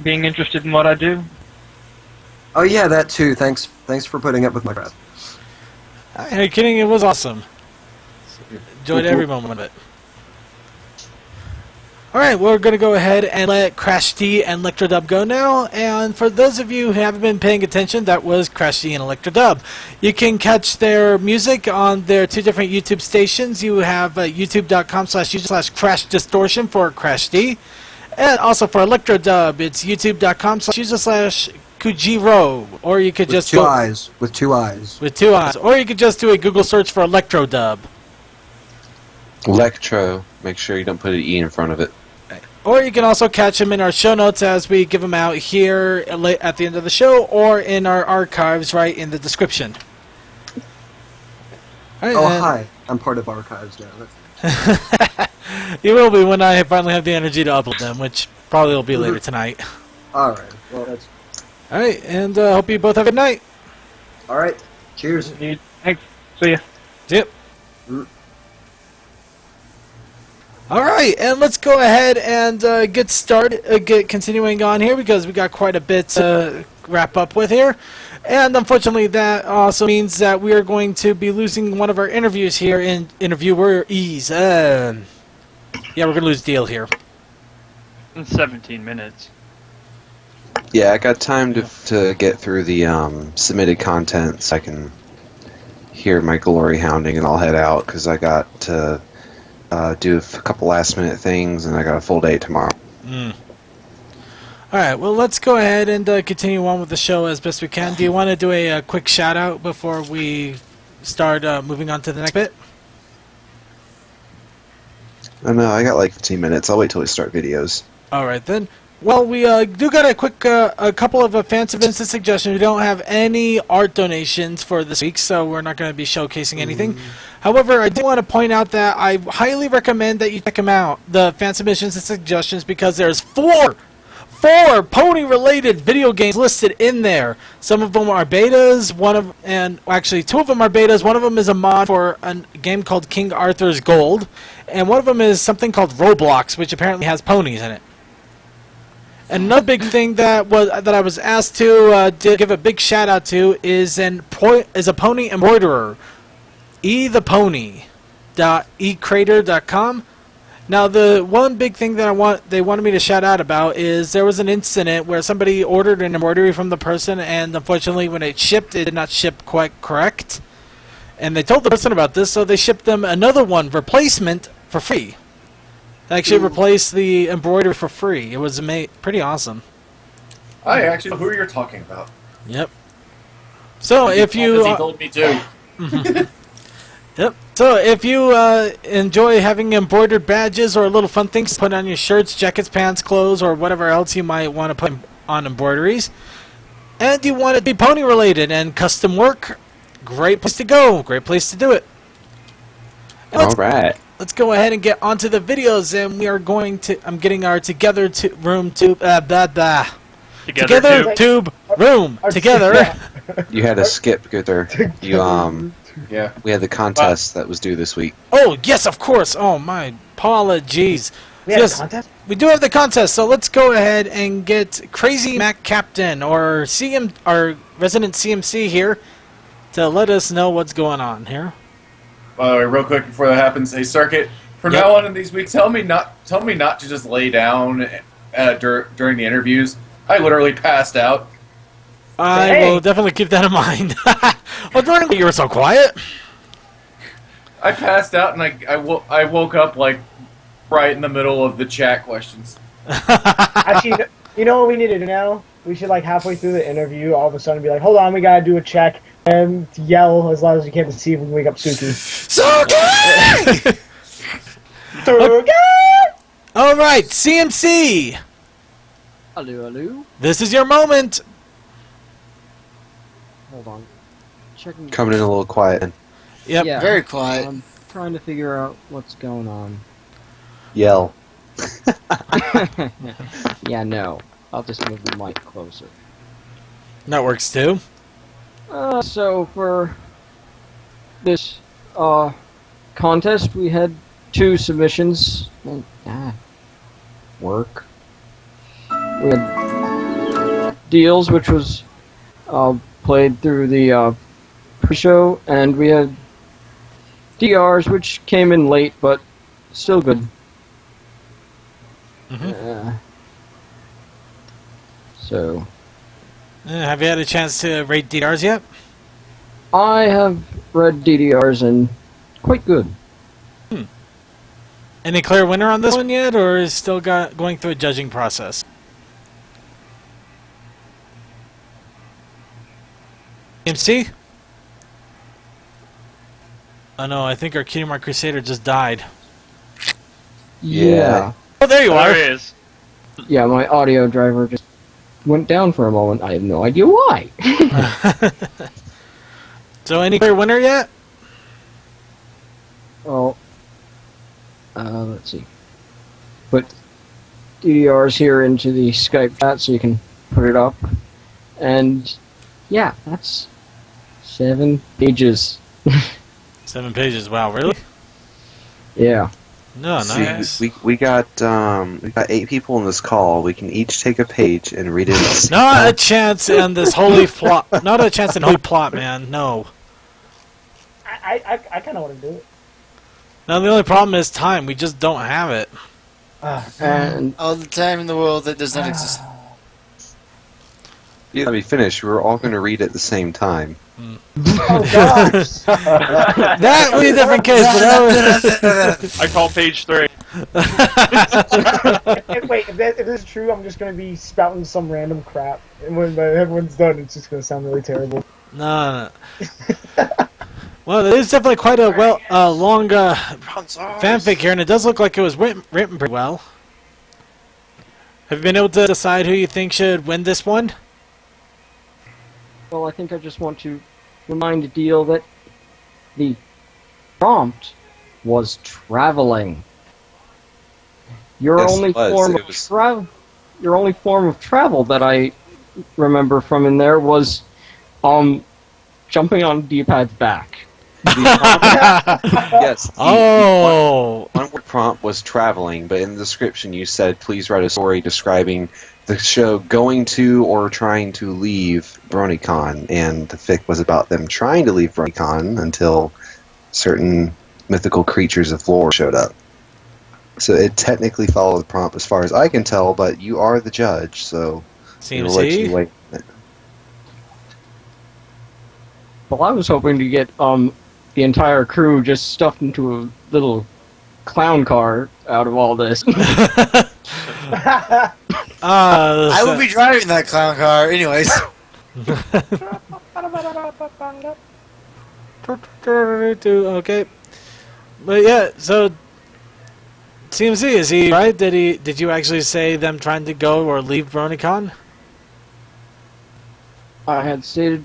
[SPEAKER 6] being interested in what I do.
[SPEAKER 10] Oh yeah, that too. Thanks for putting up with my crap.
[SPEAKER 1] Are you kidding? It was awesome. Enjoyed every moment of it. Alright, we're going to go ahead and let Crash D and Electro Dub go now. And for those of you who haven't been paying attention, that was Crash D and Electro Dub. You can catch their music on their two different YouTube stations. You have youtube.com/user/Crash Distortion for Crash D. And also for Electro Dub, it's youtube.com/user/Kujiro. Or you could just
[SPEAKER 10] With two eyes.
[SPEAKER 1] With two eyes. Or you could just do a Google search for Electro Dub.
[SPEAKER 4] Electro. Make sure you don't put an E in front of it.
[SPEAKER 1] Or you can also catch them in our show notes as we give them out here at the end of the show, or in our archives right in the description. All right,
[SPEAKER 10] Hi. I'm part of archives now.
[SPEAKER 1] You will be when I finally have the energy to upload them, which probably will be later tonight.
[SPEAKER 10] Alright. Well, that's...
[SPEAKER 1] Alright, and hope you both have a good night.
[SPEAKER 10] Alright. Cheers.
[SPEAKER 6] Thanks. See ya.
[SPEAKER 1] Yep. Alright, and let's go ahead and get continuing on here because we got quite a bit wrap up with here. And unfortunately, that also means that we are going to be losing one of our interviews here in interviewees. Yeah, we're going to lose Deal here.
[SPEAKER 11] In 17 minutes.
[SPEAKER 4] Yeah, I got time to get through the submitted content so I can hear my glory hounding, and I'll head out because I got to do a couple last-minute things, and I got a full day tomorrow.
[SPEAKER 1] All right, well, let's go ahead and continue on with the show as best we can. Do you want to do a quick shout-out before we start moving on to the next bit?
[SPEAKER 4] Oh, no, I got like 15 minutes. I'll wait till we start videos.
[SPEAKER 1] All right, then. Well, we do got a couple of fan submissions and suggestions. We don't have any art donations for this week, so we're not going to be showcasing anything. However, I do want to point out that I highly recommend that you check them out, the fan submissions and suggestions, because there's four pony-related video games listed in there. Some of them are betas, actually two of them are betas. One of them is a mod for a game called King Arthur's Gold, and one of them is something called Roblox, which apparently has ponies in it. Another big thing that I was asked to give a big shout out to is a pony embroiderer, ecrater.com. Now, the one big thing that they wanted me to shout out about is there was an incident where somebody ordered an embroidery from the person, and unfortunately, when it shipped, it did not ship quite correct. And they told the person about this, so they shipped them another one, replacement, for free. They actually replaced the embroidery for free. It was pretty awesome.
[SPEAKER 5] I actually know who you're talking about.
[SPEAKER 1] Yep. So if you...
[SPEAKER 5] He told me too.
[SPEAKER 1] Yep. So if you enjoy having embroidered badges or little fun things to put on your shirts, jackets, pants, clothes, or whatever else you might want to put on embroideries, and you want it to be pony related and custom work, great place to go. Great place to do it.
[SPEAKER 4] All right.
[SPEAKER 1] Let's go ahead and get onto the videos, and we are going to... I'm getting our together room tube... Together tube room together.
[SPEAKER 4] You had to skip, Gunther.
[SPEAKER 5] Yeah.
[SPEAKER 4] We had the contest that was due this week.
[SPEAKER 1] Oh, yes, of course. Oh, my apologies.
[SPEAKER 7] We have a contest?
[SPEAKER 1] We do have the contest, so let's go ahead and get Crazy Mac Captain or our resident CMC here to let us know what's going on here.
[SPEAKER 5] By the way, real quick before that happens, hey Circuit, from now on in these weeks, tell me not to just lay down during the interviews. I literally passed out.
[SPEAKER 1] I will definitely keep that in mind. Well, Jordan, you were so quiet.
[SPEAKER 5] I passed out and I woke up like right in the middle of the chat questions.
[SPEAKER 7] Actually, you know what we need to do now? We should, like, halfway through the interview, all of a sudden be like, hold on, we gotta do a check, and yell as loud as you can to see if we can wake up Suki.
[SPEAKER 1] Suki!
[SPEAKER 7] Suki!
[SPEAKER 1] Alright, CMC!
[SPEAKER 12] Hello.
[SPEAKER 1] This is your moment.
[SPEAKER 12] Hold on. Checking.
[SPEAKER 4] Coming in a little quiet.
[SPEAKER 1] Yep.
[SPEAKER 12] Yeah,
[SPEAKER 3] Very quiet.
[SPEAKER 12] I'm trying to figure out what's going on.
[SPEAKER 4] Yell.
[SPEAKER 12] Yeah, no. I'll just move the mic closer.
[SPEAKER 1] That works too.
[SPEAKER 12] So for this contest, we had 2 submissions. Work. We had Deals, which was played through the pre-show, and we had DRs, which came in late, but still good. So...
[SPEAKER 1] have you had a chance to rate DRs yet?
[SPEAKER 12] I have read DDRs and quite good.
[SPEAKER 1] Any clear winner on this one yet, or is still going through a judging process? MC? Oh no, I think our Cutie Mark Crusader just died.
[SPEAKER 12] Yeah.
[SPEAKER 1] Oh, there you are.
[SPEAKER 11] There he is.
[SPEAKER 12] Yeah, my audio driver just went down for a moment. I have no idea why.
[SPEAKER 1] So, any clear winner yet?
[SPEAKER 12] Oh. Let's see. Put DDRs here into the Skype chat so you can put it up. And, yeah, that's 7 pages.
[SPEAKER 1] 7 pages, wow, really?
[SPEAKER 12] Yeah.
[SPEAKER 1] No, nice.
[SPEAKER 4] We got 8 people in this call. We can each take a page and read it.
[SPEAKER 1] Not a chance in this holy plot. Not a chance in holy plot, man. No.
[SPEAKER 7] I kind of want to do it.
[SPEAKER 1] Now the only problem is time. We just don't have it.
[SPEAKER 12] And
[SPEAKER 3] All the time in the world that does not exist.
[SPEAKER 4] Yeah, let me finish. We're all going to read at the same time.
[SPEAKER 7] Oh gosh!
[SPEAKER 1] That would be a different case, but that was...
[SPEAKER 11] I call page 3.
[SPEAKER 7] Wait, if this is true, I'm just gonna be spouting some random crap, and when everyone's done, it's just gonna sound really terrible.
[SPEAKER 1] No. Well, it is definitely quite a long fanfic here, and it does look like it was written pretty well. Have you been able to decide who you think should win this one?
[SPEAKER 12] well, I think I just want to remind Deal that the prompt was traveling. Your
[SPEAKER 4] Yes,
[SPEAKER 12] only
[SPEAKER 4] it was.
[SPEAKER 12] form
[SPEAKER 4] It
[SPEAKER 12] of
[SPEAKER 4] was-
[SPEAKER 12] travel, your only form of travel that I remember from in there was, jumping on D-pad's back.
[SPEAKER 4] Yes.
[SPEAKER 1] Oh.
[SPEAKER 4] One word prompt was traveling, but in the description you said, please write a story describing the show going to or trying to leave Bronycon, and the fic was about them trying to leave Bronycon until certain mythical creatures of lore showed up. So it technically followed the prompt as far as I can tell, but you are the judge, so we'll let you
[SPEAKER 1] CMC?
[SPEAKER 4] wait.
[SPEAKER 12] Well, I was hoping to get the entire crew just stuffed into a little clown car out of all this.
[SPEAKER 3] I would be driving that clown car, anyways.
[SPEAKER 1] Okay. But yeah, so CMC, is he right? Did you actually say them trying to go or leave Bronycon?
[SPEAKER 12] I had stated,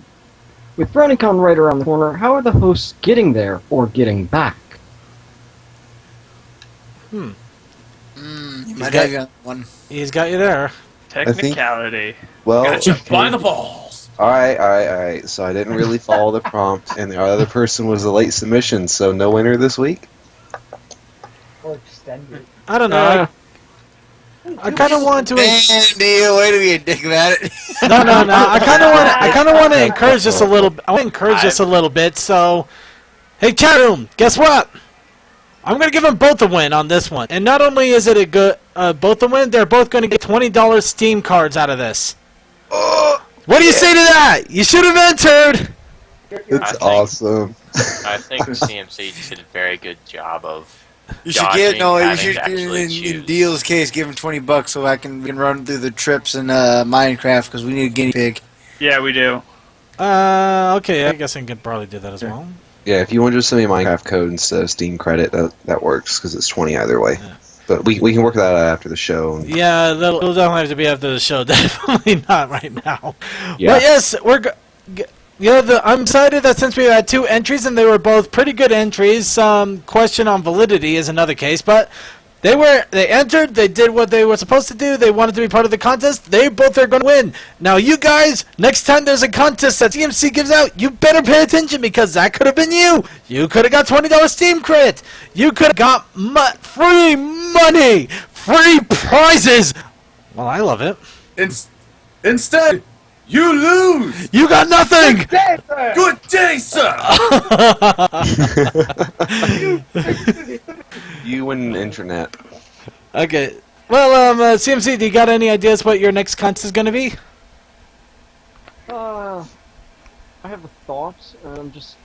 [SPEAKER 12] with Bronycon right around the corner, how are the hosts getting there or getting back?
[SPEAKER 3] You might have got one.
[SPEAKER 1] He's got you there.
[SPEAKER 11] Technicality.
[SPEAKER 4] Well,
[SPEAKER 5] Gotcha by the balls.
[SPEAKER 4] Alright. So I didn't really follow the prompt, and the other person was a late submission, so no winner this week?
[SPEAKER 7] Or extended.
[SPEAKER 1] I don't know. I kind of want to.
[SPEAKER 3] Man, Neil, way to be a dick about it.
[SPEAKER 1] No. I kind of want to encourage this a little. I want to encourage this a little bit. So, hey, chat room, guess what? I'm gonna give them both a win on this one. And not only is it a good both a win, they're both gonna get $20 Steam cards out of this. What do you say to that? You should have entered.
[SPEAKER 4] It's awesome.
[SPEAKER 9] I think CMC did a very good job of.
[SPEAKER 3] You should get
[SPEAKER 9] dodging having
[SPEAKER 3] you should
[SPEAKER 9] to actually
[SPEAKER 3] in
[SPEAKER 9] choose.
[SPEAKER 3] Deal's case give him $20 so we can run through the trips in Minecraft because we need a guinea pig.
[SPEAKER 11] Yeah, we do.
[SPEAKER 1] Okay, I guess I can probably do that as well.
[SPEAKER 4] Yeah, if you want to just send me a Minecraft code instead of Steam credit, that works, because it's 20 either way.
[SPEAKER 1] Yeah.
[SPEAKER 4] But we can work that out after the show.
[SPEAKER 1] Yeah, it'll definitely have to be after the show. Definitely not right now.
[SPEAKER 4] Yeah.
[SPEAKER 1] But yes, I'm excited that since we had 2 entries and they were both pretty good entries. Some question on validity is another case, but they entered. They did what they were supposed to do. They wanted to be part of the contest. They both are going to win. Now, you guys, next time there's a contest that CMC gives out, you better pay attention because that could have been you. You could have got $20 Steam credit. You could have got free money, free prizes. Well, I love it.
[SPEAKER 5] Instead, you lose.
[SPEAKER 1] You got nothing.
[SPEAKER 5] Good day, sir.
[SPEAKER 4] You and internet.
[SPEAKER 1] Okay. Well, CMC, do you got any ideas what your next contest is going to be?
[SPEAKER 12] I have a thought, and I'm just...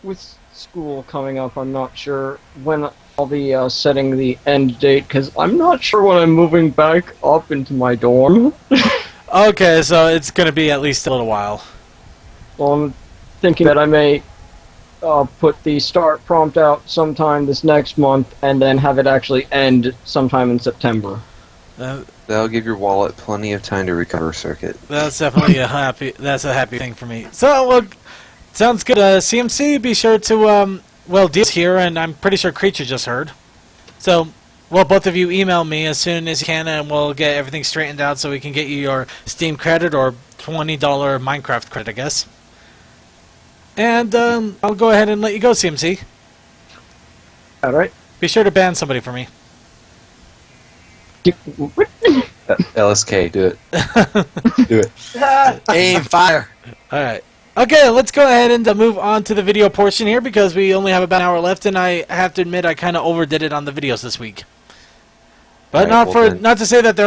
[SPEAKER 12] With school coming up, I'm not sure when I'll be setting the end date, because I'm not sure when I'm moving back up into my dorm.
[SPEAKER 1] Okay, so it's going to be at least a little while.
[SPEAKER 12] Well, I'm thinking that I may put the start prompt out sometime this next month, and then have it actually end sometime in September.
[SPEAKER 4] That'll give your wallet plenty of time to recover, Circuit.
[SPEAKER 1] That's definitely a happy thing for me. So, well, sounds good. CMC, be sure to, Deal's here, and I'm pretty sure Creature just heard. So, well, both of you email me as soon as you can, and we'll get everything straightened out so we can get you your Steam credit or $20 Minecraft credit, I guess. And I'll go ahead and let you go, CMC.
[SPEAKER 12] Alright.
[SPEAKER 1] Be sure to ban somebody for me.
[SPEAKER 4] LSK, do it. Do it.
[SPEAKER 3] Aim, fire.
[SPEAKER 1] Alright. Okay, let's go ahead and move on to the video portion here because we only have about an hour left, and I have to admit I kind of overdid it on the videos this week. But not to say that they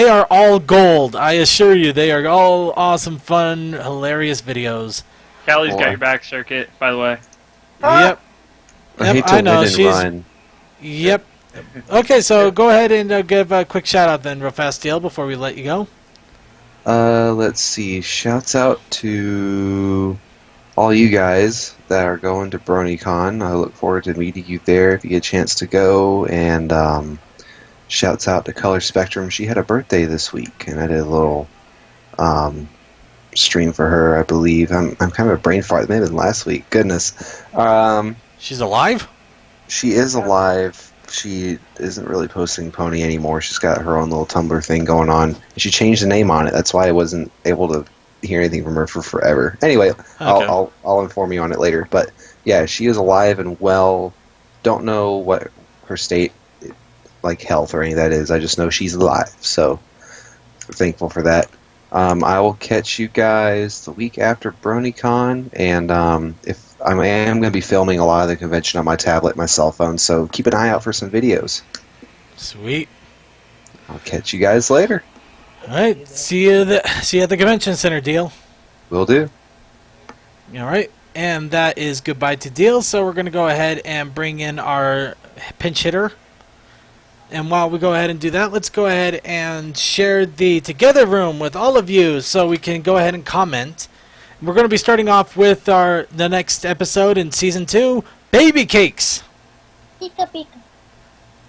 [SPEAKER 1] are all gold. I assure you, they are all awesome, fun, hilarious videos.
[SPEAKER 11] Callie's got your back, Circuit, by the way.
[SPEAKER 1] Yep.
[SPEAKER 4] I know she's.
[SPEAKER 1] Yep. Okay, so go ahead and give a quick shout out then, real fast, Deal, before we let you go.
[SPEAKER 4] Let's see. Shouts out to all you guys that are going to BronyCon. I look forward to meeting you there if you get a chance to go. And shouts out to Color Spectrum. She had a birthday this week, and I did a little stream for her, I believe. I'm kind of a brain fart. It may have been last week. Goodness.
[SPEAKER 1] She's alive?
[SPEAKER 4] She is alive. She isn't really posting Pony anymore. She's got her own little Tumblr thing going on. She changed the name on it. That's why I wasn't able to hear anything from her for forever. Anyway, okay. I'll inform you on it later. But yeah, she is alive and well. Don't know what her state, like health or any of that is. I just know she's alive. So thankful for that. I will catch you guys the week after BronyCon, and if I am going to be filming a lot of the convention on my tablet, my cell phone, so keep an eye out for some videos.
[SPEAKER 1] Sweet.
[SPEAKER 4] I'll catch you guys later.
[SPEAKER 1] All right. See you at the convention center, Deal.
[SPEAKER 4] Will do.
[SPEAKER 1] All right. And that is goodbye to Deal. So we're going to go ahead and bring in our pinch hitter. And while we go ahead and do that, let's go ahead and share the Together room with all of you so we can go ahead and comment. We're going to be starting off with the next episode in Season 2, Baby Cakes.
[SPEAKER 13] Pika pika.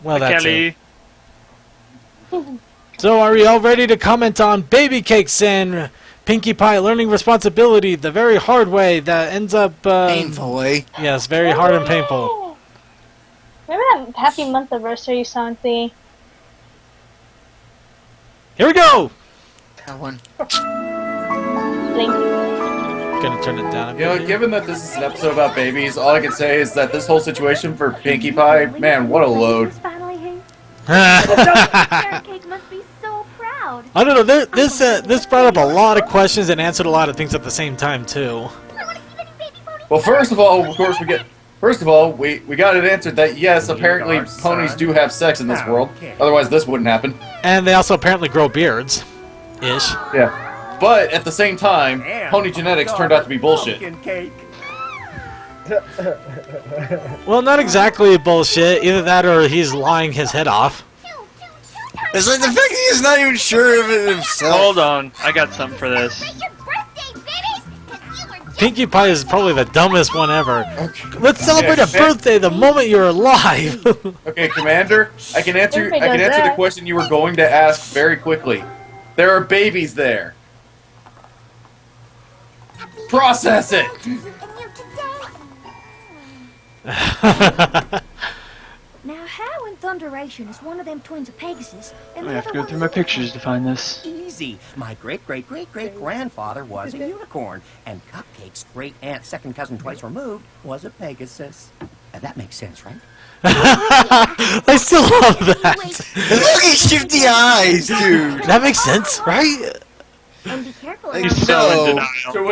[SPEAKER 1] Well, that's
[SPEAKER 11] Kelly.
[SPEAKER 1] it. So are we all ready to comment on Baby Cakes and Pinkie Pie learning responsibility the very hard way that ends up...
[SPEAKER 3] painful way.
[SPEAKER 1] Yes, very hard and painful.
[SPEAKER 13] Remember that Happy Month Anniversary song thing?
[SPEAKER 1] Here we go!
[SPEAKER 3] That one.
[SPEAKER 13] Blink.
[SPEAKER 1] Gonna turn it down a
[SPEAKER 5] You know,
[SPEAKER 1] bit.
[SPEAKER 5] given that this is an episode about babies, all I can say is that this whole situation for Pinkie Pie, man, what a load.
[SPEAKER 14] Cake must be so proud.
[SPEAKER 1] I don't know. This brought up a lot of questions and answered a lot of things at the same time too.
[SPEAKER 5] Well, first of all, of course, we got it answered that yes, apparently ponies do have sex in this world. Otherwise, this wouldn't happen.
[SPEAKER 1] And they also apparently grow beards, ish.
[SPEAKER 5] Yeah. But at the same time, pony genetics turned out to be bullshit.
[SPEAKER 1] Well, not exactly bullshit. Either that or he's lying his head off.
[SPEAKER 3] It's like the fact that he's not even sure of it himself.
[SPEAKER 11] Hold on, I got something for this.
[SPEAKER 1] Pinkie Pie is probably the dumbest one ever. Let's celebrate a birthday the moment you're alive.
[SPEAKER 5] Okay, Commander, I can answer the question you were going to ask very quickly. There are babies there. Process it!
[SPEAKER 14] Now, how in thunderation is one of them twins a Pegasus? And
[SPEAKER 11] I
[SPEAKER 14] the
[SPEAKER 11] have to
[SPEAKER 14] other
[SPEAKER 11] go
[SPEAKER 14] one
[SPEAKER 11] through my pictures to find this.
[SPEAKER 15] Easy. My great-great-great-great-grandfather was a unicorn, and Cupcake's great-aunt, second cousin twice removed, was a Pegasus. That makes sense, right?
[SPEAKER 1] I still love that.
[SPEAKER 3] Look at shifty eyes, dude.
[SPEAKER 1] That makes sense, right?
[SPEAKER 14] And be careful.
[SPEAKER 11] He's so in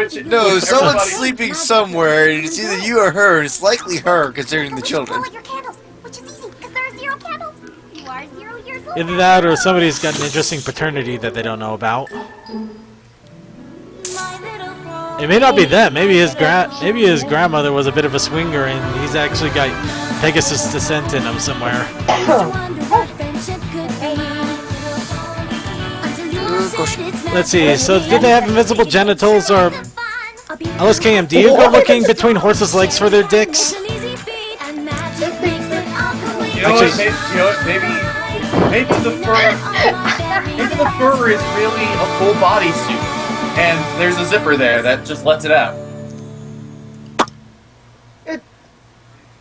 [SPEAKER 11] denial.
[SPEAKER 3] Someone's sleeping somewhere, and it's either you or her, and it's likely her, considering the children.
[SPEAKER 14] Your candles, which is easy, because there are 0 candles. You are 0 years old.
[SPEAKER 1] Either that or somebody's got an interesting paternity that they don't know about. It may not be them. Maybe his grandmother was a bit of a swinger, and he's actually got Pegasus descent in him somewhere. Let's see. So, did they have invisible genitals, or LSKM? Do you go looking between horses' legs for their dicks?
[SPEAKER 5] You know what? Maybe the fur is really a full body suit, and there's a zipper there that just lets it out.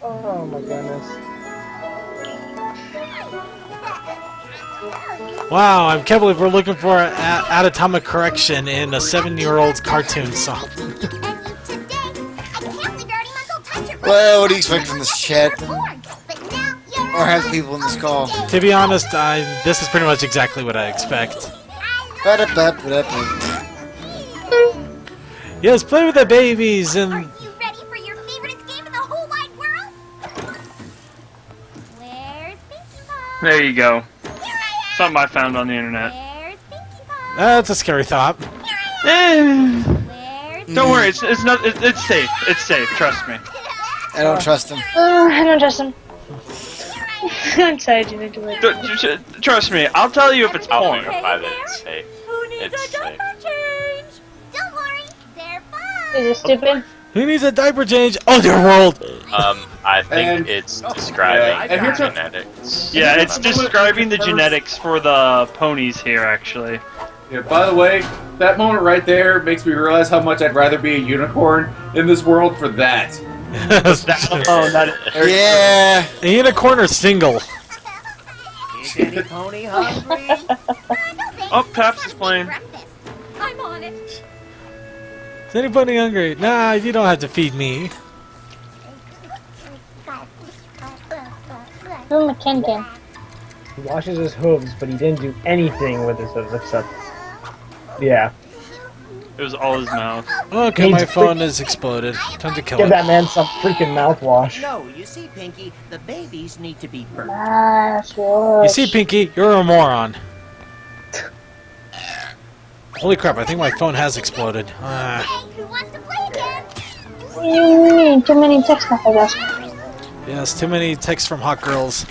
[SPEAKER 7] Oh my goodness.
[SPEAKER 1] Wow, I can't believe we're looking for an anatomic correction in a 7-year-old's cartoon song.
[SPEAKER 3] Well, Well, what do you expect from this chat? Or have people in this call?
[SPEAKER 1] To be honest, this is pretty much exactly what I expect. Yes, play with the babies and.
[SPEAKER 14] Are you ready for your favorite game in the whole wide world? Where's Pinkie Pie?
[SPEAKER 11] There you go. Something I found on the internet.
[SPEAKER 14] Where's Pinkie Pie?
[SPEAKER 1] That's a scary thought.
[SPEAKER 11] Eh.
[SPEAKER 14] Where's
[SPEAKER 11] Don't worry, it's not. It's safe. It's safe. Trust me.
[SPEAKER 3] I don't trust him.
[SPEAKER 13] I don't trust him. I'm sorry, Jimmy.
[SPEAKER 11] Trust me. I'll tell you if it's
[SPEAKER 9] I'll
[SPEAKER 11] porn.
[SPEAKER 9] verify that it's safe.
[SPEAKER 14] Who needs
[SPEAKER 9] It's
[SPEAKER 14] a
[SPEAKER 9] safe.
[SPEAKER 14] diaper change? Don't worry, they're fine.
[SPEAKER 13] Is it stupid?
[SPEAKER 1] Who needs a diaper change? Oh, dear world!
[SPEAKER 9] I think
[SPEAKER 5] And-
[SPEAKER 9] it's describing
[SPEAKER 5] and here's
[SPEAKER 9] the
[SPEAKER 5] a-
[SPEAKER 9] genetics.
[SPEAKER 11] Yeah, it's describing the genetics for the ponies here, actually.
[SPEAKER 5] Yeah, by the way, that moment right there makes me realize how much I'd rather be a unicorn in this world for that.
[SPEAKER 3] Yeah.
[SPEAKER 1] A unicorn or single?
[SPEAKER 15] Is any pony hungry?
[SPEAKER 11] Oh, Paps is playing.
[SPEAKER 14] I'm on it.
[SPEAKER 1] Is anybody hungry? Nah, you don't have to feed me.
[SPEAKER 13] Who McKinkin? He washes his hooves, but he didn't do anything with his hooves except. Yeah.
[SPEAKER 11] It was all his mouth.
[SPEAKER 1] Okay, my phone has exploded. Time to kill
[SPEAKER 7] Give
[SPEAKER 1] it.
[SPEAKER 7] that man some freaking mouthwash.
[SPEAKER 15] No, you see, Pinky, the babies need to be burnt.
[SPEAKER 1] You see, Pinky, you're a moron. Holy crap, I think my phone has exploded.
[SPEAKER 14] Who wants to play again?
[SPEAKER 13] You need too many text messages.
[SPEAKER 1] Yes, too many texts from hot girls.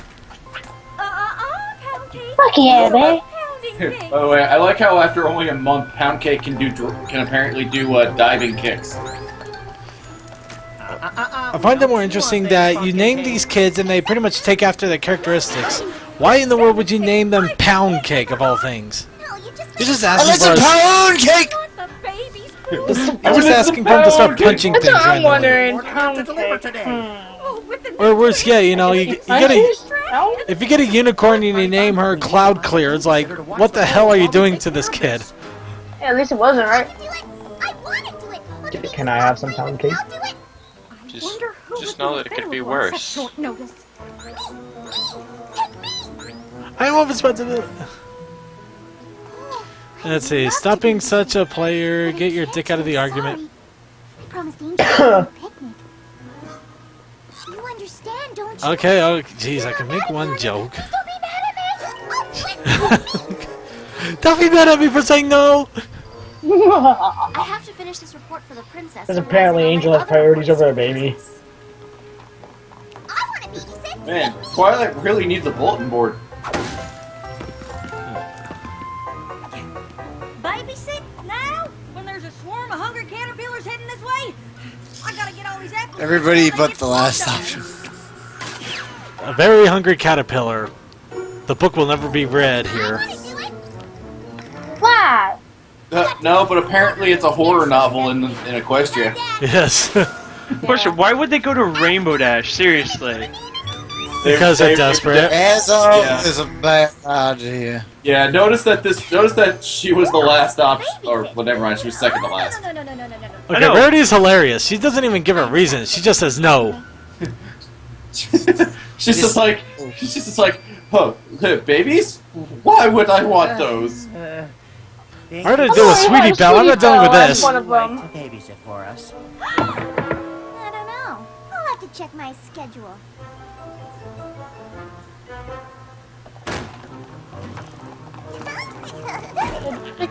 [SPEAKER 13] Fuck yeah, babe.
[SPEAKER 5] By the way, I like how after only a month, Pound Cake can apparently do diving kicks.
[SPEAKER 1] I find it more interesting that you name these kids and they pretty much take after their characteristics. Why in the world would you name them Pound Cake of all things? You're just asking for
[SPEAKER 3] Pound Cake!
[SPEAKER 1] You're just asking for them to start punching
[SPEAKER 13] That's
[SPEAKER 1] things
[SPEAKER 13] what I'm
[SPEAKER 1] randomly.
[SPEAKER 13] wondering. Pound cake.
[SPEAKER 1] Or worse, yeah, you know, you get a, if you get a unicorn and you name her Cloud Clear, it's like, what the hell are you doing to this kid?
[SPEAKER 13] Yeah, at least it wasn't, right?
[SPEAKER 7] Can I have some pound cake?
[SPEAKER 9] Just know that it could be worse.
[SPEAKER 1] I don't know if it's about to be... Let's see, stop being such a player, get your dick out of the argument.
[SPEAKER 14] You understand, don't you?
[SPEAKER 1] Okay, oh, jeez, I can make one joke. Don't be mad at me for saying no!
[SPEAKER 14] I have to finish this report for the princess.
[SPEAKER 7] Because apparently Angel has priorities over a baby.
[SPEAKER 5] Man, Twilight really needs a bulletin board.
[SPEAKER 16] Babysit now? When there's a swarm of hungry caterpillars heading this way? I gotta get all these apples.
[SPEAKER 3] Everybody but the last option.
[SPEAKER 1] A very hungry caterpillar. The book will never be read here.
[SPEAKER 13] Why?
[SPEAKER 5] No, but apparently it's a horror novel in Equestria.
[SPEAKER 1] Yes.
[SPEAKER 11] Question, why would they go to Rainbow Dash? Seriously.
[SPEAKER 1] Because they're desperate.
[SPEAKER 3] As is a bad idea.
[SPEAKER 5] Yeah, notice that she was the last option, or well, never mind, she was second to last.
[SPEAKER 1] Okay, Rarity is hilarious. She doesn't even give a reason. She just says no.
[SPEAKER 5] She's just like, oh, babies? Why would I want those?
[SPEAKER 1] I heard to do a Sweetie Belle. I'm not dealing with this.
[SPEAKER 13] One of them.
[SPEAKER 15] Babysit for us.
[SPEAKER 14] I don't know. I'll have to check my schedule.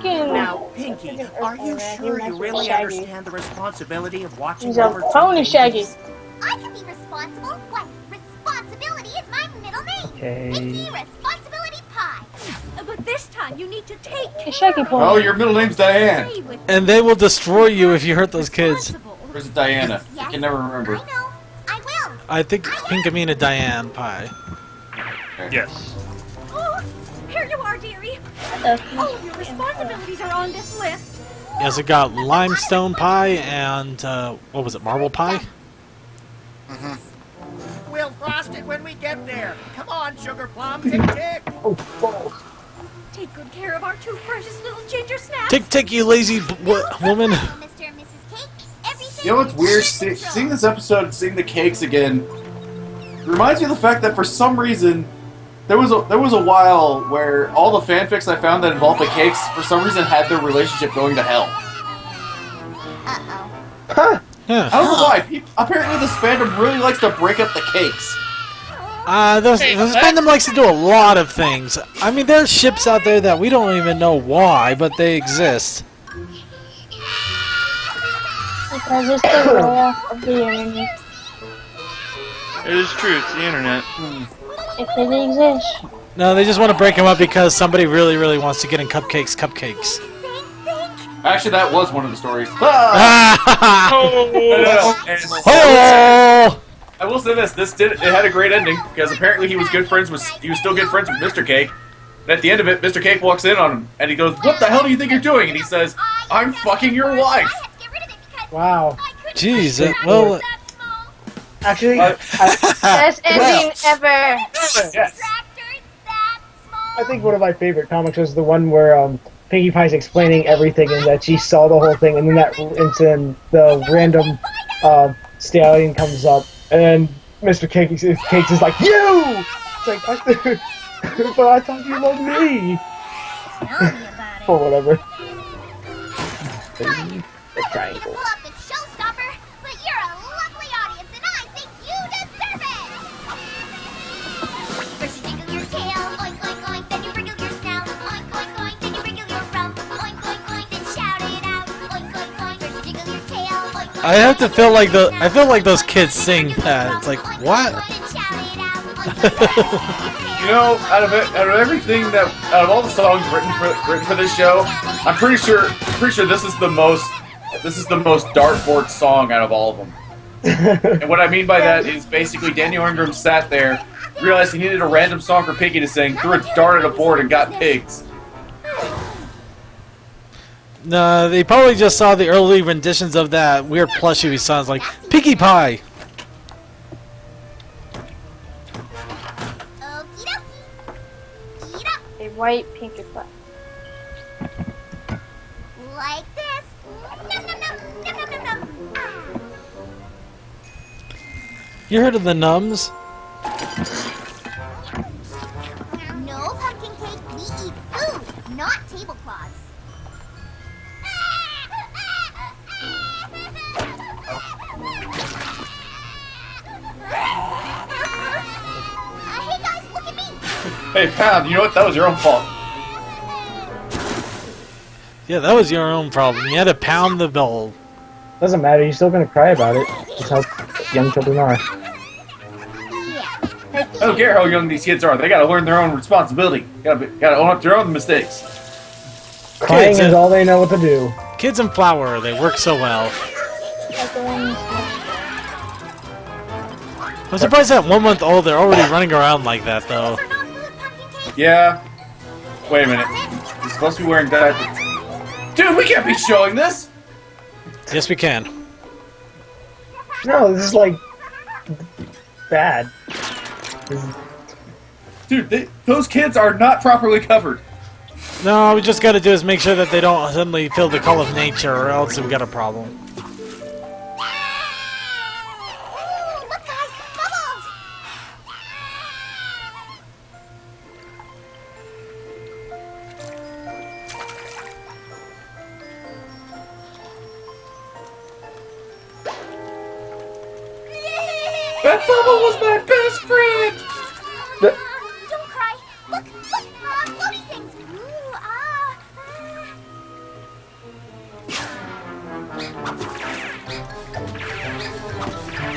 [SPEAKER 15] Now, Pinky, are you sure you really understand the responsibility of watching
[SPEAKER 13] He's a
[SPEAKER 15] over two
[SPEAKER 13] pony, Shaggy.
[SPEAKER 14] I can be responsible. What? Responsibility is my middle name.
[SPEAKER 7] Okay.
[SPEAKER 14] Pinky Responsibility Pie.
[SPEAKER 16] But this time you need to take
[SPEAKER 13] Hey, Shaggy Pony.
[SPEAKER 5] Oh, your middle name's Diane.
[SPEAKER 1] And they will destroy you if you hurt those kids.
[SPEAKER 5] Or is it Diana? I can never remember.
[SPEAKER 1] I think Pinkamena Diane Pie.
[SPEAKER 11] Yes.
[SPEAKER 16] Oh, here you are, dearie. All of your responsibilities are on this list.
[SPEAKER 1] Yes, it got Limestone Pie and, what was it, Marble Pie?
[SPEAKER 15] We'll frost it when we get there. Come on, Sugar Plum, tick tick.
[SPEAKER 16] Take good care of our two precious little ginger snaps.
[SPEAKER 1] Tick tick, you lazy woman.
[SPEAKER 14] Mr. and Mrs. Cake, everything
[SPEAKER 5] You know what's weird? Seeing this episode, seeing the cakes again, reminds me of the fact that for some reason there was a while where all the fanfics I found that involved the cakes for some reason had their relationship going to hell.
[SPEAKER 7] Huh.
[SPEAKER 1] Yeah.
[SPEAKER 5] I don't know why. Apparently, this fandom really likes to break up the cakes.
[SPEAKER 1] This fandom likes to do a lot of things. I mean, there's ships out there that we don't even know why, but they exist.
[SPEAKER 17] Because it's the role of the internet.
[SPEAKER 11] It is true. It's the internet.
[SPEAKER 17] If it exists.
[SPEAKER 1] No, they just want to break them up because somebody really, really wants to get in cupcakes.
[SPEAKER 5] Actually, that was one of the stories. I will say this: it had a great ending because apparently he was still good friends with Mr. Cake. And at the end of it, Mr. Cake walks in on him and he goes, "What the hell do you think you're doing?" And he says, "I'm fucking your wife."
[SPEAKER 7] Wow.
[SPEAKER 1] Jeez, well.
[SPEAKER 7] Actually,
[SPEAKER 17] best ending ever.
[SPEAKER 5] Yes.
[SPEAKER 7] I think one of my favorite comics was the one where Pinkie Pie's explaining everything and that she saw the whole thing, and then the random stallion comes up, and then Mr. Cakes is like, "You!" It's like, but I thought you loved me. Or whatever. The triangle.
[SPEAKER 1] I have to feel like I feel like those kids sing that. It's like, what?
[SPEAKER 5] You know, out of all the songs written for this show, I'm pretty sure this is the most dartboard song out of all of them. And what I mean by that is basically Daniel Ingram sat there, realized he needed a random song for Piggy to sing, threw a dart at a board, and got pigs.
[SPEAKER 1] No, they probably just saw the early renditions of that weird plushie we saw. It's like, Pinkie Pie!
[SPEAKER 17] A white Pinkie Pie.
[SPEAKER 16] Like this. Nom, nom, nom, nom, nom, nom, nom.
[SPEAKER 1] You heard of the Numbs?
[SPEAKER 16] No pumpkin cake, we eat food, not tablecloths. Hey guys, look at me!
[SPEAKER 5] Hey, Pound, you know what? That was your own fault.
[SPEAKER 1] Yeah, that was your own problem. You had to pound the bowl.
[SPEAKER 7] Doesn't matter, you're still gonna cry about it. That's how young children are.
[SPEAKER 5] I don't care how young these kids are. They gotta learn their own responsibility. Gotta own up to their own mistakes.
[SPEAKER 7] Crying is all they know what to do.
[SPEAKER 1] Kids and flour, they work so well. I'm surprised at 1 month old they're already running around like that, though.
[SPEAKER 5] Yeah. Wait a minute. He's supposed to be wearing diapers. Dude, we can't be showing this!
[SPEAKER 1] Yes, we can.
[SPEAKER 7] No, this is like bad.
[SPEAKER 5] Dude, those kids are not properly covered.
[SPEAKER 1] No, all we just gotta do is make sure that they don't suddenly feel the call of nature, or else we got a problem.
[SPEAKER 16] Look guys, bubbles!
[SPEAKER 5] That bubble was my best friend!
[SPEAKER 16] Don't cry! Look! Floaty things! Ooh,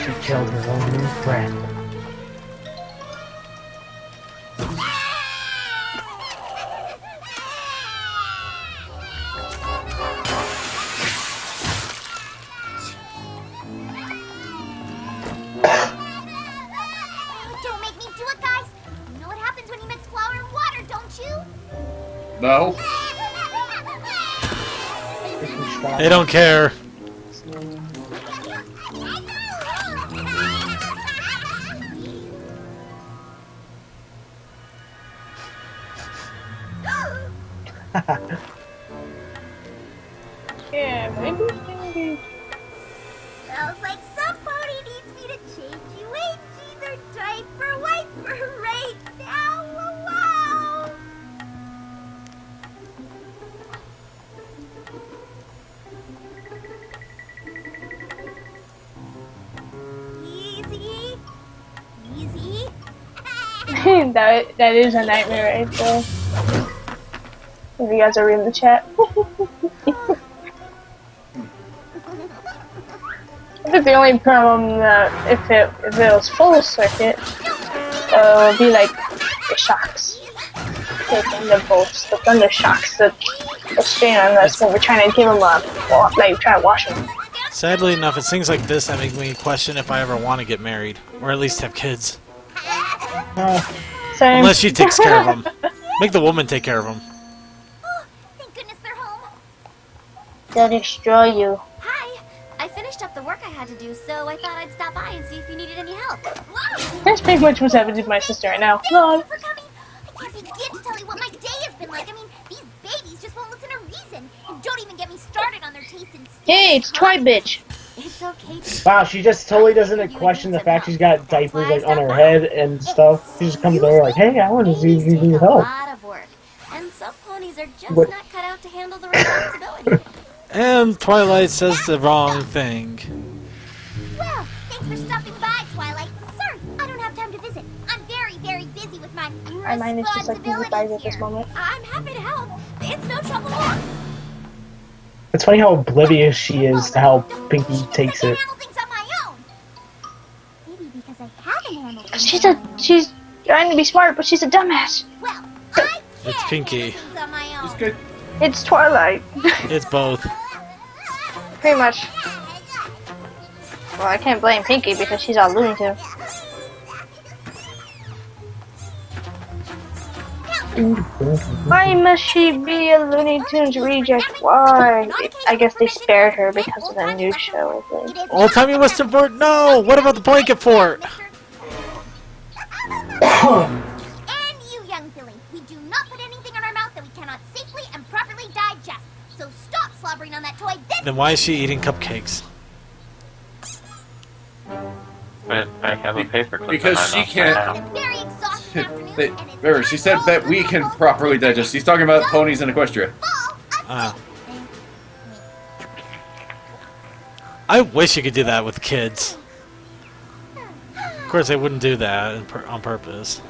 [SPEAKER 7] She killed her own friend.
[SPEAKER 16] Don't make me do it, guys! You know what happens when you mix flour and water, don't you?
[SPEAKER 5] No.
[SPEAKER 1] They don't care.
[SPEAKER 17] Yeah, maybe.
[SPEAKER 14] Sounds like somebody needs me to change you either diaper wiper right now. Wow. Easy. Easy.
[SPEAKER 17] that is a nightmare right there. If you guys are reading the chat. I think the only problem that if it was full circuit, would be like the shocks, the thunderbolts, the thunder shocks that strain on us when we're trying to give them a like try to wash them.
[SPEAKER 1] Sadly enough, it's things like this that make me question if I ever want to get married, or at least have kids.
[SPEAKER 17] Same.
[SPEAKER 1] Unless she takes care of them. Make the woman take care of them.
[SPEAKER 14] Thank goodness they're home.
[SPEAKER 17] They'll destroy you.
[SPEAKER 14] Hi. I finished up the work I had to do, so I thought I'd stop by and see if you needed any help.
[SPEAKER 17] That's pretty much what's happening to my sister right now. Lol.
[SPEAKER 14] I can't begin to tell you what my day has been like. I mean, these babies just won't listen to reason. And don't even get me started on their taste and
[SPEAKER 17] Hey, it's Toy Bitch.
[SPEAKER 14] It's okay.
[SPEAKER 13] Wow, she just totally doesn't question the fact she's got diapers like on her head and stuff. She just comes over like, hey, I want to see if you need
[SPEAKER 14] A
[SPEAKER 13] help.
[SPEAKER 14] lot of work. And some ponies are just
[SPEAKER 13] What?
[SPEAKER 14] not cut out to handle the responsibility.
[SPEAKER 1] And Twilight says the wrong thing.
[SPEAKER 14] Well, thanks for stopping by, Twilight. Sorry, I don't have time to visit. I'm very, very busy with my
[SPEAKER 17] My mind is just like dignified at this moment.
[SPEAKER 14] I'm happy to help. It's no trouble.
[SPEAKER 13] It's funny how oblivious she is to how Pinky takes it.
[SPEAKER 14] Maybe because I haven't handled things
[SPEAKER 17] She's trying to be smart, but she's a dumbass.
[SPEAKER 14] Well, I
[SPEAKER 1] It's Pinky.
[SPEAKER 14] on my own.
[SPEAKER 5] It's good.
[SPEAKER 17] It's Twilight.
[SPEAKER 1] It's both.
[SPEAKER 17] Pretty much. Well, I can't blame Pinky because she's all Looney Tunes. Why must she be a Looney Tunes reject? Why? I guess they spared her because of the nude show, I think.
[SPEAKER 1] Oh, tell me Western Fort. No! What about the blanket fort?
[SPEAKER 14] And you, young Billy, we do not put anything in our mouth that we cannot safely and properly digest. So stop slobbering on that toy this
[SPEAKER 1] Then why is she eating cupcakes?
[SPEAKER 8] But I have a paperclip.
[SPEAKER 5] Because
[SPEAKER 8] in my
[SPEAKER 5] she
[SPEAKER 8] mouth right
[SPEAKER 5] can't.
[SPEAKER 8] now.
[SPEAKER 14] very exhausting afternoon.
[SPEAKER 5] Remember, she said that we can properly digest. She's talking about ponies in Equestria.
[SPEAKER 1] Ah. I wish you could do that with kids. Of course, they wouldn't do that on purpose.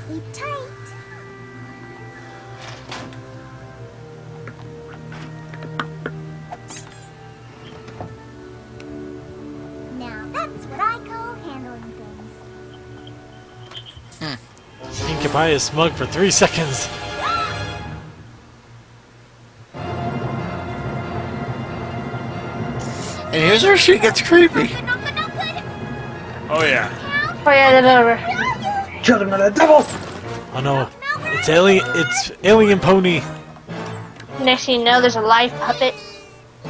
[SPEAKER 14] Sleep tight. Now that's what I call handling things.
[SPEAKER 1] Pinkie Pie is smug for 3 seconds.
[SPEAKER 3] And here's where she gets creepy.
[SPEAKER 1] Oh yeah.
[SPEAKER 17] Oh yeah, they're over.
[SPEAKER 13] Children of the devil!
[SPEAKER 1] Oh no. It's alien. It's alien pony.
[SPEAKER 17] Next thing you know, there's a live puppet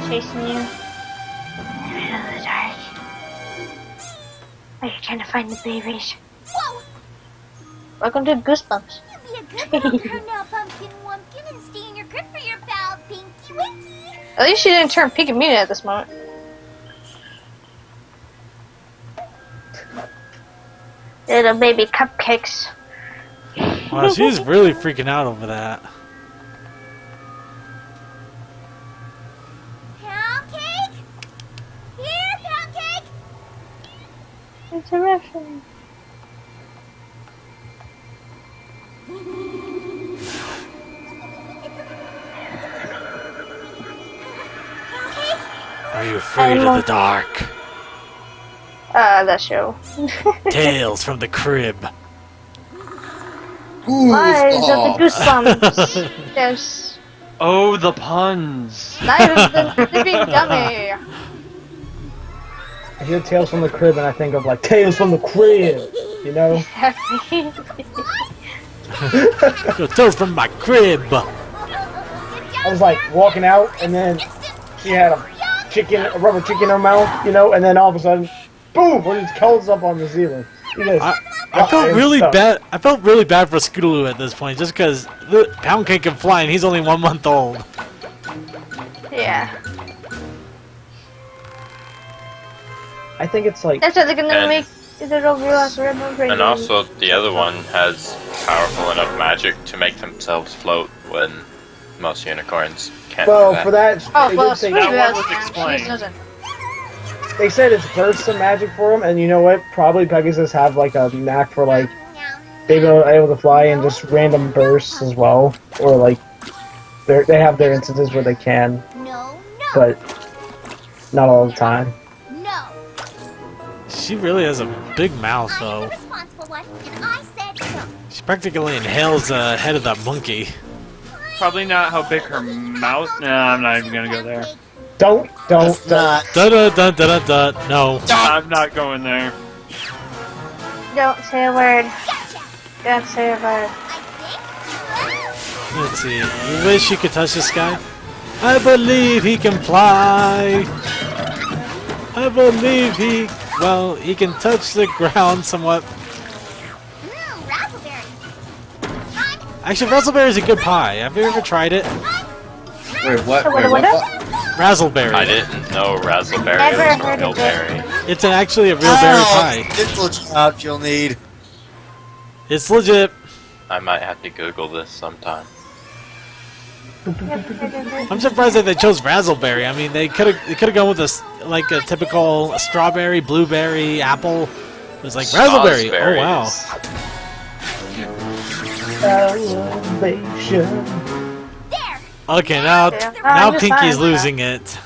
[SPEAKER 17] chasing you. In the dark. Are you trying to find the babies?
[SPEAKER 14] Whoa!
[SPEAKER 17] Welcome to Goosebumps.
[SPEAKER 14] Be a good little girl now, Pumpkin Wumpkin, and stay in your grip for your pal, Pinky Winky.
[SPEAKER 17] At least she didn't turn Pinky Mutant at this moment. Little baby cupcakes.
[SPEAKER 1] Wow, she's really freaking out over that.
[SPEAKER 14] Pound cake? Here, pound cake!
[SPEAKER 17] It's a reference.
[SPEAKER 1] Are you afraid of the dark?
[SPEAKER 17] That show.
[SPEAKER 1] Tales from the crib.
[SPEAKER 17] Lies of the Goosebumps. Yes.
[SPEAKER 11] Oh, the puns.
[SPEAKER 17] Lies of the Living Dummy.
[SPEAKER 13] I hear Tales from the Crib and I think of like Tales from the Crib, you know?
[SPEAKER 1] Tales from my crib.
[SPEAKER 13] I was like walking out and then she had a rubber chicken in her mouth, you know, and then all of a sudden, boom, it just curls up on the ceiling.
[SPEAKER 1] I felt really bad. I felt really bad for Scootaloo at this point, just because Pound Cake can fly and he's only 1 month old.
[SPEAKER 17] Yeah.
[SPEAKER 7] I think it's like.
[SPEAKER 17] That's what they're gonna
[SPEAKER 8] And-
[SPEAKER 17] make the little real ass ribbon for
[SPEAKER 8] And
[SPEAKER 17] you.
[SPEAKER 8] also, the other one has powerful enough magic to make themselves float when most unicorns can't do
[SPEAKER 7] Well,
[SPEAKER 8] that.
[SPEAKER 7] for that,
[SPEAKER 17] Oh,
[SPEAKER 7] they
[SPEAKER 17] well,
[SPEAKER 7] did say
[SPEAKER 17] Sweet
[SPEAKER 11] That one
[SPEAKER 17] Vest,
[SPEAKER 11] was explained.
[SPEAKER 17] she doesn't.
[SPEAKER 7] they said it's bursts of magic for them, and you know what? Probably Pegasus have like a knack for like being able to fly and just random bursts as well, or like they have their instances where they can, but not all the time.
[SPEAKER 14] No.
[SPEAKER 1] She really has a big mouth, though.
[SPEAKER 14] Responsible one, and I said no.
[SPEAKER 1] She practically inhales the head of that monkey.
[SPEAKER 11] Probably not how big her mouth. Nah, I'm not even gonna go there.
[SPEAKER 7] Don't.
[SPEAKER 1] Da da da da da. No.
[SPEAKER 11] I'm not going there.
[SPEAKER 17] Don't say a word. Don't say a word.
[SPEAKER 1] Let's see. You wish you could touch this guy? I believe he can fly. I believe he. Well, he can touch the ground somewhat. Actually, razzleberry is a good pie. Have you ever tried it?
[SPEAKER 5] Wait, what? Wait, what?
[SPEAKER 1] Razzleberry.
[SPEAKER 8] I didn't know razzleberry
[SPEAKER 17] Never
[SPEAKER 8] was a
[SPEAKER 17] heard
[SPEAKER 8] real
[SPEAKER 17] of it.
[SPEAKER 8] berry.
[SPEAKER 1] It's actually a real berry pie.
[SPEAKER 3] It's legit out you'll need.
[SPEAKER 1] It's legit.
[SPEAKER 8] I might have to Google this sometime.
[SPEAKER 1] I'm surprised that they chose razzleberry. I mean, they could have gone with like a typical strawberry, blueberry, apple. It was like razzleberry. Oh wow.
[SPEAKER 7] Salvation.
[SPEAKER 1] Okay, now
[SPEAKER 17] Yeah.
[SPEAKER 1] now
[SPEAKER 17] I'm just
[SPEAKER 1] Pinky's
[SPEAKER 17] fine with
[SPEAKER 1] losing it.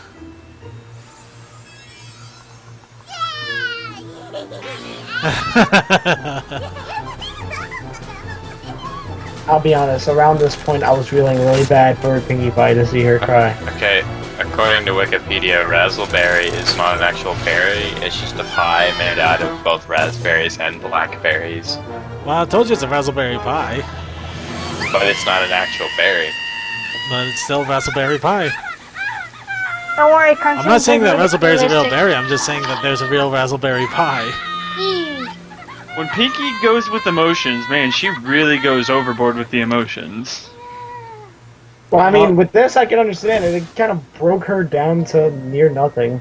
[SPEAKER 7] I'll be honest. Around this point, I was feeling really bad for Pinkie Pie to see her cry.
[SPEAKER 8] Okay, according to Wikipedia, razzleberry is not an actual berry. It's just a pie made out of both raspberries and blackberries.
[SPEAKER 1] Well, I told you it's a razzleberry pie,
[SPEAKER 8] But it's not an actual berry.
[SPEAKER 1] but it's still razzleberry pie.
[SPEAKER 17] Don't worry, Crunchy.
[SPEAKER 1] I'm not saying that
[SPEAKER 17] Pinkie
[SPEAKER 1] razzleberry is a real
[SPEAKER 17] realistic.
[SPEAKER 1] berry. I'm just saying that there's a real razzleberry pie.
[SPEAKER 11] When Pinky goes with emotions, man, she really goes overboard with the emotions.
[SPEAKER 7] Well, I mean, with this, I can understand it. It kind of broke her down to near nothing.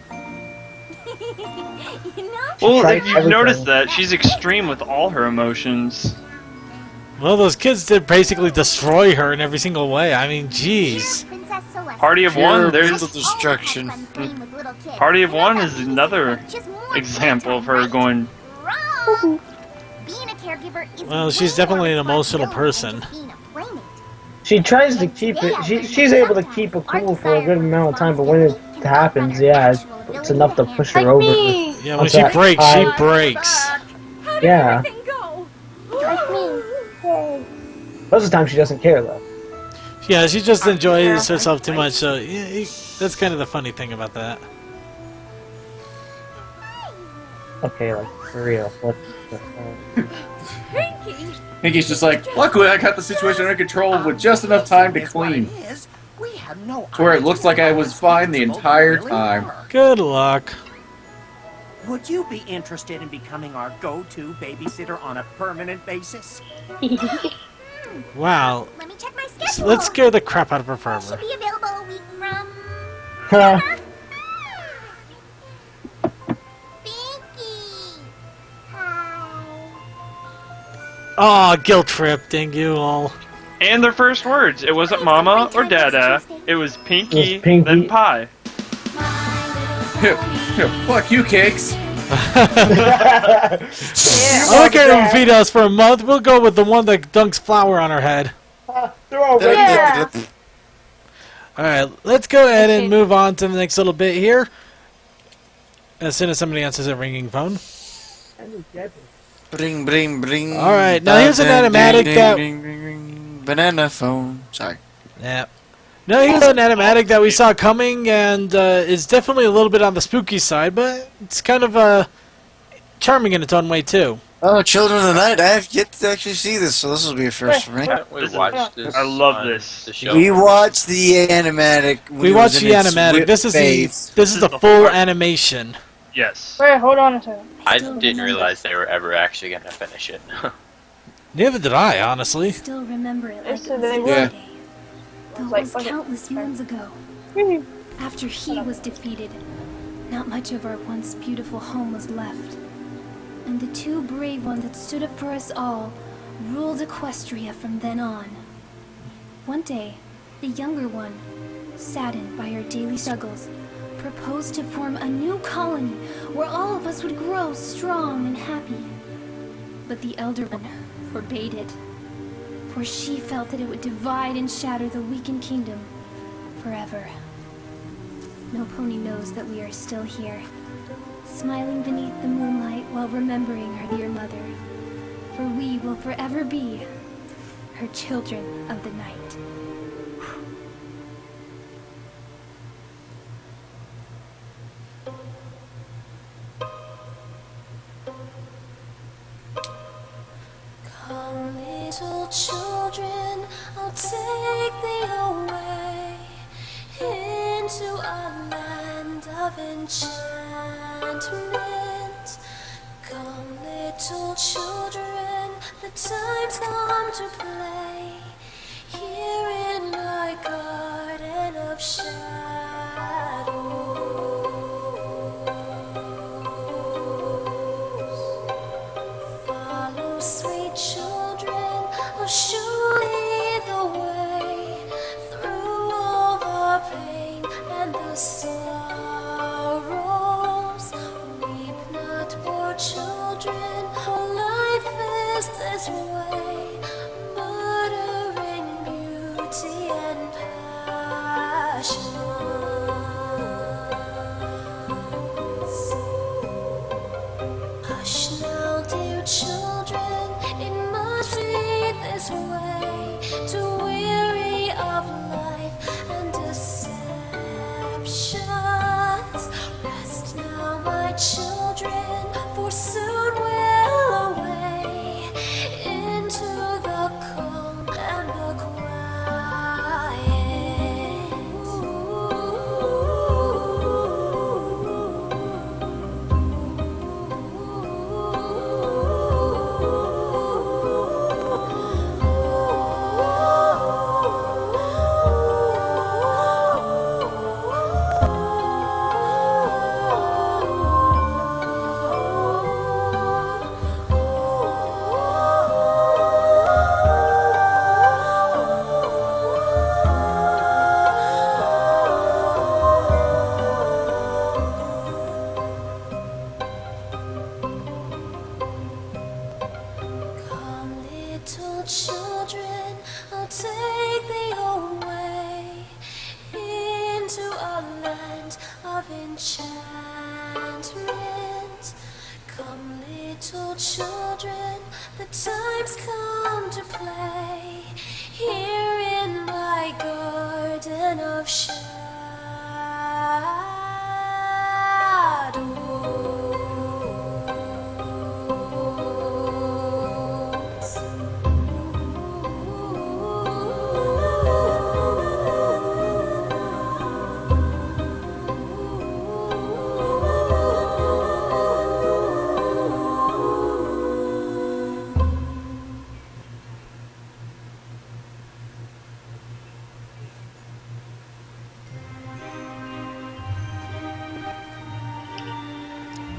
[SPEAKER 11] Well,
[SPEAKER 7] tried
[SPEAKER 11] if you've
[SPEAKER 7] everything.
[SPEAKER 11] noticed that, she's extreme with all her emotions.
[SPEAKER 1] Well, those kids did basically destroy her in every single way. I mean, jeez.
[SPEAKER 11] Party of One, there's
[SPEAKER 3] destruction.
[SPEAKER 11] Party of One is another example of her going.
[SPEAKER 14] Being a caregiver is
[SPEAKER 1] Well, she's definitely an emotional person.
[SPEAKER 7] She tries to keep it. She's able to keep it cool for a good amount of time, but when it happens, yeah, it's enough to push her over.
[SPEAKER 1] Yeah, when she breaks, she breaks.
[SPEAKER 7] Yeah.
[SPEAKER 17] Like me. Yay.
[SPEAKER 7] Most of the time, she doesn't care though.
[SPEAKER 1] Yeah, she just enjoys herself too much. So yeah, that's kind of the funny thing about that.
[SPEAKER 7] Okay, like for real. What?
[SPEAKER 5] Pinky's just like, luckily I got the situation under control with just enough time to clean. To where it looks like I was fine the entire time.
[SPEAKER 1] Good luck.
[SPEAKER 15] Would you be interested in becoming our go-to babysitter on a permanent basis?
[SPEAKER 1] Wow.
[SPEAKER 14] Let me check my schedule.
[SPEAKER 1] Let's scare the crap out of her forever.
[SPEAKER 14] Should be available a week from.
[SPEAKER 7] Huh.
[SPEAKER 1] Aw, guilt trip, dang you all.
[SPEAKER 11] And their first words. It wasn't Mama or Dada. It was Pinky,
[SPEAKER 7] Pinky.
[SPEAKER 11] then Pie.
[SPEAKER 5] Fuck you, Cakes.
[SPEAKER 1] I don't care if you feed us for a month. We'll go with the one that dunks flour on her head.
[SPEAKER 7] Yeah.
[SPEAKER 1] Alright, let's go ahead and move on to the next little bit here. As soon as somebody answers a ringing phone.
[SPEAKER 3] Bring, bring, bring.
[SPEAKER 1] Alright, now here's an animatic that...
[SPEAKER 3] Banana phone. Sorry.
[SPEAKER 1] Yeah. Now here's an animatic that we saw coming, and it's definitely a little bit on the spooky side, but it's kind of charming in its own way, too.
[SPEAKER 3] Oh, Children of the Night. I have yet to actually see this, so this will be a first for me.
[SPEAKER 8] We watched this.
[SPEAKER 11] I love
[SPEAKER 8] on
[SPEAKER 11] this.
[SPEAKER 8] The show.
[SPEAKER 3] We watched the animatic. when
[SPEAKER 1] We
[SPEAKER 3] it was
[SPEAKER 1] watched
[SPEAKER 3] in
[SPEAKER 1] the
[SPEAKER 3] its
[SPEAKER 1] animatic.
[SPEAKER 3] whip
[SPEAKER 1] This is
[SPEAKER 3] phase.
[SPEAKER 1] the full animation.
[SPEAKER 11] Yes.
[SPEAKER 17] Wait, hold on a second.
[SPEAKER 8] I didn't realize they were ever actually going to finish it.
[SPEAKER 1] Neither did I, honestly.
[SPEAKER 16] Still remember it like
[SPEAKER 17] Yes,
[SPEAKER 16] it was
[SPEAKER 17] they were.
[SPEAKER 16] yesterday. Though
[SPEAKER 17] Like,
[SPEAKER 16] it was
[SPEAKER 17] okay.
[SPEAKER 16] countless moons ago. After he was defeated.
[SPEAKER 18] not much of our once beautiful home was left. And the two brave ones that stood up for us all ruled Equestria from then on. One day, the younger one, saddened by her daily struggles, proposed to form a new colony where all of us would grow strong and happy. But the elder one forbade it, for she felt that it would divide and shatter the weakened kingdom forever. No pony knows that we are still here, smiling beneath the moonlight while remembering her dear mother, for we will forever be her children of the night.
[SPEAKER 19] Come, little children, I'll take thee away into a land of enchantment. Come, little children, the time's come to play here in my garden of shadows. Follow, sweet children, I'll show thee the way through all the pain and the sorrows. Weep not, poor children, for life is this way, murdering beauty and passions. Hush now, dear children, it must be this way, to weary of life and deceptions. Rest now, my children, for soon we'll away into the calm and the little children, I'll take thee away into a land of enchantment. Come, little children, the time's come to play here in my garden of shadows.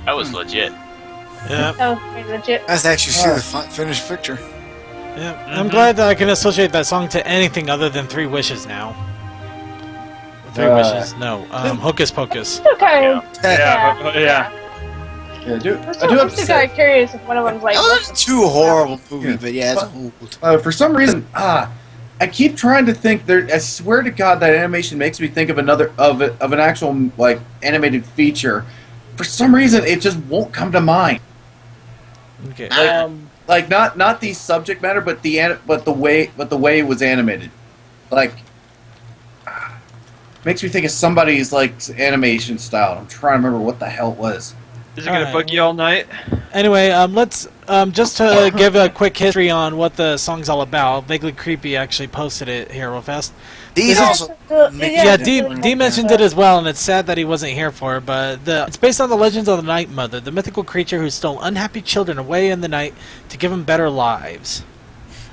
[SPEAKER 9] That was legit.
[SPEAKER 1] Yeah.
[SPEAKER 17] That was pretty legit.
[SPEAKER 3] That's actually see the finished picture.
[SPEAKER 1] Yeah. I'm glad that I can associate that song to anything other than Three Wishes now. Three Wishes? No. Hocus Pocus.
[SPEAKER 17] Okay.
[SPEAKER 11] Yeah.
[SPEAKER 5] Yeah, dude.
[SPEAKER 17] I'm still kind of curious if one of them's like.
[SPEAKER 3] That was too horrible movie, but yeah, it's old.
[SPEAKER 5] For some reason, I keep trying to think. I swear to God, that animation makes me think of another of an actual like animated feature. For some reason, it just won't come to mind.
[SPEAKER 1] Okay.
[SPEAKER 5] Like not the subject matter, but the way it was animated. Like makes me think of somebody's like animation style. I'm trying to remember what the hell it was.
[SPEAKER 11] Is it gonna bug you all night?
[SPEAKER 1] Anyway, let's just to give a quick history on what the song's all about. Vaguely Creepy actually posted it here real fast.
[SPEAKER 3] Dee's also.
[SPEAKER 1] Yeah, D mentioned it as well, and it's sad that he wasn't here for it. But it's based on the legends of the Night Mother, the mythical creature who stole unhappy children away in the night to give them better lives.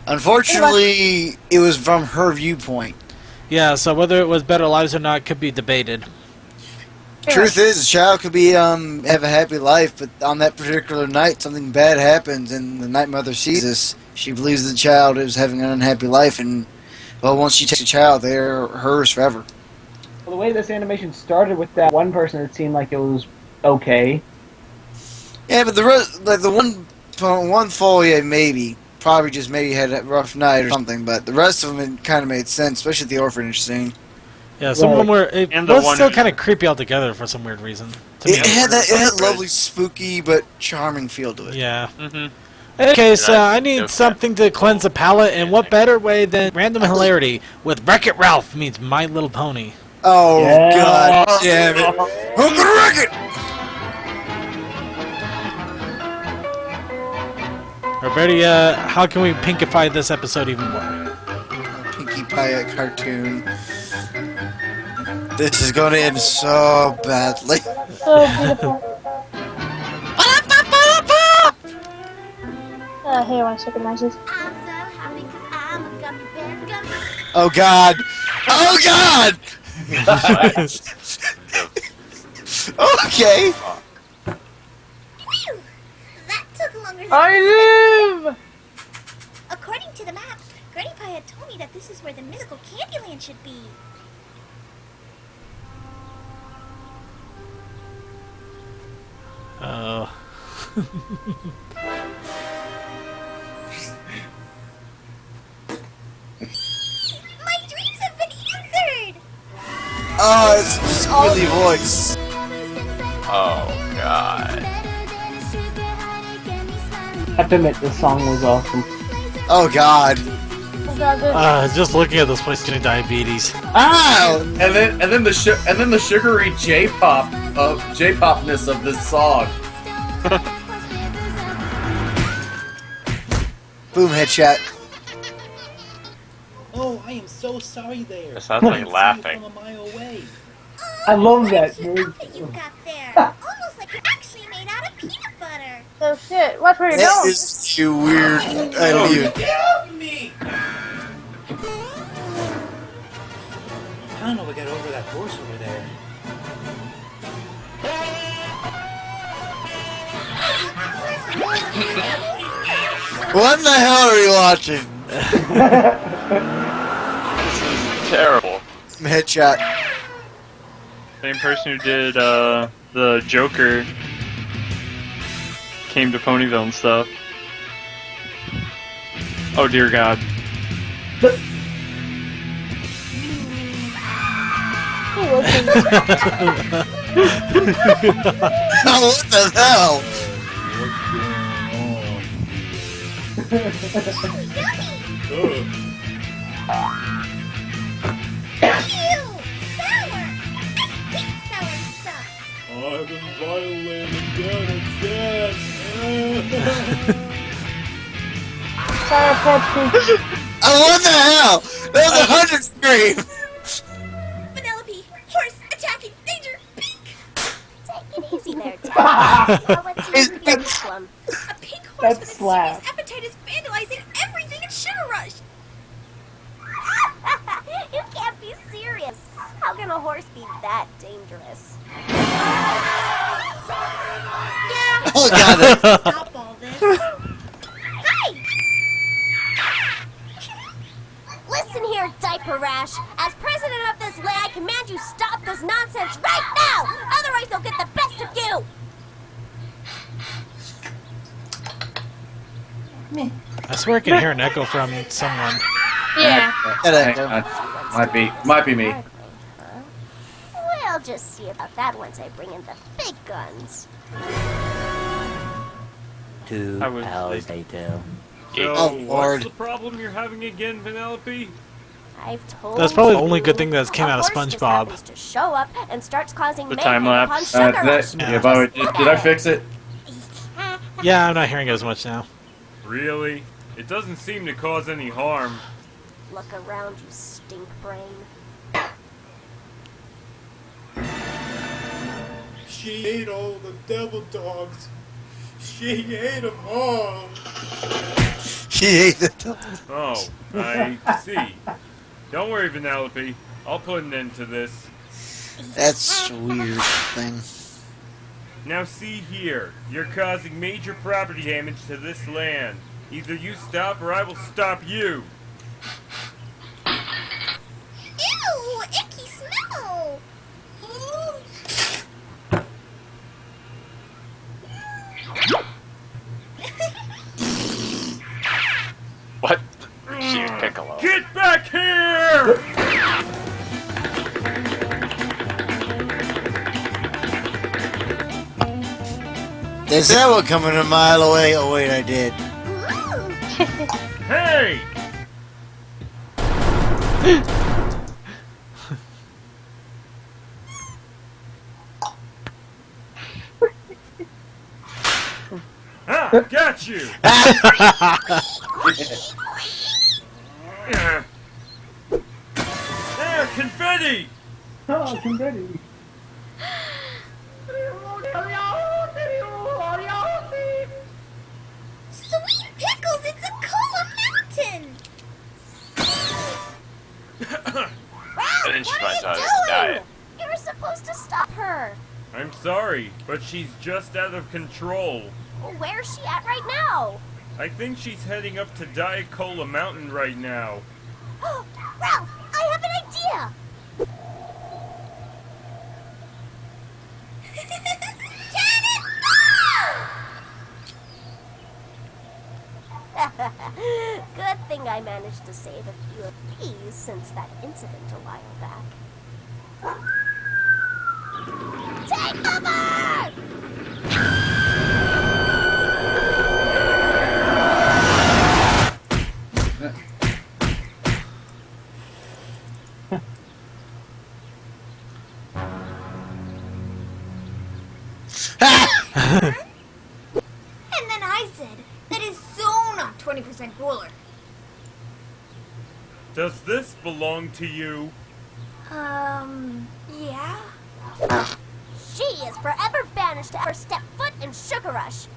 [SPEAKER 3] Unfortunately, it was from her viewpoint.
[SPEAKER 1] Yeah, so whether it was better lives or not could be debated.
[SPEAKER 3] Truth is, a child could be have a happy life, but on that particular night, something bad happens, and the night mother sees this. She believes the child is having an unhappy life, and well, once she takes a child, they're hers forever.
[SPEAKER 7] Well, the way this animation started with that one person, it seemed like it was okay.
[SPEAKER 3] Yeah, but the rest, like the one foal, yeah, probably just maybe had a rough night or something. But the rest of them, it kind of made sense, especially the orphanage scene.
[SPEAKER 1] Yeah, some of them were. It
[SPEAKER 11] And the
[SPEAKER 1] was
[SPEAKER 11] one
[SPEAKER 1] still
[SPEAKER 11] who-
[SPEAKER 1] kind of creepy altogether for some weird reason.
[SPEAKER 3] It had lovely, spooky but charming feel to it.
[SPEAKER 1] Yeah. Okay, so I need something to cleanse the palate, and what better way than random hilarity with Wreck-It Ralph meets My Little Pony.
[SPEAKER 3] Oh, God damn it. I'm gonna wreck it!
[SPEAKER 1] Roberti, how can we pinkify this episode even more?
[SPEAKER 3] Pinkie Pie a cartoon. This is gonna end so badly.
[SPEAKER 17] So beautiful. Here, one second, noises.
[SPEAKER 3] Oh, God. Oh, God! Okay.
[SPEAKER 14] That took longer than
[SPEAKER 17] I live!
[SPEAKER 14] According to the map, Granny Pie had told me that this is where the mythical Candyland should be.
[SPEAKER 1] Oh.
[SPEAKER 14] My dreams have been answered!
[SPEAKER 3] Oh, it's just Willy voice.
[SPEAKER 9] Oh, God.
[SPEAKER 7] I have to admit, this song was awesome.
[SPEAKER 3] Oh, God.
[SPEAKER 1] Just looking at this place, getting diabetes.
[SPEAKER 3] Ow!
[SPEAKER 5] And then the sugary J-popness of this song.
[SPEAKER 3] Boom, headshot.
[SPEAKER 20] Oh, I am so sorry there.
[SPEAKER 8] It sounds like laughing.
[SPEAKER 20] From a mile away.
[SPEAKER 7] I love that.
[SPEAKER 14] You got there. Almost like you're actually made out of peanut butter.
[SPEAKER 17] Oh shit, watch where you're
[SPEAKER 3] That
[SPEAKER 17] going.
[SPEAKER 3] is too weird. I don't even.
[SPEAKER 20] I don't know if I got over that horse over there.
[SPEAKER 3] What in the hell are you watching?
[SPEAKER 8] Terrible.
[SPEAKER 3] Headshot.
[SPEAKER 11] Same person who did the Joker came to Ponyville and stuff. Oh dear God.
[SPEAKER 3] Oh, what the hell?
[SPEAKER 20] I've been violated again.
[SPEAKER 17] Sorry, Pepsi.
[SPEAKER 3] Oh, what the hell? That was a 100 scream.
[SPEAKER 14] Penelope, horse attacking, danger, pink! Take it easy there, Ted. What's your problem? A pink horse with a serious appetite is vandalizing everything in Sugar Rush! You can't be serious. How can a horse be that dangerous? Yeah.
[SPEAKER 3] Oh, God.
[SPEAKER 14] Stop all this. Hey! Listen here, Diaper Rash. As president of this lay, I command you stop this nonsense right now! Otherwise they'll get the best of you!
[SPEAKER 1] I swear I can hear an echo from someone.
[SPEAKER 17] Yeah.
[SPEAKER 5] Might be me.
[SPEAKER 14] We'll just see about that once I bring in the big guns.
[SPEAKER 15] 2
[SPEAKER 11] I was
[SPEAKER 15] hours later.
[SPEAKER 20] So,
[SPEAKER 3] Oh, Lord.
[SPEAKER 20] what's the problem you're having again, Penelope?
[SPEAKER 14] I've told
[SPEAKER 1] That's probably the
[SPEAKER 14] you,
[SPEAKER 1] only good thing that's came
[SPEAKER 14] a
[SPEAKER 1] out of
[SPEAKER 14] horse just
[SPEAKER 1] SpongeBob.
[SPEAKER 14] happens to show up and starts causing
[SPEAKER 11] The
[SPEAKER 14] mayhem
[SPEAKER 11] time lapse.
[SPEAKER 14] upon Sugar Rush.
[SPEAKER 5] Did I fix it?
[SPEAKER 1] Yeah, I'm not hearing it as much now.
[SPEAKER 20] Really? It doesn't seem to cause any harm.
[SPEAKER 14] Look around, you stink brain.
[SPEAKER 20] She ate all the devil dogs. She ate them all.
[SPEAKER 3] She ate the.
[SPEAKER 20] Oh, I see. Don't worry, Penelope. I'll put an end to this.
[SPEAKER 3] That's a weird thing.
[SPEAKER 21] Now see here, you're causing major property damage to this land. Either you stop or I will stop you.
[SPEAKER 14] Ew, icky smell.
[SPEAKER 9] What? She's Piccolo.
[SPEAKER 21] Get back here!
[SPEAKER 3] They said we're coming a mile away. Oh wait, I did.
[SPEAKER 21] Hey! Ah, got you! There, confetti!
[SPEAKER 13] Oh, confetti.
[SPEAKER 14] Sweet pickles, it's a cola mountain.
[SPEAKER 9] And then she
[SPEAKER 14] What
[SPEAKER 9] finds
[SPEAKER 14] are
[SPEAKER 9] out
[SPEAKER 14] you
[SPEAKER 9] it's a
[SPEAKER 14] doing?
[SPEAKER 9] diet.
[SPEAKER 14] You were supposed to stop her.
[SPEAKER 21] I'm sorry, but she's just out of control.
[SPEAKER 14] Well, where's she at right now?
[SPEAKER 21] I think she's heading up to Diet Cola Mountain right now.
[SPEAKER 14] Ralph, I have an idea. Good thing I managed to save a few of these since that incident a while back. Take cover! And then I said, that is so not 20% cooler.
[SPEAKER 21] Does this belong to you?
[SPEAKER 14] Yeah? She is forever banished to ever step foot in Sugar Rush.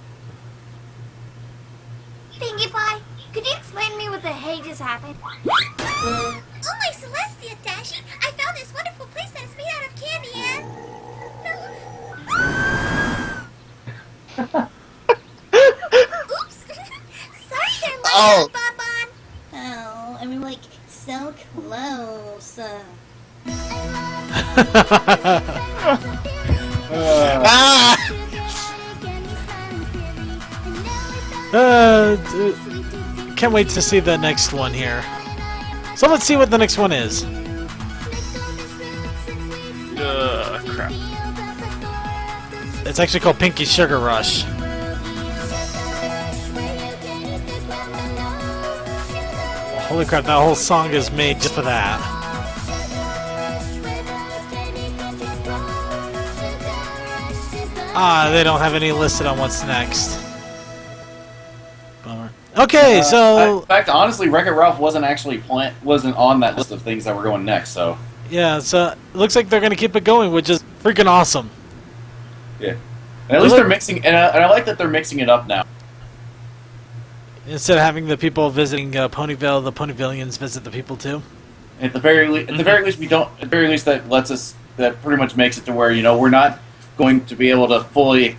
[SPEAKER 14] Pinkie Pie, could you explain to me what the hay just happened? Oh, my Celestia, Dashi! I found this wonderful place that is made out of candy and... Oops! Sorry there, my Bonbon! Oh, I mean, like, so close.
[SPEAKER 1] Can't wait to see the next one here. So let's see what the next one is.
[SPEAKER 11] Crap.
[SPEAKER 1] It's actually called Pinky Sugar Rush. Holy crap, that whole song is made just for that. Ah, they don't have any listed on what's next. Bummer. Okay, so...
[SPEAKER 5] In fact, honestly, Wreck-It Ralph wasn't actually wasn't on that list of things that were going next, so...
[SPEAKER 1] Yeah, so it looks like they're going to keep it going, which is freaking awesome.
[SPEAKER 5] Yeah. And at least they're mixing... And I like that they're mixing it up now.
[SPEAKER 1] Instead of having the people visiting Ponyville, the Ponyvillians visit the people too.
[SPEAKER 5] At the very least, we don't. At the very least, that lets us. That pretty much makes it to where we're not going to be able to fully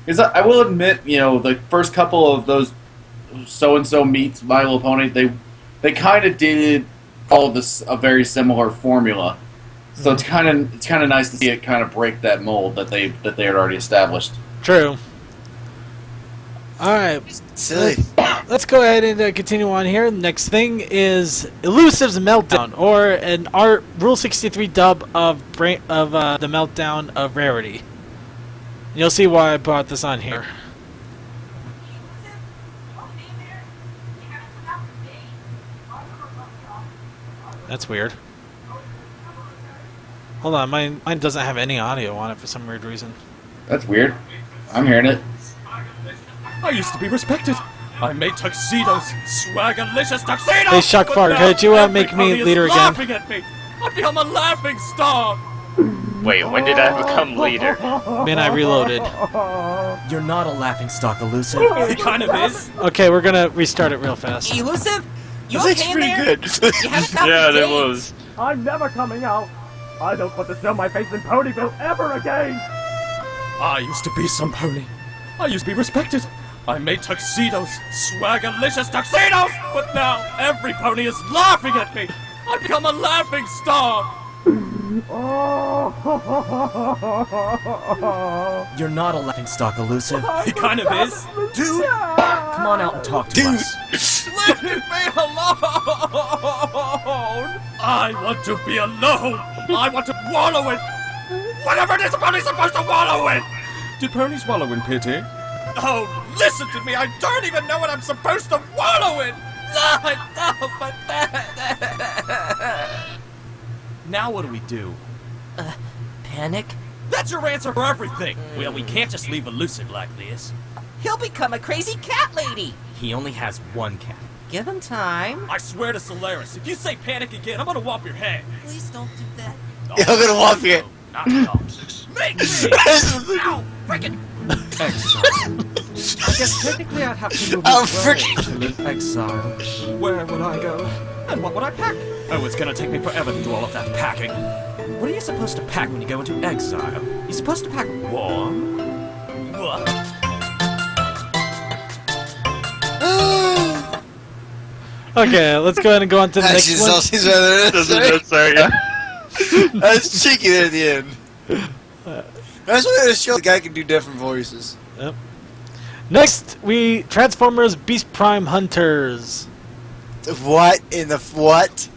[SPEAKER 5] Because I will admit, the first couple of those so and so meets My Little Pony, they kind of did follow a very similar formula. So it's kind of nice to see it kind of break that mold that they had already established.
[SPEAKER 1] True. All right, let's go ahead and continue on here. Next thing is Elusive's Meltdown, or an Rule 63 dub of the Meltdown of Rarity. You'll see why I brought this on here. That's weird. Hold on, mine doesn't have any audio on it for some weird reason.
[SPEAKER 5] That's weird. I'm hearing it.
[SPEAKER 22] I used to be respected. I made tuxedos, swaggerlicious tuxedos.
[SPEAKER 1] Hey, Shockfart, could you make me leader again?
[SPEAKER 22] Laughing at me. I've become a laughing stock.
[SPEAKER 9] Wait, when did I become leader?
[SPEAKER 1] Man, I reloaded.
[SPEAKER 22] You're not a laughing stock, Elusive. He kind of is.
[SPEAKER 1] Okay, we're gonna restart it real fast.
[SPEAKER 22] Elusive?
[SPEAKER 3] You okay pretty there?
[SPEAKER 22] good.
[SPEAKER 13] You
[SPEAKER 11] Yeah, that was.
[SPEAKER 13] I'm never coming out.
[SPEAKER 22] I don't want to show my face in Ponyville ever again! I used to be some pony. I used to be respected. I made tuxedos, swaggerlicious tuxedos! But now every pony is laughing at me! I've become a laughing stock! You're not a laughing stock, Elusive. He kind of is. Dude, come on out and talk to us. Leave me alone! I want to be alone! I want to wallow in whatever it is a pony's supposed to wallow in! Did ponies wallow in pity? Oh, listen to me! I don't even know what I'm supposed to wallow in! Now what do we do?
[SPEAKER 2] Panic?
[SPEAKER 22] That's your answer for everything! Well, we can't just leave Elusive like this.
[SPEAKER 2] He'll become a crazy cat lady!
[SPEAKER 22] He only has one cat.
[SPEAKER 2] Give him time.
[SPEAKER 22] I swear to Solaris, if you say panic again, I'm gonna whop your head!
[SPEAKER 2] Please don't do that.
[SPEAKER 3] Yeah, I'm gonna whop you.
[SPEAKER 22] Not cops. Make me! Ow! Frickin'! Exile. I guess technically I'd have to move away to live exile. Where would I go? And what would I pack? Oh, it's gonna take me forever to do all of that packing. What are you supposed to pack when you go into exile? You're supposed to pack warm? What?
[SPEAKER 1] Okay, let's go ahead and go on to the next one.
[SPEAKER 3] That's cheeky there at the end. That's what it shows the guy can do different voices.
[SPEAKER 1] Yep. Next, we Transformers Beast Prime Hunters.
[SPEAKER 3] What in the what?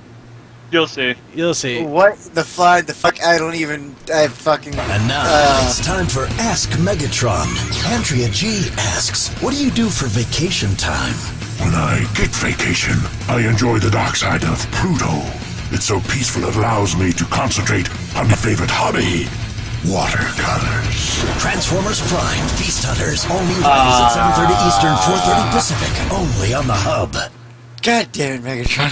[SPEAKER 11] You'll see.
[SPEAKER 1] You'll see.
[SPEAKER 3] What the fuck? I don't even. I fucking.
[SPEAKER 10] And now it's time for Ask Megatron. Andrea G asks, "What do you do for vacation time?"
[SPEAKER 23] When I get vacation, I enjoy the dark side of Pluto. It's so peaceful it allows me to concentrate on my favorite hobby, watercolors.
[SPEAKER 10] Transformers Prime Beast Hunters, all new Fridays at 7:30 Eastern, 4:30 Pacific, only on the Hub.
[SPEAKER 3] God damn it, Megatron.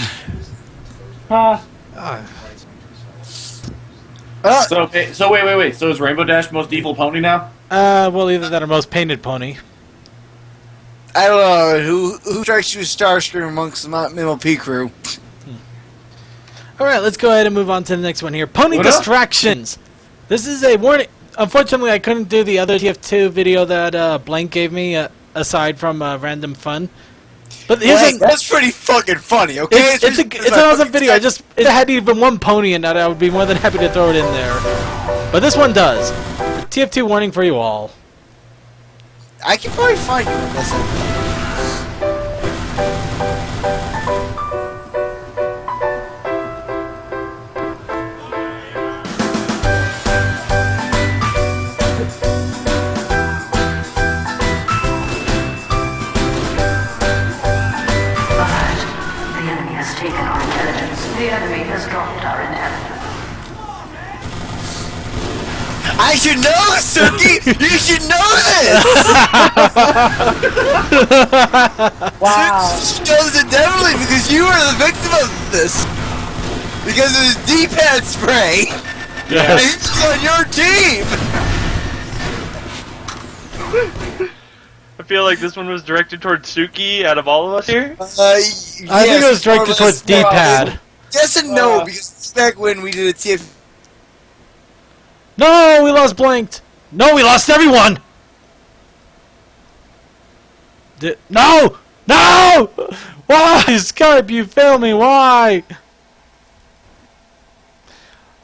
[SPEAKER 5] So wait. So is Rainbow Dash most evil pony now?
[SPEAKER 1] Well, either that or most painted pony.
[SPEAKER 3] I don't know who strikes you as Starscream amongst the MLP crew.
[SPEAKER 1] All right, let's go ahead and move on to the next one here. Pony distractions. This is a warning. Unfortunately, I couldn't do the other TF2 video that Blank gave me, aside from random fun. But
[SPEAKER 3] that's pretty fucking funny. Okay,
[SPEAKER 1] it's an awesome video. It had even one pony in that. I would be more than happy to throw it in there. But this one does. TF2 warning for you all.
[SPEAKER 3] I can probably find you. Listen. I should know, Suki! You should know this!
[SPEAKER 13] Wow.
[SPEAKER 3] Suki knows it definitely because you were the victim of this. Because it was D-pad spray.
[SPEAKER 1] Yes.
[SPEAKER 3] And he's on your team!
[SPEAKER 11] I feel like this one was directed towards Suki out of all of us here.
[SPEAKER 1] I think it was directed towards D-pad.
[SPEAKER 3] Yes and no, because it's back when we did a TF...
[SPEAKER 1] No, we lost Blanked. No, we lost everyone. No! No! Why, Skype? You failed me. Why?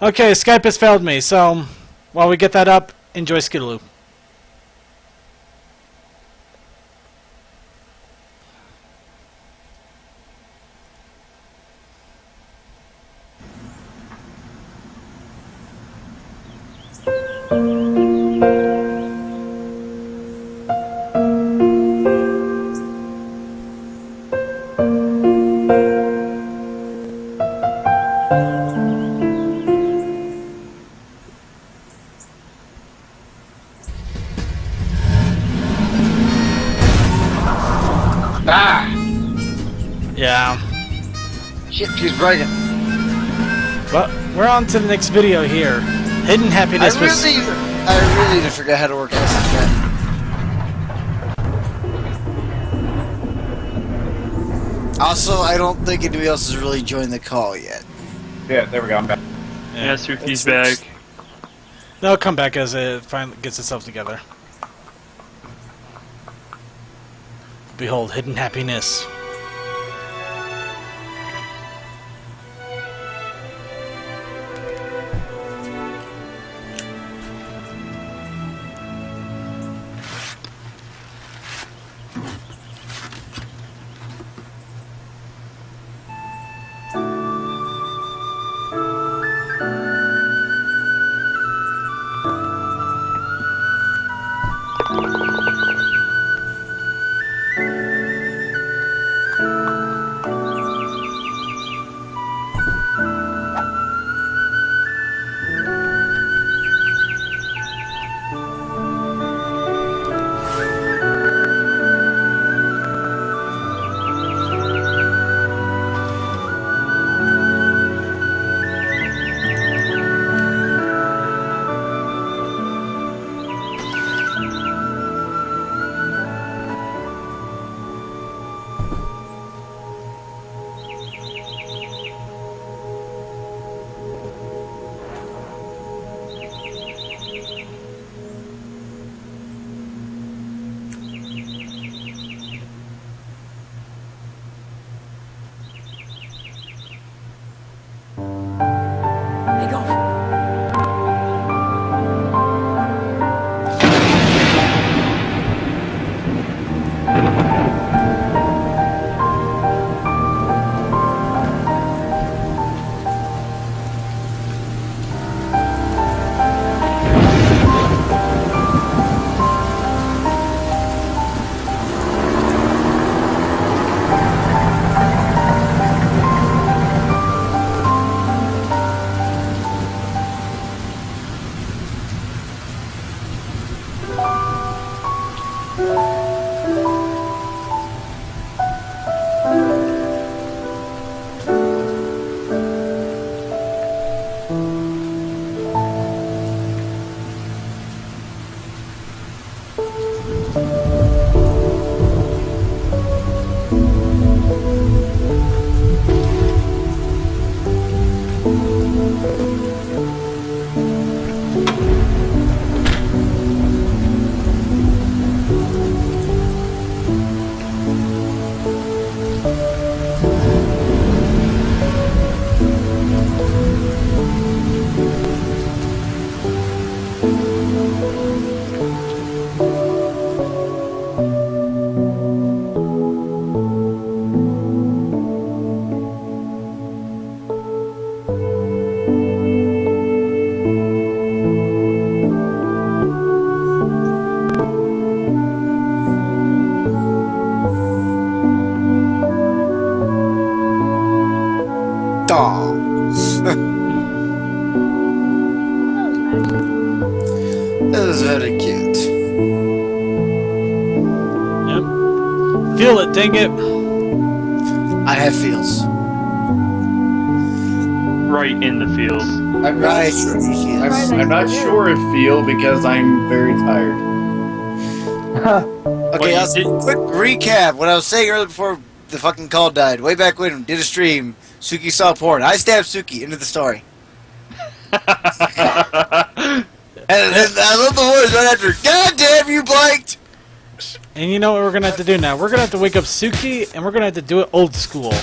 [SPEAKER 1] Okay, Skype has failed me. So, while we get that up, enjoy Skidaloo. Yeah.
[SPEAKER 3] Shit, she's breaking.
[SPEAKER 1] But we're on to the next video here. Hidden Happiness
[SPEAKER 3] I really need to figure out how to work SSJ. Also, I don't think anybody else has really joined the call yet.
[SPEAKER 5] Yeah, there we go. I'm back.
[SPEAKER 11] Yeah, Suki's back.
[SPEAKER 1] They'll come back as it finally gets itself together. Behold, hidden happiness.
[SPEAKER 3] That was very cute.
[SPEAKER 1] Yep. Feel it, dang it.
[SPEAKER 3] I have feels.
[SPEAKER 11] Right in the field.
[SPEAKER 5] I'm not sure if feel because I'm very tired.
[SPEAKER 3] Okay, quick recap. What I was saying earlier before the fucking call died. Way back when, did a stream. Suki saw porn. I stabbed Suki. Into the story. And I love the voice right after. God damn you, blanked!
[SPEAKER 1] And you know what we're gonna have to do now? We're gonna have to wake up Suki, and we're gonna have to do it old school.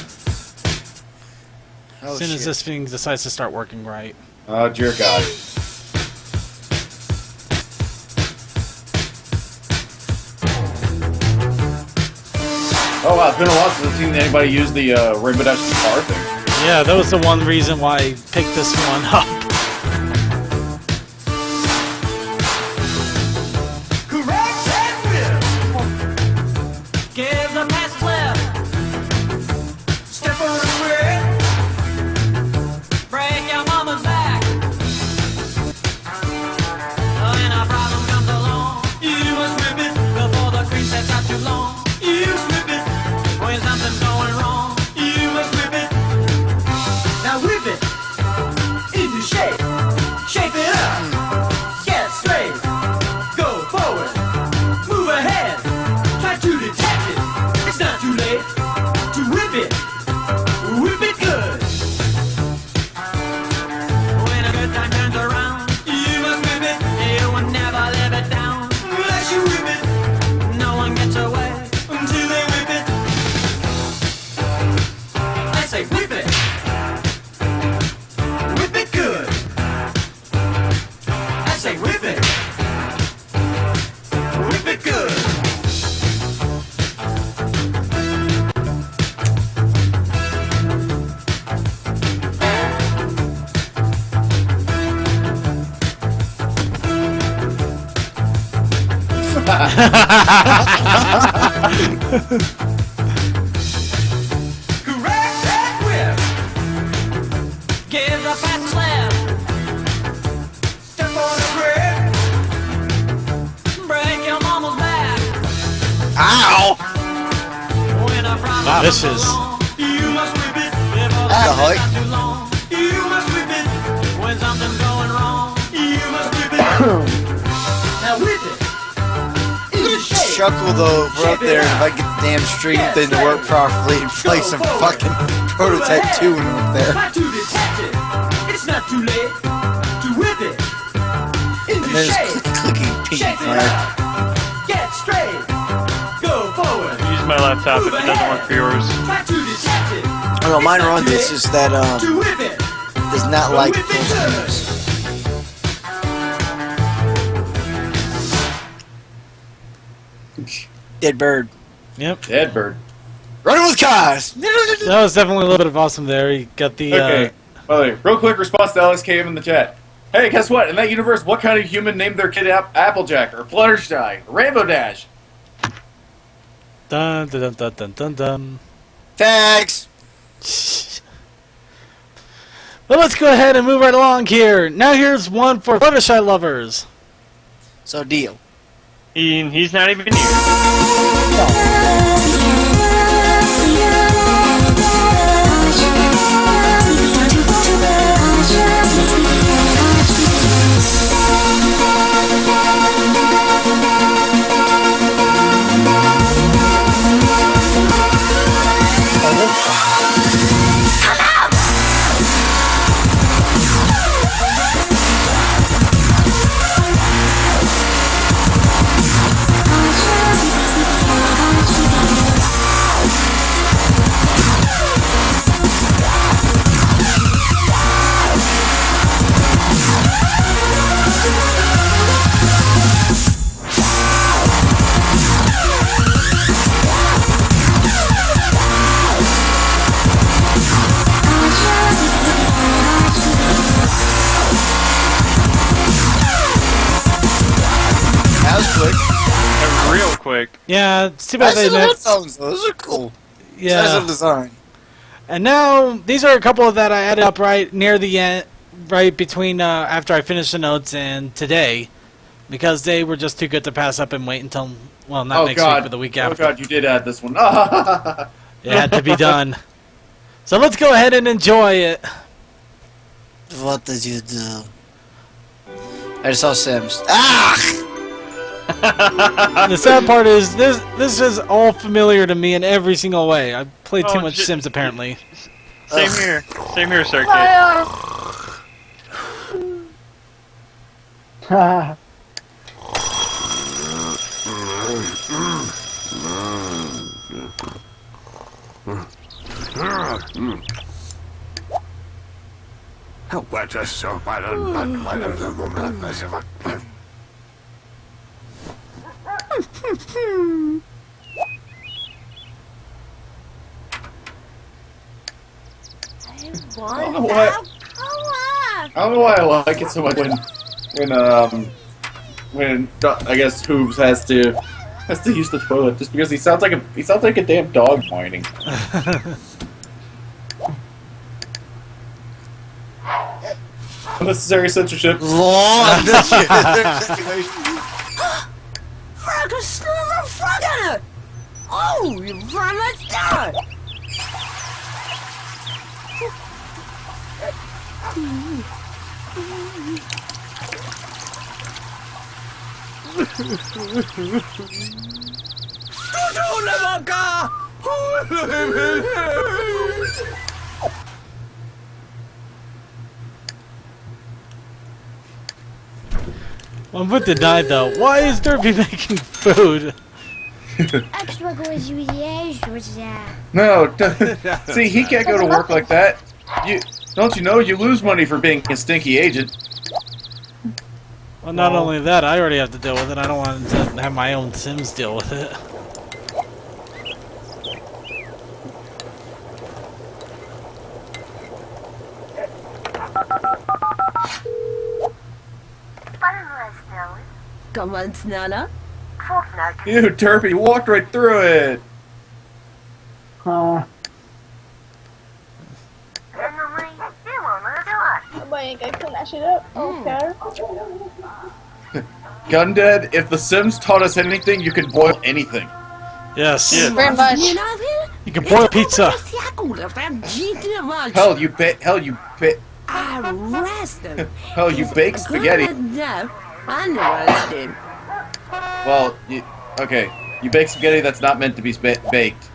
[SPEAKER 1] As soon as this thing decides to start working right.
[SPEAKER 5] Oh, dear God. Oh wow, it's been a while since I've seen anybody use the Rainbow Dash guitar thing.
[SPEAKER 1] Yeah, that was the one reason why I picked this one up.
[SPEAKER 4] Give the pass left. Step her away. Break your mama's back. When a problem comes along, you must whip it before the cream sets out too long. You whip it when something's going wrong. You must whip it. Now whip it into shape. Correct that whip. Give the fat slap. Step on the brick. Break your mama's back.
[SPEAKER 3] Ow!
[SPEAKER 4] When a problem
[SPEAKER 1] Wow, this is.
[SPEAKER 4] you must whip it.
[SPEAKER 3] Ahoy.
[SPEAKER 4] You must whip it. When something's going wrong, you must whip it. Now whip it.
[SPEAKER 3] Chuckle though if we're up there and if I get the damn stream thing to work properly and play some fucking Prototype 2 when I'm up there.
[SPEAKER 4] Try to detach it. It's not too late to whip it. Into
[SPEAKER 3] And there's
[SPEAKER 4] shape.
[SPEAKER 3] clicking pink
[SPEAKER 4] Shake it
[SPEAKER 3] fire.
[SPEAKER 4] out. Get straight. Go forward.
[SPEAKER 11] Use my laptop if it doesn't work for yours.
[SPEAKER 4] Try to detach it.
[SPEAKER 3] Oh no, mine runs. It's just that
[SPEAKER 4] To whip it.
[SPEAKER 3] does not
[SPEAKER 4] Go
[SPEAKER 3] like
[SPEAKER 4] whip
[SPEAKER 3] full
[SPEAKER 4] it good.
[SPEAKER 3] screens. Dead bird.
[SPEAKER 1] Yep.
[SPEAKER 5] Dead bird.
[SPEAKER 3] Running with cars.
[SPEAKER 1] That was definitely a little bit of awesome there. You got the.
[SPEAKER 5] Okay. By the way, real quick response to Alex Cave in the chat. Hey, guess what? In that universe, what kind of human named their kid Applejack or Fluttershy or Rainbow Dash?
[SPEAKER 1] Dun dun dun dun dun dun.
[SPEAKER 3] Thanks.
[SPEAKER 1] Well, let's go ahead and move right along here. Now here's one for Fluttershy lovers.
[SPEAKER 3] So deal.
[SPEAKER 11] He's not even here.
[SPEAKER 3] That was quick.
[SPEAKER 11] Real quick.
[SPEAKER 1] Yeah, it's too bad
[SPEAKER 3] Nice
[SPEAKER 1] they
[SPEAKER 3] little
[SPEAKER 1] missed.
[SPEAKER 3] headphones, though. Those are cool.
[SPEAKER 1] Yeah.
[SPEAKER 3] Nice little design.
[SPEAKER 1] And now these are a couple that I added up right near the end, right between after I finished the notes and today, because they were just too good to pass up and wait until not next week but the week after.
[SPEAKER 5] Oh god, you did add this one.
[SPEAKER 1] It had to be done. So let's go ahead and enjoy it.
[SPEAKER 3] What did you do? I just saw Sims. Ah!
[SPEAKER 1] The sad part is this is all familiar to me in every single way. I played too
[SPEAKER 11] Oh,
[SPEAKER 1] much Sims apparently.
[SPEAKER 11] Same here. Same here, Circuit.
[SPEAKER 5] I don't know why. I don't know why I like it so much when I guess Hoobs has to use the toilet just because he sounds like a damn dog whining. Unnecessary censorship.
[SPEAKER 2] Oh, you vermin!
[SPEAKER 1] I'm with the die though. Why is Derpy making food?
[SPEAKER 5] No, see, he can't go to work like that. Don't you know you lose money for being a stinky agent?
[SPEAKER 1] Well, not only that, I already have to deal with it. I don't want to have my own Sims deal with it.
[SPEAKER 2] Come on, Snana.
[SPEAKER 5] You derpy walked right through it.
[SPEAKER 17] Nobody can flash it up. Okay.
[SPEAKER 5] Gunded, if The Sims taught us anything, you can boil anything.
[SPEAKER 1] Yes.
[SPEAKER 17] Very much.
[SPEAKER 1] You can boil pizza.
[SPEAKER 5] Hell, you bake spaghetti. Well, okay. You bake spaghetti that's not meant to be baked.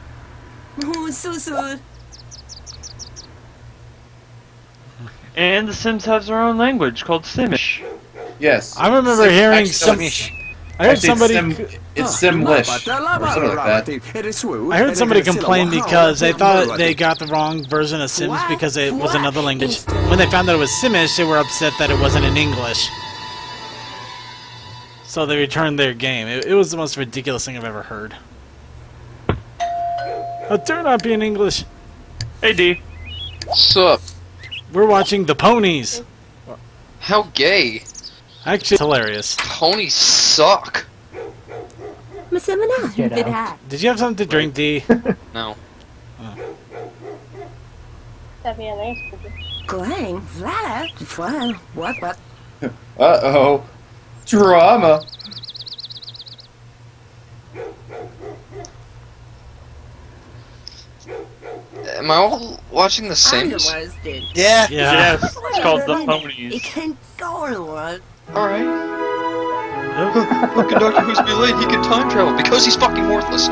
[SPEAKER 11] And the Sims have their own language called Simish.
[SPEAKER 5] Yes.
[SPEAKER 1] I remember hearing some. I heard somebody.
[SPEAKER 5] It's Simlish or something like that.
[SPEAKER 1] I heard somebody complain because they thought they got the wrong version of Sims because it was another language. When they found out it was Simish, they were upset that it wasn't in English. So they returned their game. It was the most ridiculous thing I've ever heard. How dare not be in English?
[SPEAKER 11] Hey, D.
[SPEAKER 6] What's up?
[SPEAKER 1] We're watching The Ponies.
[SPEAKER 6] How gay.
[SPEAKER 1] Actually, it's hilarious.
[SPEAKER 6] Ponies suck.
[SPEAKER 1] Did you have something to drink, D?
[SPEAKER 6] No.
[SPEAKER 17] That'd be a nice picture.
[SPEAKER 2] Glenn, flat. What?
[SPEAKER 5] Uh-oh. Drama.
[SPEAKER 6] Am I all watching The Sims?
[SPEAKER 3] Yeah.
[SPEAKER 11] Yes. It's called The Ponies.
[SPEAKER 2] It can't go on one.
[SPEAKER 6] Alright. Fucking Doctor Who's be late, he can time travel because he's fucking worthless.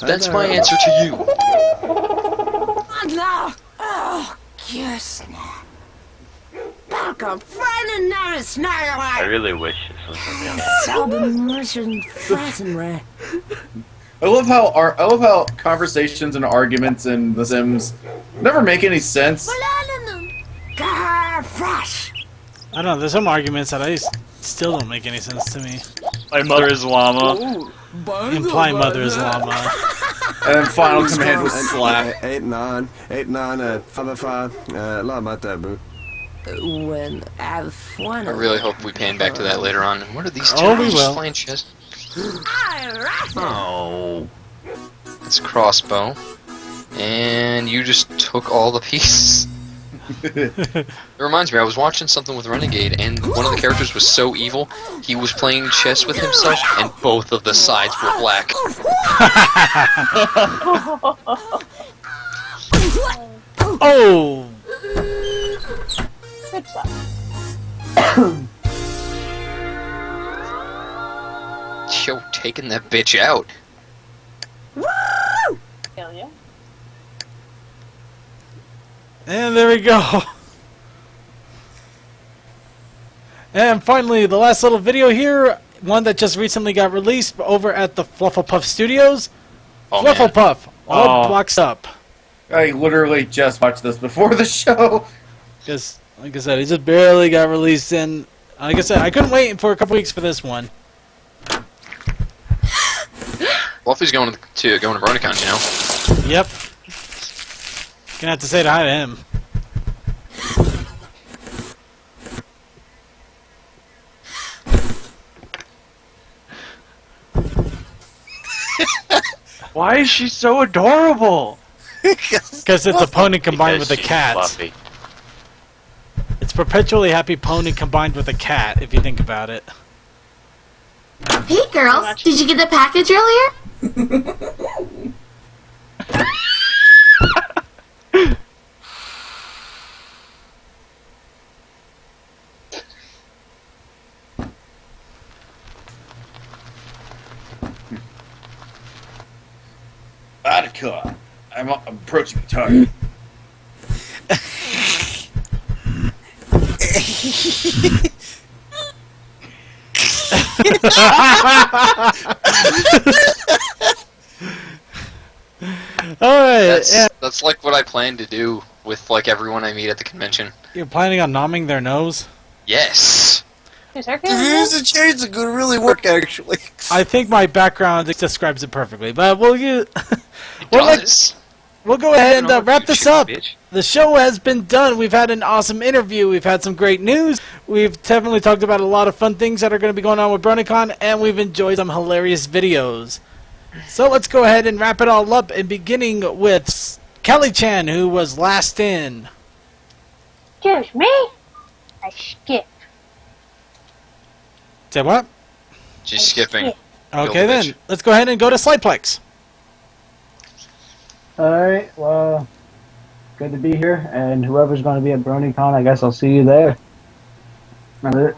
[SPEAKER 6] That's my answer to you.
[SPEAKER 2] No. Oh, yes. Welcome, friend and notice now.
[SPEAKER 8] I really wish this was
[SPEAKER 5] I love how conversations and arguments in The Sims never make any sense.
[SPEAKER 2] Fresh.
[SPEAKER 1] I don't know, there's some arguments that still don't make any sense to me.
[SPEAKER 11] My mother is llama.
[SPEAKER 1] Imply mother is llama.
[SPEAKER 5] And then final command was slap.
[SPEAKER 12] 8-9, 5-5, llama taboo.
[SPEAKER 2] When I've won.
[SPEAKER 6] I really hope we pan back to that later on. What are these two?
[SPEAKER 1] Oh, we
[SPEAKER 6] just
[SPEAKER 1] will.
[SPEAKER 6] playing chess? Oh. It's crossbow. And you just took all the pieces. It reminds me, I was watching something with Renegade, and one of the characters was so evil, he was playing chess with himself, and both of the sides were black.
[SPEAKER 1] Oh!
[SPEAKER 6] Yo, taking that bitch out.
[SPEAKER 17] Hell yeah.
[SPEAKER 1] And there we go. And finally, the last little video here, one that just recently got released over at the Flufflepuff Studios.
[SPEAKER 6] Oh,
[SPEAKER 1] Flufflepuff, all boxed up.
[SPEAKER 5] I literally just watched this before the show.
[SPEAKER 1] Because, like I said, it just barely got released, and like I said, I couldn't wait for a couple weeks for this one.
[SPEAKER 6] Fluffy's going to Bronycon, you know?
[SPEAKER 1] Yep. Gonna have to say hi to him.
[SPEAKER 11] Why is she so adorable?
[SPEAKER 1] Because it's a pony combined with a cat.
[SPEAKER 8] Fluffy.
[SPEAKER 1] It's perpetually happy pony combined with a cat, if you think about it.
[SPEAKER 14] Hey girls, did you get the package earlier?
[SPEAKER 5] Vodka. I'm approaching the target.
[SPEAKER 1] Alright,
[SPEAKER 6] That's like what I plan to do with like everyone I meet at the convention.
[SPEAKER 1] you're planning on nomming their nose?
[SPEAKER 6] Yes.
[SPEAKER 17] His haircut?
[SPEAKER 3] There's a change that could really work, actually.
[SPEAKER 1] I think my background describes it perfectly, but we'll use...
[SPEAKER 6] It does.
[SPEAKER 1] we'll go ahead and wrap this up.
[SPEAKER 6] Bitch.
[SPEAKER 1] The show has been done. We've had an awesome interview. We've had some great news. We've definitely talked about a lot of fun things that are going to be going on with BronyCon, and we've enjoyed some hilarious videos. So let's go ahead and wrap it all up, and beginning with Kelly-chan, who was last in.
[SPEAKER 17] Excuse me? I skip.
[SPEAKER 1] Say what?
[SPEAKER 6] She's skipping.
[SPEAKER 1] Okay, then. Let's go ahead and go to Slyplex.
[SPEAKER 13] Alright, well, good to be here, and whoever's going to be at BronyCon, I guess I'll see you there. Remember it?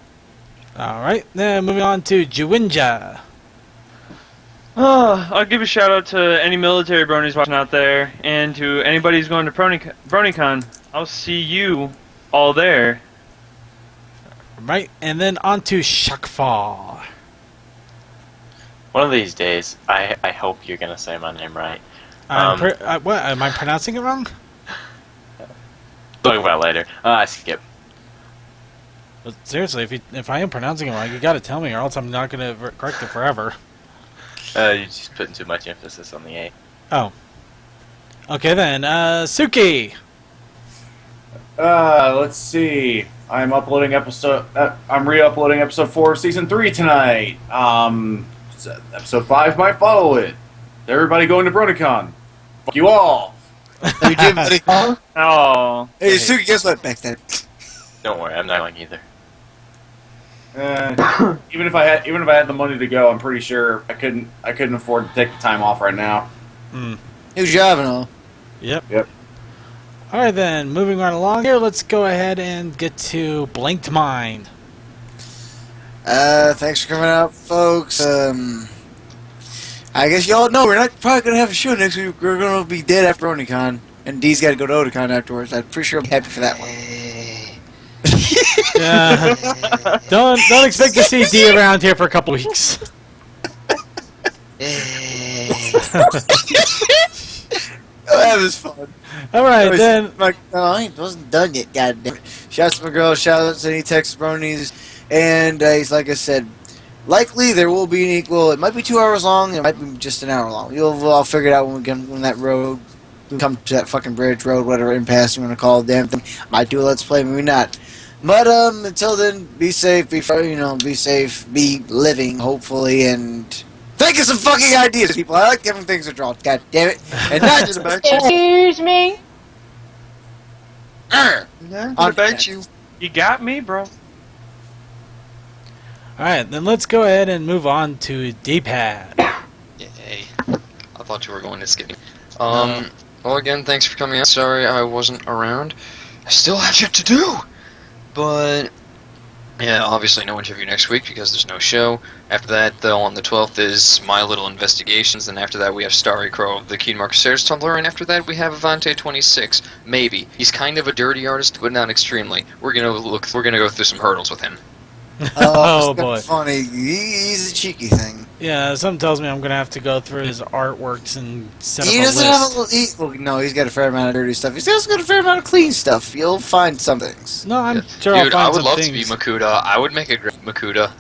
[SPEAKER 1] Alright, then moving on to Juwinja.
[SPEAKER 11] I'll give a shout out to any military bronies watching out there, and to anybody who's going to BronyCon. I'll see you all there.
[SPEAKER 1] Right, and then on to Shakfar.
[SPEAKER 9] One of these days, I hope you're gonna say my name right.
[SPEAKER 1] What, am I pronouncing it wrong?
[SPEAKER 9] Talk about it later. I skip.
[SPEAKER 1] But seriously, if I am pronouncing it wrong, you gotta tell me, or else I'm not gonna correct it forever.
[SPEAKER 9] You're just putting too much emphasis on the A.
[SPEAKER 1] Oh. Okay then, Suki!
[SPEAKER 5] Let's see. I'm re-uploading episode 4 of season 3 tonight. Episode 5 might follow it. Everybody going to BronyCon. Fuck you all.
[SPEAKER 3] You did, buddy.
[SPEAKER 11] Oh.
[SPEAKER 3] Hey, Suki, guess what? Back then.
[SPEAKER 9] Don't worry, I'm not going either.
[SPEAKER 5] Even if I had the money to go, I'm pretty sure I couldn't afford to take the time off right now.
[SPEAKER 3] New job and all.
[SPEAKER 1] Yep. Alright then, moving right along here, let's go ahead and get to Blinked Mind.
[SPEAKER 3] Thanks for coming out, folks. I guess y'all know we're not probably going to have a show next week. We're going to be dead after BronyCon. And D's got to go to Otakon afterwards. I'm pretty sure I'm happy for that one.
[SPEAKER 1] Yeah. Don't expect to see D around here for a couple weeks.
[SPEAKER 3] Oh, that was fun.
[SPEAKER 1] Alright then.
[SPEAKER 3] Like, no, I wasn't done yet, goddamn it. Shouts to my girl, shouts to any Texas Bronies. And he's like I said, likely there will be an equal. It might be 2 hours long, it might be just an hour long. I'll figure it out when that road, we come to that fucking bridge, road, whatever, impasse you want to call it, damn thing. Might do a let's play, maybe not. But until then, be safe, be safe, be living, hopefully, and think of some fucking ideas, people. I like giving things a draw, god damn it. And not just about you.
[SPEAKER 17] Excuse me?
[SPEAKER 6] Not about you.
[SPEAKER 11] You got me, bro.
[SPEAKER 1] Alright, then let's go ahead and move on to D-Pad.
[SPEAKER 6] Yay. I thought you were going to skip me. Well, again, thanks for coming out. Sorry I wasn't around. I still have shit to do! But, yeah, obviously no interview next week because there's no show. After that, though, on the 12th is My Little Investigations. Then after that, we have Starry Crow of the Keen Crusaders Tumblr. And after that, we have Avante26. Maybe. He's kind of a dirty artist, but not extremely. We're gonna go through some hurdles with him.
[SPEAKER 1] Oh boy.
[SPEAKER 3] Funny. He's a cheeky thing.
[SPEAKER 1] Yeah, something tells me I'm going to have to go through his artworks and set up
[SPEAKER 3] He
[SPEAKER 1] a
[SPEAKER 3] doesn't
[SPEAKER 1] list.
[SPEAKER 3] have no, he's got a fair amount of dirty stuff. He's also got a fair amount of clean stuff. You'll find some things.
[SPEAKER 1] No, I'm sure I'll
[SPEAKER 6] Dude,
[SPEAKER 1] find
[SPEAKER 6] I would
[SPEAKER 1] some
[SPEAKER 6] love
[SPEAKER 1] things.
[SPEAKER 6] to be Makuta. I would make a great Makuta.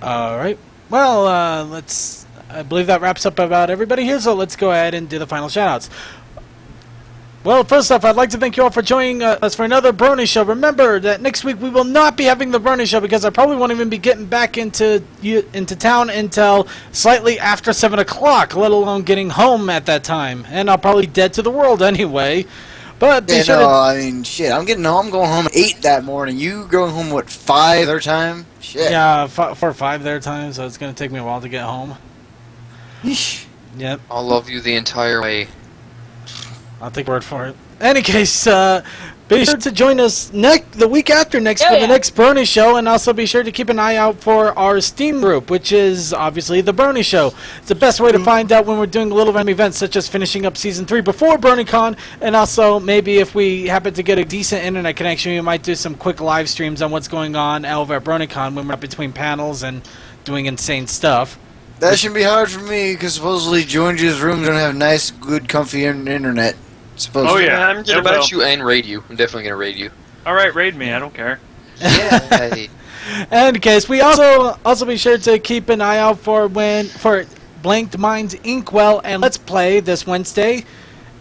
[SPEAKER 1] Alright. Well, I believe that wraps up about everybody here, so let's go ahead and do the final shoutouts. Well, first off, I'd like to thank you all for joining us for another Brony Show. Remember that next week we will not be having the Brony Show because I probably won't even be getting back into town until slightly after 7 o'clock, let alone getting home at that time. And I'll probably be dead to the world anyway. But be sure to...
[SPEAKER 3] I mean, shit, I'm going home at 8 that morning. You going home, what, 5 their time? Shit.
[SPEAKER 1] Yeah, for 5 their time, so it's going to take me a while to get home. Yep.
[SPEAKER 6] I'll love you the entire way.
[SPEAKER 1] I'll take word for it. Any case, be sure to join us the week after next for the next Brony Show, and also be sure to keep an eye out for our Steam group, which is obviously the Brony Show. It's the best way to find out when we're doing little random events, such as finishing up Season 3 before BronyCon, and also maybe if we happen to get a decent internet connection, we might do some quick live streams on what's going on over at BronyCon when we're up between panels and doing insane stuff.
[SPEAKER 3] That shouldn't be hard for me, because supposedly Joinja's room's going to have nice, good, comfy internet.
[SPEAKER 11] Oh yeah,
[SPEAKER 6] I'm gonna bet you and raid you. I'm definitely gonna raid you.
[SPEAKER 11] Alright, raid me, I don't care.
[SPEAKER 6] Yeah.
[SPEAKER 1] In case, we also be sure to keep an eye out for Blanked Minds Inkwell and Let's Play this Wednesday.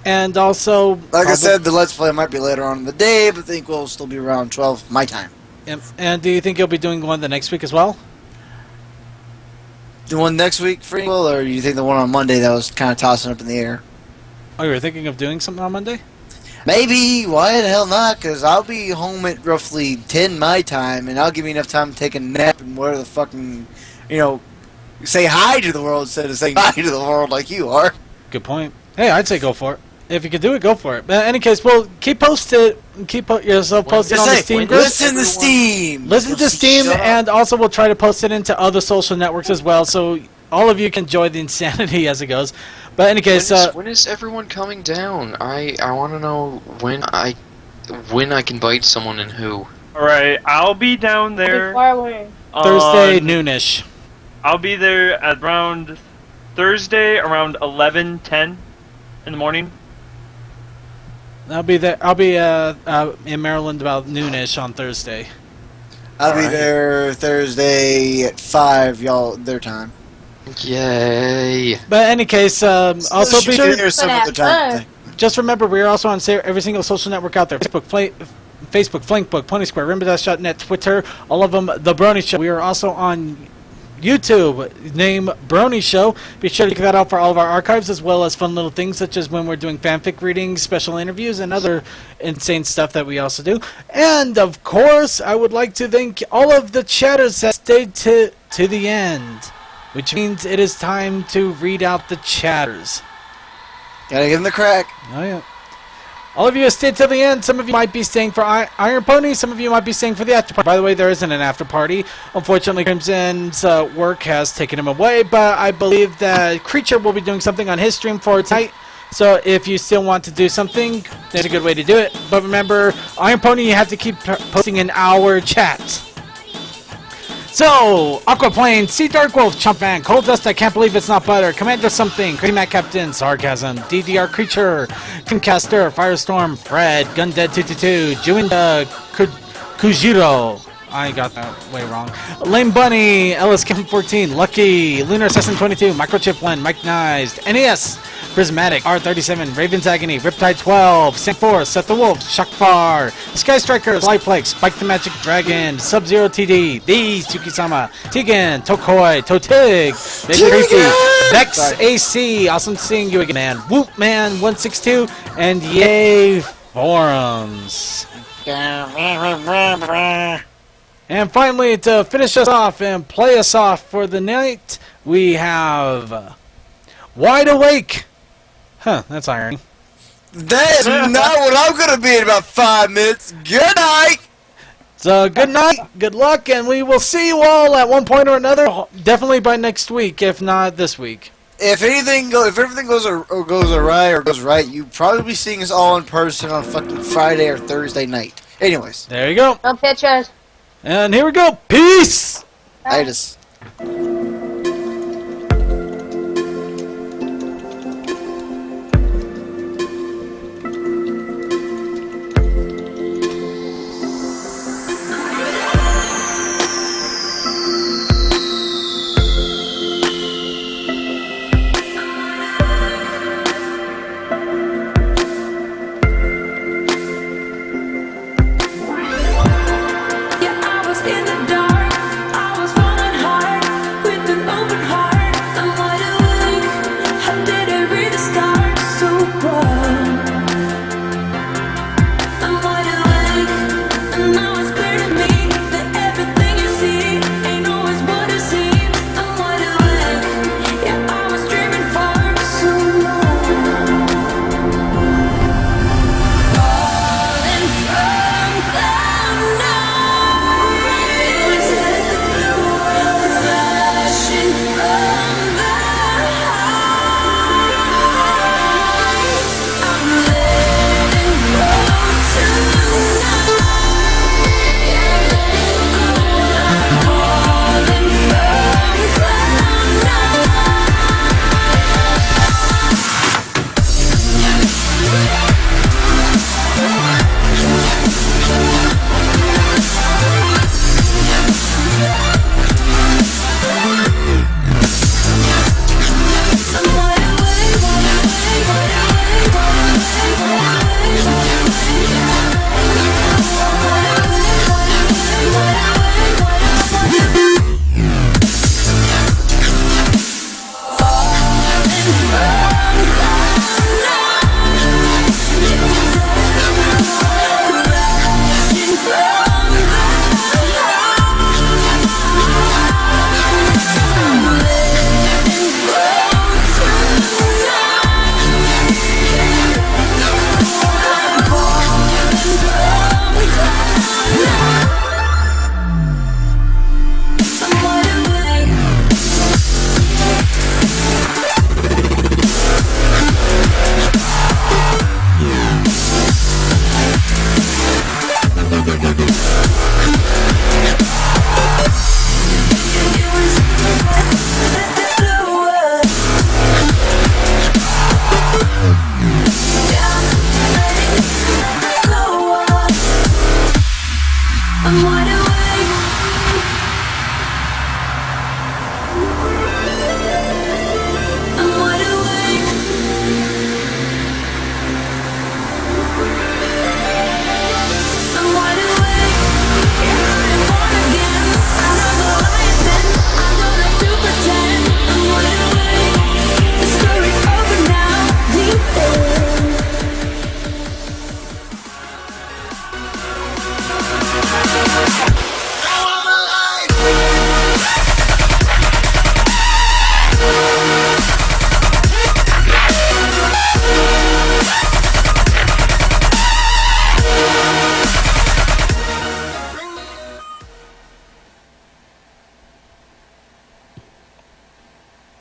[SPEAKER 1] And also...
[SPEAKER 3] Like I said, the Let's Play might be later on in the day, but I think we'll still be around 12 my time.
[SPEAKER 1] Yep. And do you think you'll be doing one the next week as well?
[SPEAKER 3] The one next week, Freewell, or you think the one on Monday that was kind of tossing up in the air?
[SPEAKER 1] Oh, you were thinking of doing something on Monday?
[SPEAKER 3] Maybe. Why the hell not? Because I'll be home at roughly 10 my time, and I'll give me enough time to take a nap and wear the fucking, say hi to the world instead of saying hi to the world like you are.
[SPEAKER 1] Good point. Hey, I'd say go for it. If you could do it, go for it. But in any case, we'll keep posted. Keep yourself posted on the Steam group.
[SPEAKER 3] Listen to Steam.
[SPEAKER 1] Listen to Steam, and also we'll try to post it into other social networks as well, so all of you can enjoy the insanity as it goes. But in any case,
[SPEAKER 6] when is everyone coming down? I want to know when I can bite someone and who.
[SPEAKER 11] Alright, I'll be down there
[SPEAKER 1] Thursday noonish.
[SPEAKER 11] I'll be there at around Thursday around 11:10 in the morning.
[SPEAKER 1] I'll be there. I'll be in Maryland about noonish on Thursday.
[SPEAKER 3] I'll be there Thursday at 5, y'all, their time.
[SPEAKER 1] Yay! But in any case, also be sure. Just remember, we're also on every single social network out there: Facebook, Flinkbook, Pony Square, Rainbow.net, Twitter, all of them. The Brony Show. We are also on YouTube, name Brony Show. Be sure to check that out for all of our archives, as well as fun little things such as when we're doing fanfic readings, special interviews, and other insane stuff that we also do. And of course, I would like to thank all of the chatters that stayed to the end, which means it is time to read out the chatters.
[SPEAKER 3] Gotta give them the crack.
[SPEAKER 1] Oh yeah. All of you have stayed till the end. Some of you might be staying for Iron Pony. Some of you might be staying for the after party. By the way, there isn't an after party. Unfortunately, Crimson's work has taken him away, but I believe that Creature will be doing something on his stream for tonight. So if you still want to do something, there's a good way to do it. But remember, Iron Pony, you have to keep posting in our chat. So, Aquaplane, Sea Dark Wolf, Chumpman, Cold Dust, I can't believe it's not butter, Commander Something, Crazy Mac Captain, Sarcasm, DDR Creature, Concaster, Firestorm, Fred, Gundead222, Juinda, Kujiro, I got that way wrong, Lame Bunny, Ellis Kim 14, Lucky, Lunar Assassin 22, Microchip 1, Mike Nized, NES, Prismatic, R37, Raven's Agony, Riptide 12, Sam Force, Seth the Wolf, Shockfar, Sky Striker, Slyplex, Spike the Magic Dragon, Sub-Zero TD, The Tsukisama, Tegan, Tokoi, Totig, Big Creepy, Vex AC, awesome seeing you again, man, Whoop Man 162, and Yay Forums. And finally, to finish us off and play us off for the night, we have Wide Awake. Huh, that's irony.
[SPEAKER 3] That is not what I'm going to be in about 5 minutes. Good night!
[SPEAKER 1] So, good night, good luck, and we will see you all at one point or another. Definitely by next week, if not this week.
[SPEAKER 3] If everything goes awry or goes right, you probably be seeing us all in person on fucking Friday or Thursday night. Anyways.
[SPEAKER 1] There you go.
[SPEAKER 17] No pictures.
[SPEAKER 1] And here we go. Peace!
[SPEAKER 3] I just...